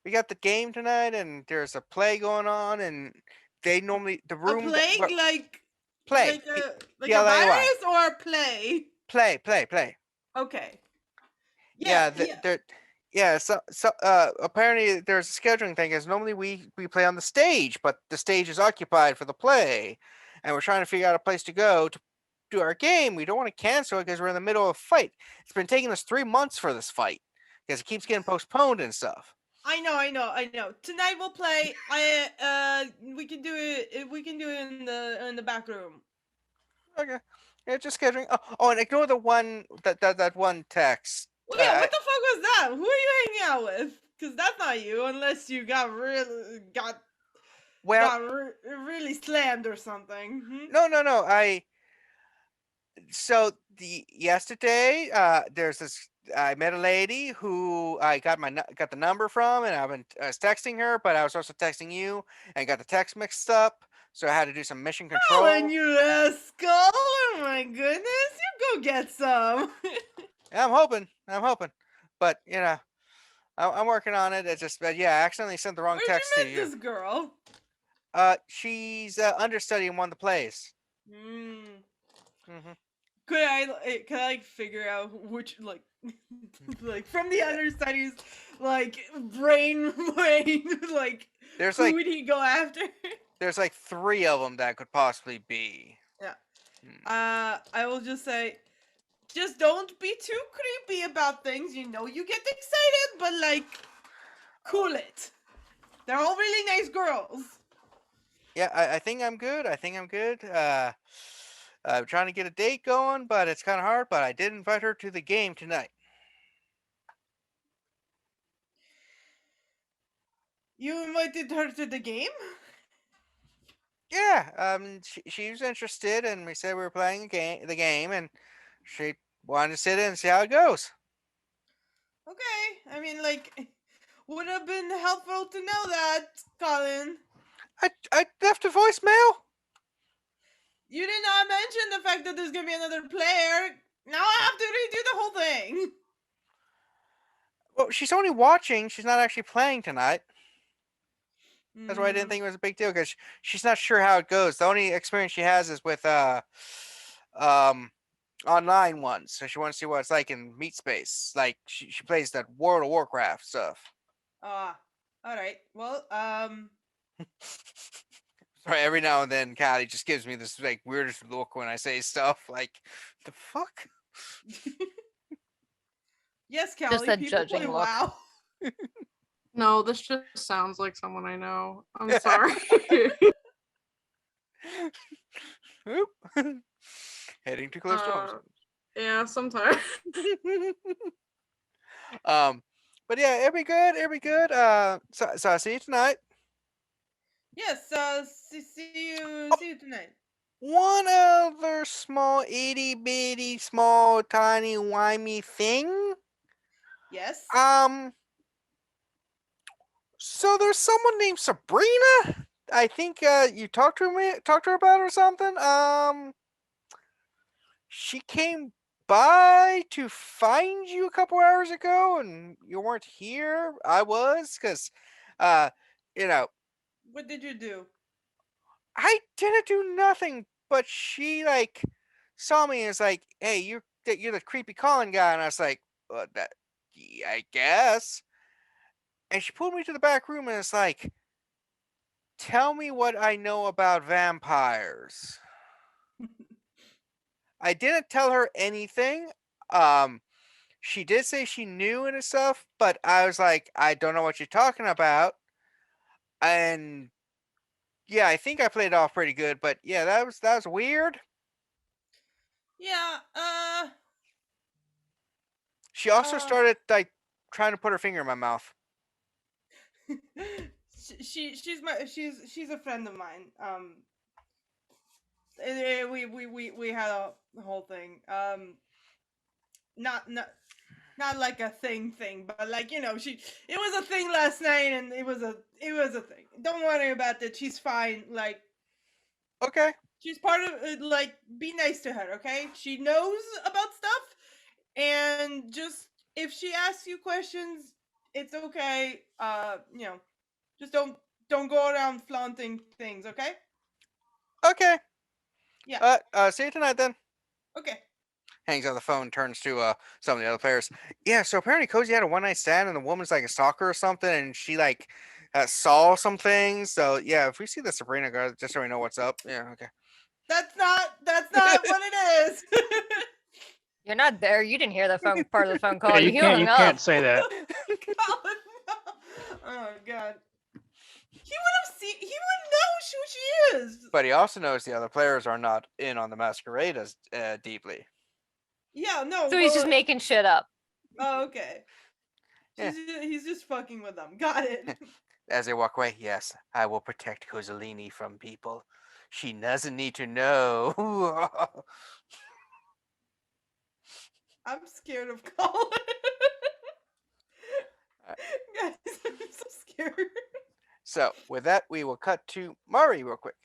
we got the game tonight, and there's a play going on, and they normally the A room plague, play like a Play. virus or a play? play. Okay. Yeah, Yeah. they're yeah. So apparently there's a scheduling thing. Because normally we play on the stage, but the stage is occupied for the play, and we're trying to figure out a place to go to do our game. We don't want to cancel it because we're in the middle of a fight. It's been taking us 3 months for this fight because it keeps getting postponed and stuff. I know. Tonight we'll play. We can do it. We can do it in the back room. Okay. Yeah, just scheduling. Oh, and ignore the one that one text. Well, yeah. What the fuck was that? Who are you hanging out with? Because that's not you, unless you got really slammed or something. Hmm? No. Yesterday, there's this. I met a lady who I got the number from, and I was texting her, but I was also texting you, and got the text mixed up. So I had to do some mission control. Colin, you rascal! Oh my goodness, you go get some. I'm hoping, but I'm working on it. It's just, but yeah, I accidentally sent the wrong Where'd text you to meet you. this girl? She's understudy in one of the plays. Mm-hmm. Could I figure out which like from the understudies brain like There's who like would he go after? there's like 3 of them that could possibly be. Yeah. I will just say, just don't be too creepy about things. You get excited, but cool it. They're all really nice girls. Yeah, I think I'm good. I'm trying to get a date going, but it's kind of hard. But I did invite her to the game tonight. You invited her to the game? Yeah, she was interested, and we said we were playing the game, and she wanted to sit in and see how it goes. Okay. I mean, like, would have been helpful to know that, Colin. I left a voicemail. You did not mention the fact that there's gonna be another player. Now I have to redo the whole thing. Well, she's only watching. She's not actually playing tonight. That's why I didn't Mm, think it was a big deal, because she's not sure how it goes. The only experience she has is with um online ones, so she wants to see what it's like in meat space. Like she plays that World of Warcraft stuff. all right. Well, Right, every now and then, Callie just gives me this like weirdest look when I say stuff. Like, the fuck? yes, Just Callie. that People judging play look. WoW. No, this just sounds like someone I know. I'm sorry. Oop. Heading too close to home. Yeah, sometimes. But yeah, it'll be good. It'll be good. So I see you tonight. Yes. See you tonight. One other small itty bitty small tiny wimey thing. Yes. So there's someone named Sabrina. I think you talked to her about it or something. She came by to find you a couple hours ago, and you weren't here. I was, because, uh, you know, What did you do? I didn't do nothing, but she like saw me and was like, "Hey, you're the creepy Colin guy," and I was like, "That, yeah, I guess." And she pulled me to the back room and it's like, "Tell me what I know about vampires." I didn't tell her anything. Um, she did say she knew and stuff, but I was like, "I don't know what you're talking about." And yeah, I think I played it off pretty good, but yeah, that was weird. Yeah. She also Uh. started like trying to put her finger in my mouth. She's a friend of mine. We had a whole thing. Not like a thing, but like, you know, it was a thing last night, and it was a thing. Don't worry about it. She's fine. Like, Okay. she's part of it. Like, be nice to her, okay? She knows about stuff, and just if she asks you questions, it's okay. You know, just don't go around flaunting things, okay? Okay. Yeah. See you tonight then. Okay. Hangs on the phone, turns to some of the other players. Yeah, so apparently Kozi had a one night stand and the woman's like a stalker or something, and she like saw some things. So yeah, if we see the Sabrina girl, just so we know what's up. Yeah, okay. That's not what it is. You're not there. You didn't hear the phone part of the phone call. Yeah, you hung you up. can't say that. Colin, no. Oh god. He would know who she is. But he also knows the other players are not in on the masquerade as deeply. Yeah, no. So he's just making shit up. Oh, okay. Yeah. He's just fucking with them. Got it. As they walk away, yes, I will protect Kozaline from people. She doesn't need to know. I'm scared of Colin. Guys, I'm so scared. So with that, we will cut to Mari real quick.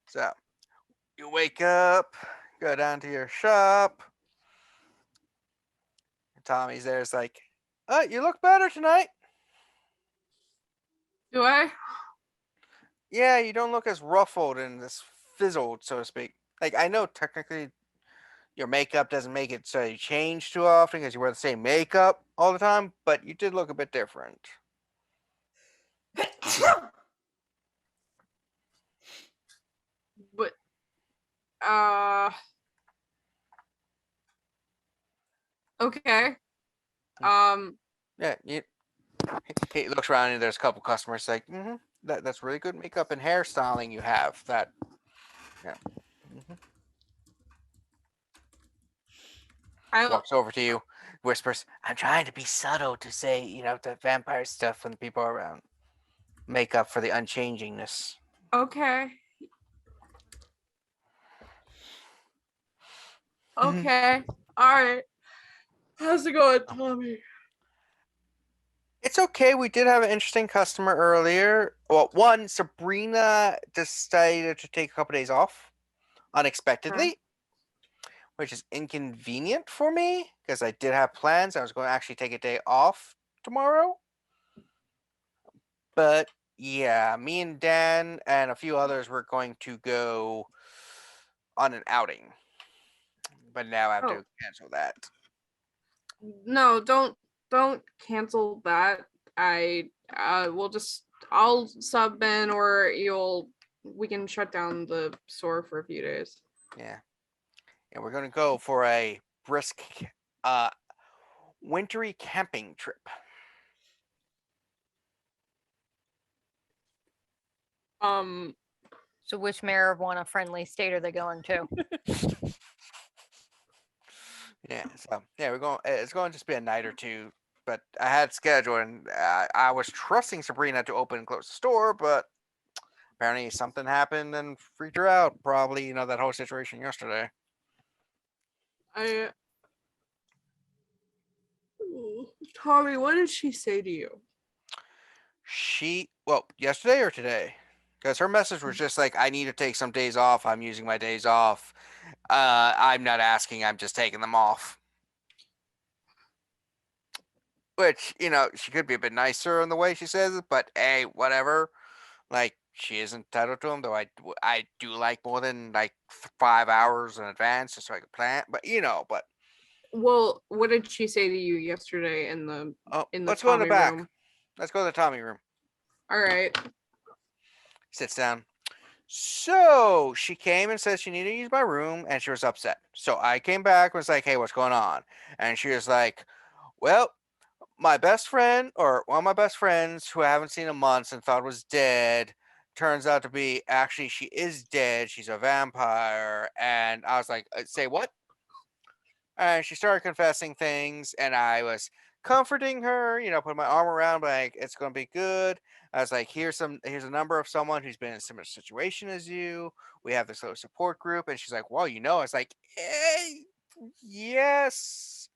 So you wake up, go down to your shop. Tommy's there. It's like, "Oh, you look better tonight." Do I? Yeah, you don't look as ruffled and as fizzled, so to speak. Like, I know technically your makeup doesn't make it so you change too often because you wear the same makeup all the time, but you did look a bit different. But okay. Yeah, he looks around and there's a couple customers like, that's really good makeup and hairstyling you have. That, yeah. I Walks over to you. Whispers, I'm trying to be subtle to say, the vampire stuff when the people are around. Make up for the unchangingness. Okay. Mhm. Okay. All right. How's it going, Tommy? It's okay. We did have an interesting customer earlier. Well, one, Sabrina decided to take a couple days off unexpectedly, which is inconvenient for me because I did have plans. I was going to actually take a day off tomorrow. But yeah, me and Dan and a few others were going to go on an outing. But now I have to cancel that. No, don't cancel that. I I'll sub in, or we can shut down the store for a few days. Yeah. And we're going to go for a brisk wintry camping trip. So which marijuana friendly state are they going to? Yeah, so yeah, we're going. It's going to just be a night or two, but I had scheduled, and I was trusting Sabrina to open and close the store, but apparently something happened and freaked her out. Probably, that whole situation yesterday. Tommy, what did she say to you? Yesterday or today, because her message was just like, "I need to take some days off. I'm using my days off. I'm not asking. I'm just taking them off." Which, she could be a bit nicer in the way she says it, but hey, whatever. Like, she is entitled to them, though I do like more than like 5 hours in advance just so I can plan. But but Well, what did she say to you yesterday in the let's go in the Tommy back. room? Let's go to the Tommy room. All right. Sits down. So she came and said she needed to use my room, and she was upset. So I came back and was like, "Hey, what's going on?" And she was like, "Well, my best friend, or one of my best friends who I haven't seen in months and thought was dead, turns out to be actually she is dead. She's a vampire." And I was like, "Say what?" And she started confessing things, and I was comforting her, putting my arm around, like, it's gonna be good. I was like, here's a number of someone who's been in a similar situation as you. We have this little support group. And she's like, well, I was like, yes.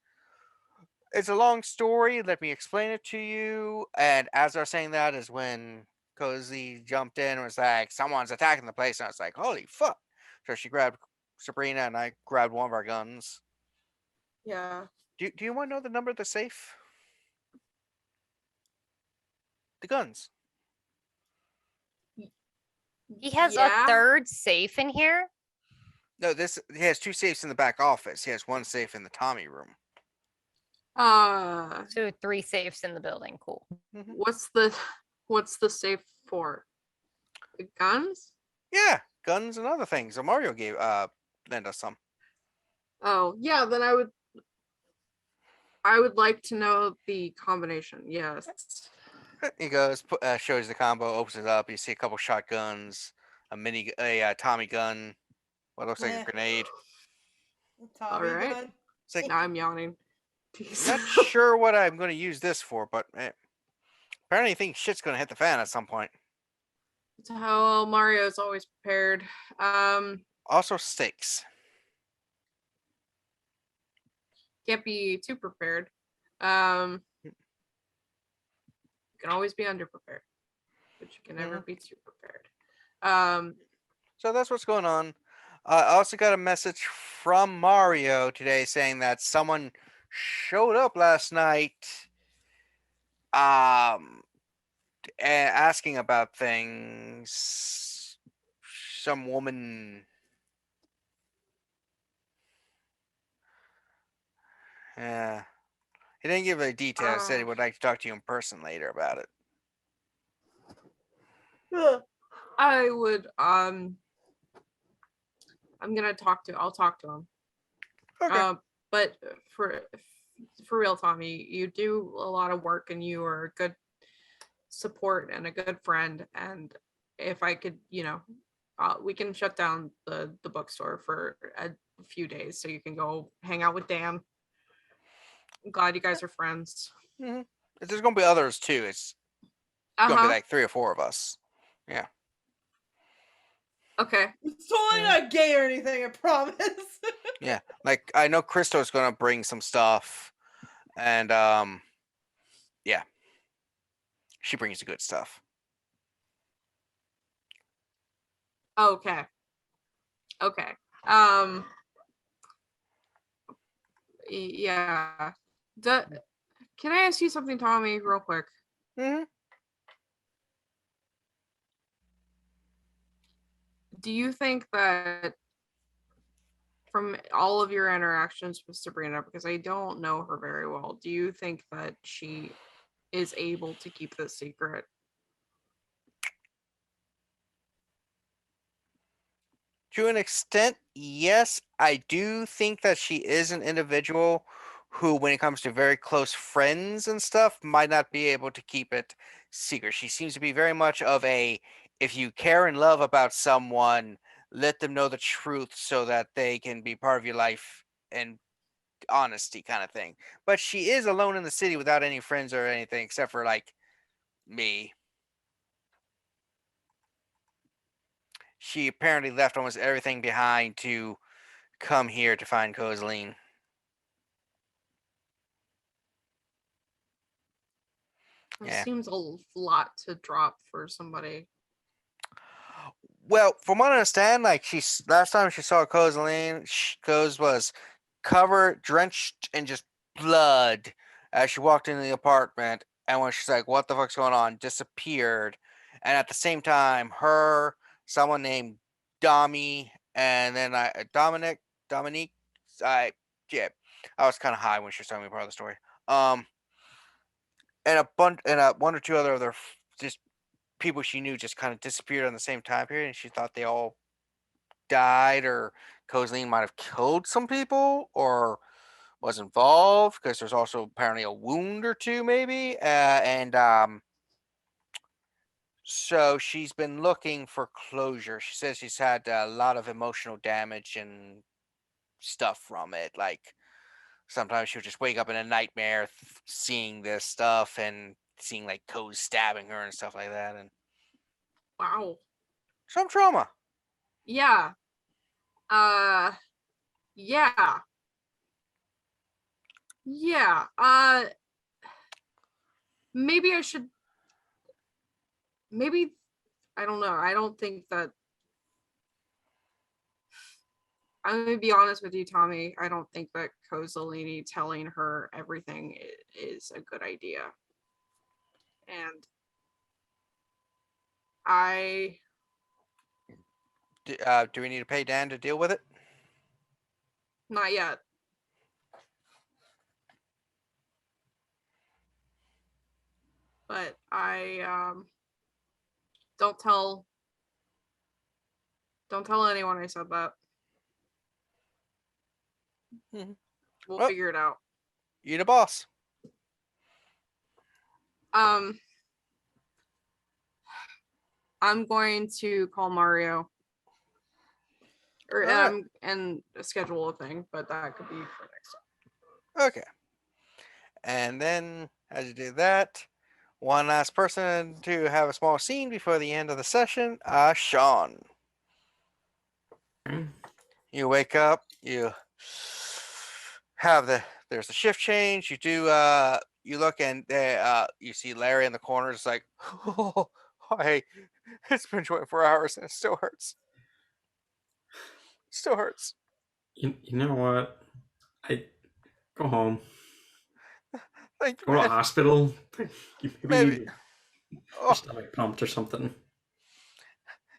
It's a long story. Let me explain it to you. And as I was saying that is when Kozi jumped in and was like, someone's attacking the place. And I was like, holy fuck. So she grabbed Sabrina and I grabbed one of our guns. Yeah. Do you want to know the number of the safe? The guns. He has a third safe in here? No, he has two safes in the back office. He has one safe in the Tommy room. So 3 safes in the building. Cool. Mm-hmm. What's the safe for? The guns? Yeah, guns and other things. So Mario gave lend us some. Oh, yeah, then I would like to know the combination. Yes. He goes, shows the combo, opens it up. You see a couple shotguns, a Tommy gun, what looks like a grenade. All right. It's like, now I'm yawning. Not sure what I'm going to use this for, but apparently I think shit's going to hit the fan at some point. That's how Mario's always prepared. Also stakes. Can't be too prepared. You can always be underprepared, but you can never be too prepared. So that's what's going on. I also got a message from Mario today saying that someone showed up last night and asking about things. Some woman. Yeah. He didn't give any details. Said he would like to talk to you in person later about it. I would I'm gonna I'll talk to him. Okay. But for real, Tommy, you do a lot of work and you are a good support and a good friend. And if I could, we can shut down the bookstore for a few days so you can go hang out with Dan. I'm glad you guys are friends. There's gonna be others too. It's gonna be like 3 or 4 of us. Yeah. Okay. It's totally not gay or anything, I promise. Yeah. Like I know Christo's gonna bring some stuff, and yeah, she brings the good stuff. Okay. Okay. Yeah. Can I ask you something, Tommy, real quick? Mm-hmm. Do you think that from all of your interactions with Sabrina, because I don't know her very well, do you think that she is able to keep this secret? To an extent, yes. I do think that she is an individual who, when it comes to very close friends and stuff, might not be able to keep it secret. She seems to be very much of a, if you care and love about someone, let them know the truth so that they can be part of your life and honesty kind of thing. But she is alone in the city without any friends or anything except for like me. She apparently left almost everything behind to come here to find Kozaline. It Yeah. seems a lot to drop for somebody. Well, from what I understand, like last time she saw Kozaline, Koz was covered, drenched in just blood as she walked into the apartment. And when she's like, "What the fuck's going on?" disappeared. And at the same time, someone named Domi, and then Dominique. Yeah, I was kind of high when she was telling me part of the story. And one or two other just people she knew just kind of disappeared on the same time period, and she thought they all died, or Kozaline might have killed some people, or was involved because there's also apparently a wound or two, maybe. So she's been looking for closure. She says she's had a lot of emotional damage and stuff from it. Like sometimes she'll just wake up in a nightmare seeing this stuff and seeing like Koz stabbing her and stuff like that, and Wow. some trauma. Yeah. Yeah. Yeah. Maybe I should. Maybe I don't know. I don't think that. I'm gonna be honest with you, Tommy. I don't think that Kozaline telling her everything is a good idea. And Do we need to pay Dan to deal with it? not yet. But don't tell anyone I said that. Mhm. We'll Well- figure it out. You the boss. I'm going to call Mario or Alright. and schedule a thing, but that could be for next time. Okay. And then, as you do that, one last person to have a small scene before the end of the session. Sean. Okay. You wake up. You there's the shift change. You do. You look and you see Larry in the corner. It's like, oh, hey, it's been 24 hours and it still hurts. Still hurts. You know what? I go home. Thank you, Go to a man. hospital. Maybe. Maybe your Oh, stomach pumped or something.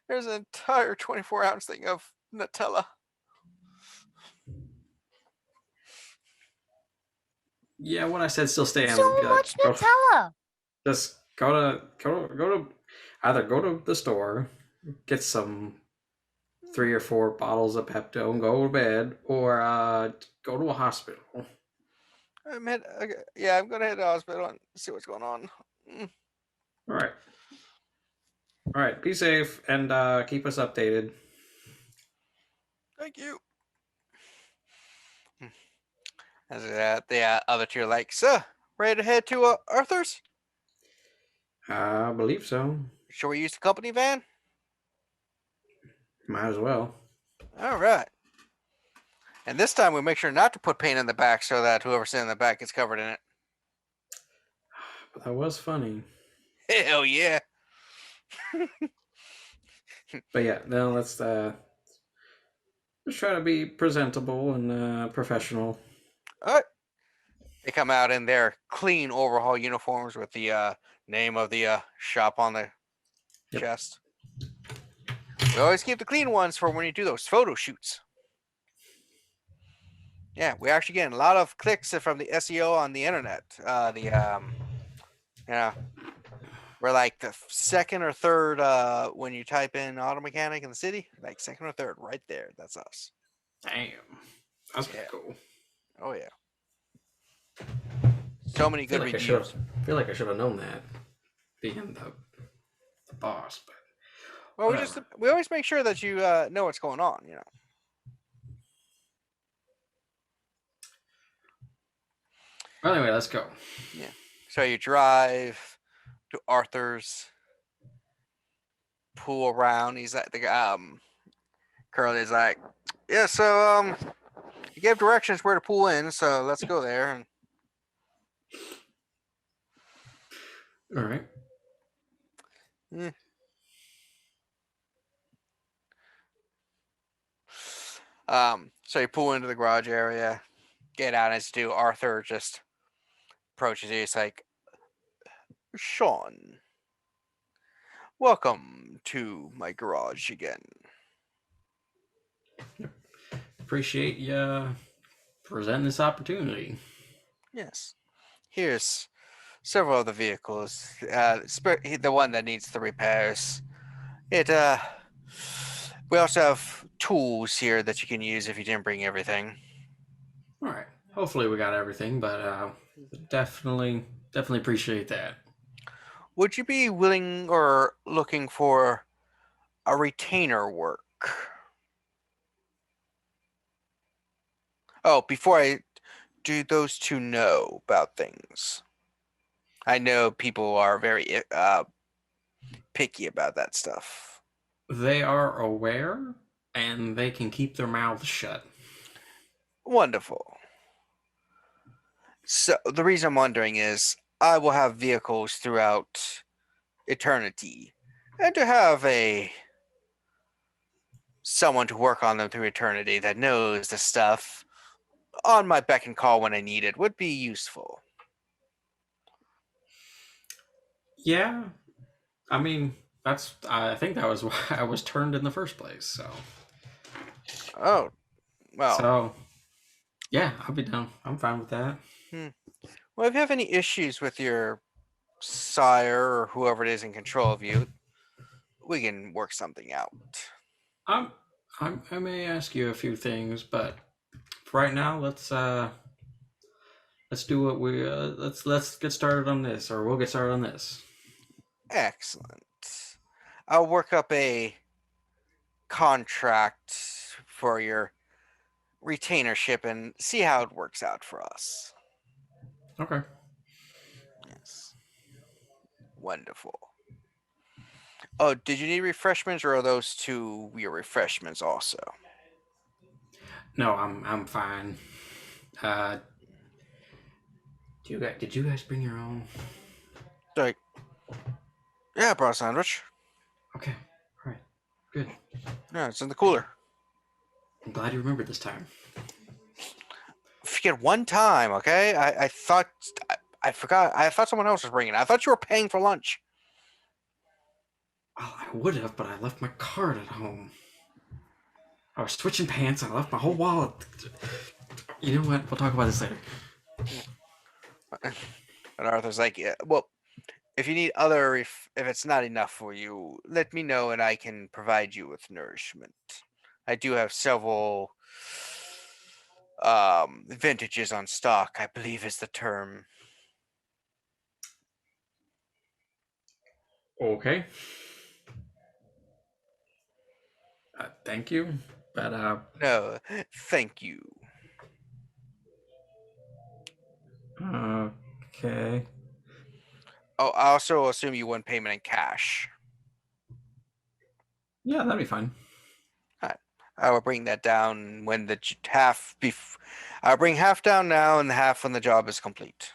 there's an entire 24-ounce thing of Nutella. Yeah, what I said still stands. So much Go- Nutella. Just go to either go to the store, get some 3 or 4 bottles of Pepto and go to bed, or go to a hospital. Yeah, I'm gonna head to the hospital and see what's going on. All right. Be safe and keep us updated. Thank you. As the other two are like, so, ready to head to Arthur's? I believe so. Shall we use the company van? Might as well. All right. And this time we make sure not to put paint in the back so that whoever's sitting in the back gets covered in it. That was funny. Hell yeah. But yeah, now let's try to be presentable and professional. All right. They come out in their clean overhaul uniforms with the name of the shop on the chest. We always keep the clean ones for when you do those photo shoots. Yeah, we're actually getting a lot of clicks from the SEO on the internet. We're like the second or third when you type in auto mechanic in the city, like second or third right there. That's us. Damn. That's pretty cool. Oh yeah. So many good reviews. I feel like I should have known that, being the boss. But well, we always make sure that you know what's going on. Well, anyway, let's go. Yeah. So you drive to Arthur's, pull around. He's like Curly's like, yeah. So you gave directions where to pull in, so let's go there. And all right. yeah. So you pull into the garage area, get out as do. Arthur just approaches you. It's like, Sean, welcome to my garage again. Appreciate you presenting this opportunity. Yes. Here's several of the vehicles. The one that needs the repairs. We also have tools here that you can use if you didn't bring everything. All right. Hopefully we got everything, but definitely appreciate that. Would you be willing or looking for a retainer work? Oh, before I do, those two know about things. I know people are very picky about that stuff. They are aware, and they can keep their mouths shut. Wonderful. So the reason I'm wondering is I will have vehicles throughout eternity, and to have someone to work on them through eternity that knows the stuff on my beck and call when I need it would be useful. Yeah, I mean I think that was why I was turned in the first place. So. Oh, well. So, yeah, I'll be down. I'm fine with that. Well, if you have any issues with your sire or whoever it is in control of you, we can work something out. I may ask you a few things, but for right now, let's do what we let's get started on this, or we'll get started on this. Excellent. I'll work up a contract for your retainership and see how it works out for us. Okay. Yes. Wonderful. Oh, did you need refreshments, or are those two your refreshments also? No, I'm fine. Did you guys bring your own? Like, yeah, I brought a sandwich. Okay. All right. Good. Yeah, it's in the cooler. I'm glad you remembered this time. Forget one time, okay? I thought I forgot. I thought someone else was bringing it. I thought you were paying for lunch. Well, I would have, but I left my card at home. I was switching pants and I left my whole wallet. You know what? We'll talk about this later. And Arthur's like, yeah, well, if you need other, if it's not enough for you, let me know and I can provide you with nourishment. I do have several vintages on stock, I believe is the term. Okay. Thank you, but No, thank you. Okay. Oh, I also assume you want payment in cash. Yeah, that'd be fine. I will bring that down when the half. I'll bring half down now and half when the job is complete.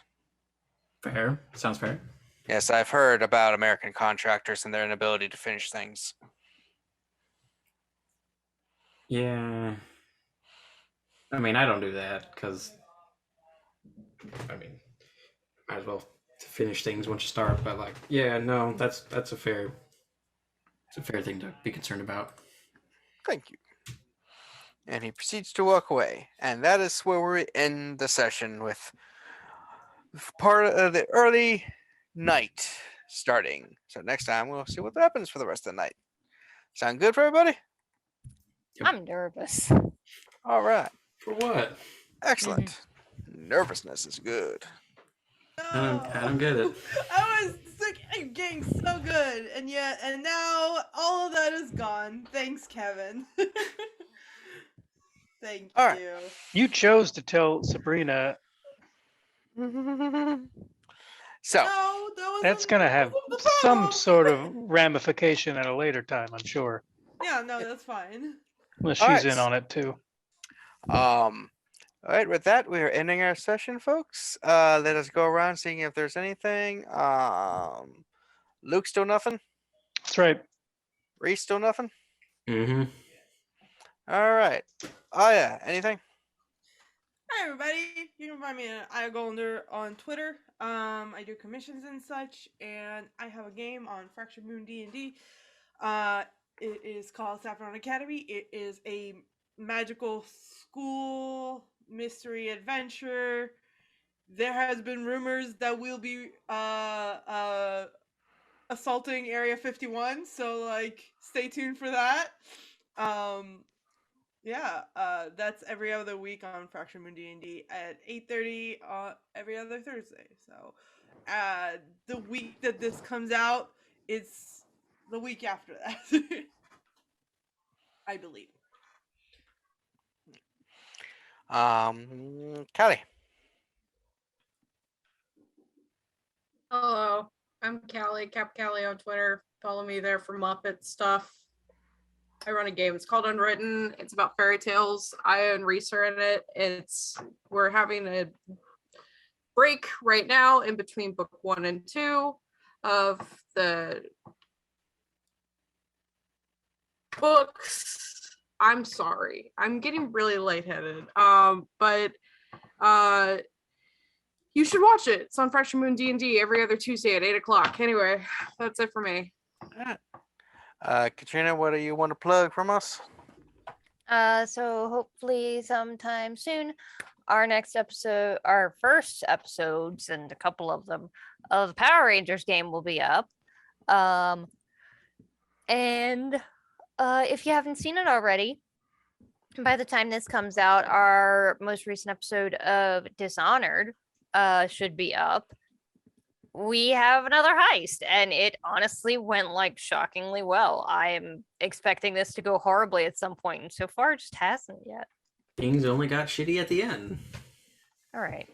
Fair. Sounds fair. Yes, I've heard about American contractors and their inability to finish things. Yeah. I mean, I don't do that because, I mean, might as well finish things once you start. But like, yeah, no, that's a fair thing to be concerned about. Thank you. And he proceeds to walk away. And that is where we end the session with part of the early night starting. So next time we'll see what happens for the rest of the night. Sound good for everybody? I'm nervous. All right. For what? Excellent. Nervousness is good. I don't get it. I was getting so good, and now all of that is gone. Thanks, Kevin. Thank All right. you. You chose to tell Sabrina. So No, that was That's going to have some sort of ramification at a later time, I'm sure. Yeah, no, that's fine. Unless All she's right. in on it too. all right, with that, we are ending our session, folks. Let us go around seeing if there's anything. Luke still nothing? That's right. Reese still nothing? Mm-hmm. All right. Oh yeah, anything? Hi everybody, you can find me at iGolder on Twitter. I do commissions and such, and I have a game on Fractured Moon D&D. It is called Saffron Academy. It is a magical school mystery adventure. There has been rumors that we'll be assaulting Area 51, so like stay tuned for that. Yeah, that's every other week on Fractured Moon D&D at 8:30 every other Thursday. So, the week that this comes out, it's the week after that. I believe. Callie. Hello, I'm Callie, Cap Callie on Twitter. Follow me there for Muppet stuff. I run a game. It's called Unwritten. It's about fairy tales. I and Reese are in it. We're having a break right now in between book 1 and 2 of the books. I'm sorry. I'm getting really lightheaded. But you should watch it. It's on Fractured Moon D&D every other Tuesday at 8:00. Anyway, that's it for me. Katrina, what do you want to plug from us? So hopefully sometime soon, our first episodes, and a couple of them, of the Power Rangers game will be up. And if you haven't seen it already, by the time this comes out, our most recent episode of Dishonored should be up. We have another heist, and it honestly went like shockingly well. I am expecting this to go horribly at some point, and so far it just hasn't yet. Things only got shitty at the end. All right.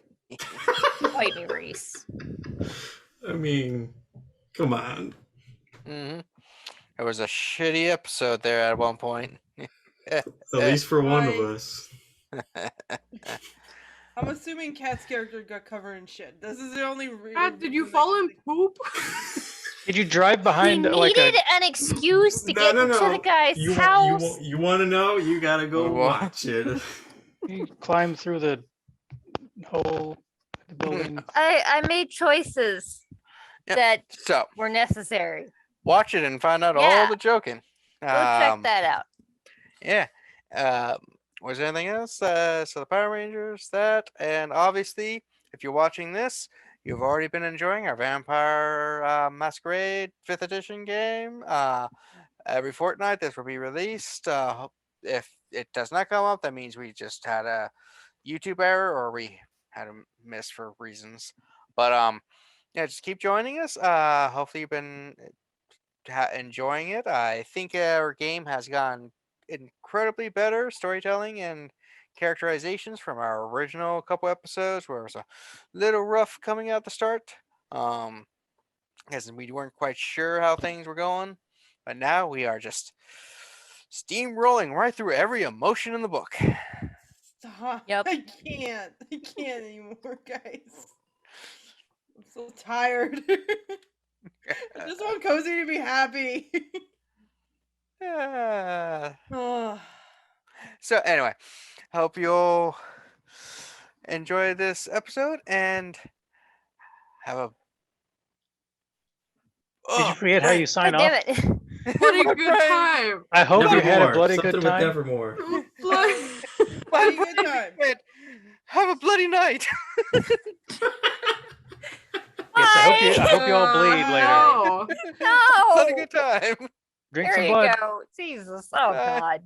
Fight me, Reese. I mean, come on. Mm-hmm. It was a shitty episode there at one point. At least for one of us. I'm assuming Kat's character got covered in shit. This is the only Dad, did you fall in poop? Did you drive behind We like needed a? an excuse to get into the guy's house. You want to know? You gotta go watch it. You climbed through the hole in the building. I made choices that So were necessary. watch it and find out all Yeah. the joking. Go check that out. Yeah. Was there anything else? So the Power Rangers, that, and obviously, if you're watching this, you've already been enjoying our Vampire Masquerade 5th edition game. Every fortnight, this will be released. If it does not come up, that means we just had a YouTube error or we had a miss for reasons. But yeah, just keep joining us. Hopefully, you've been enjoying it. I think our game has gone incredibly better storytelling and characterizations from our original couple episodes, where it was a little rough coming out the start. As we weren't quite sure how things were going, but now we are just steamrolling right through every emotion in the book. Stop. Yep. I can't anymore, guys. I'm so tired. I just want Kozi to be happy. Oh. So anyway, hope you'll enjoy this episode and have a Did you forget how you sign God damn off? it. Bloody My good brain. time. I hope you had a Nevermore. bloody Something good with time. Nevermore. Bloody- Bloody good time. Have a bloody night. Yes, I hope you all bleed later. No. No. Bloody good time. Drink There some you blood. go. Jesus. Oh Bye. God.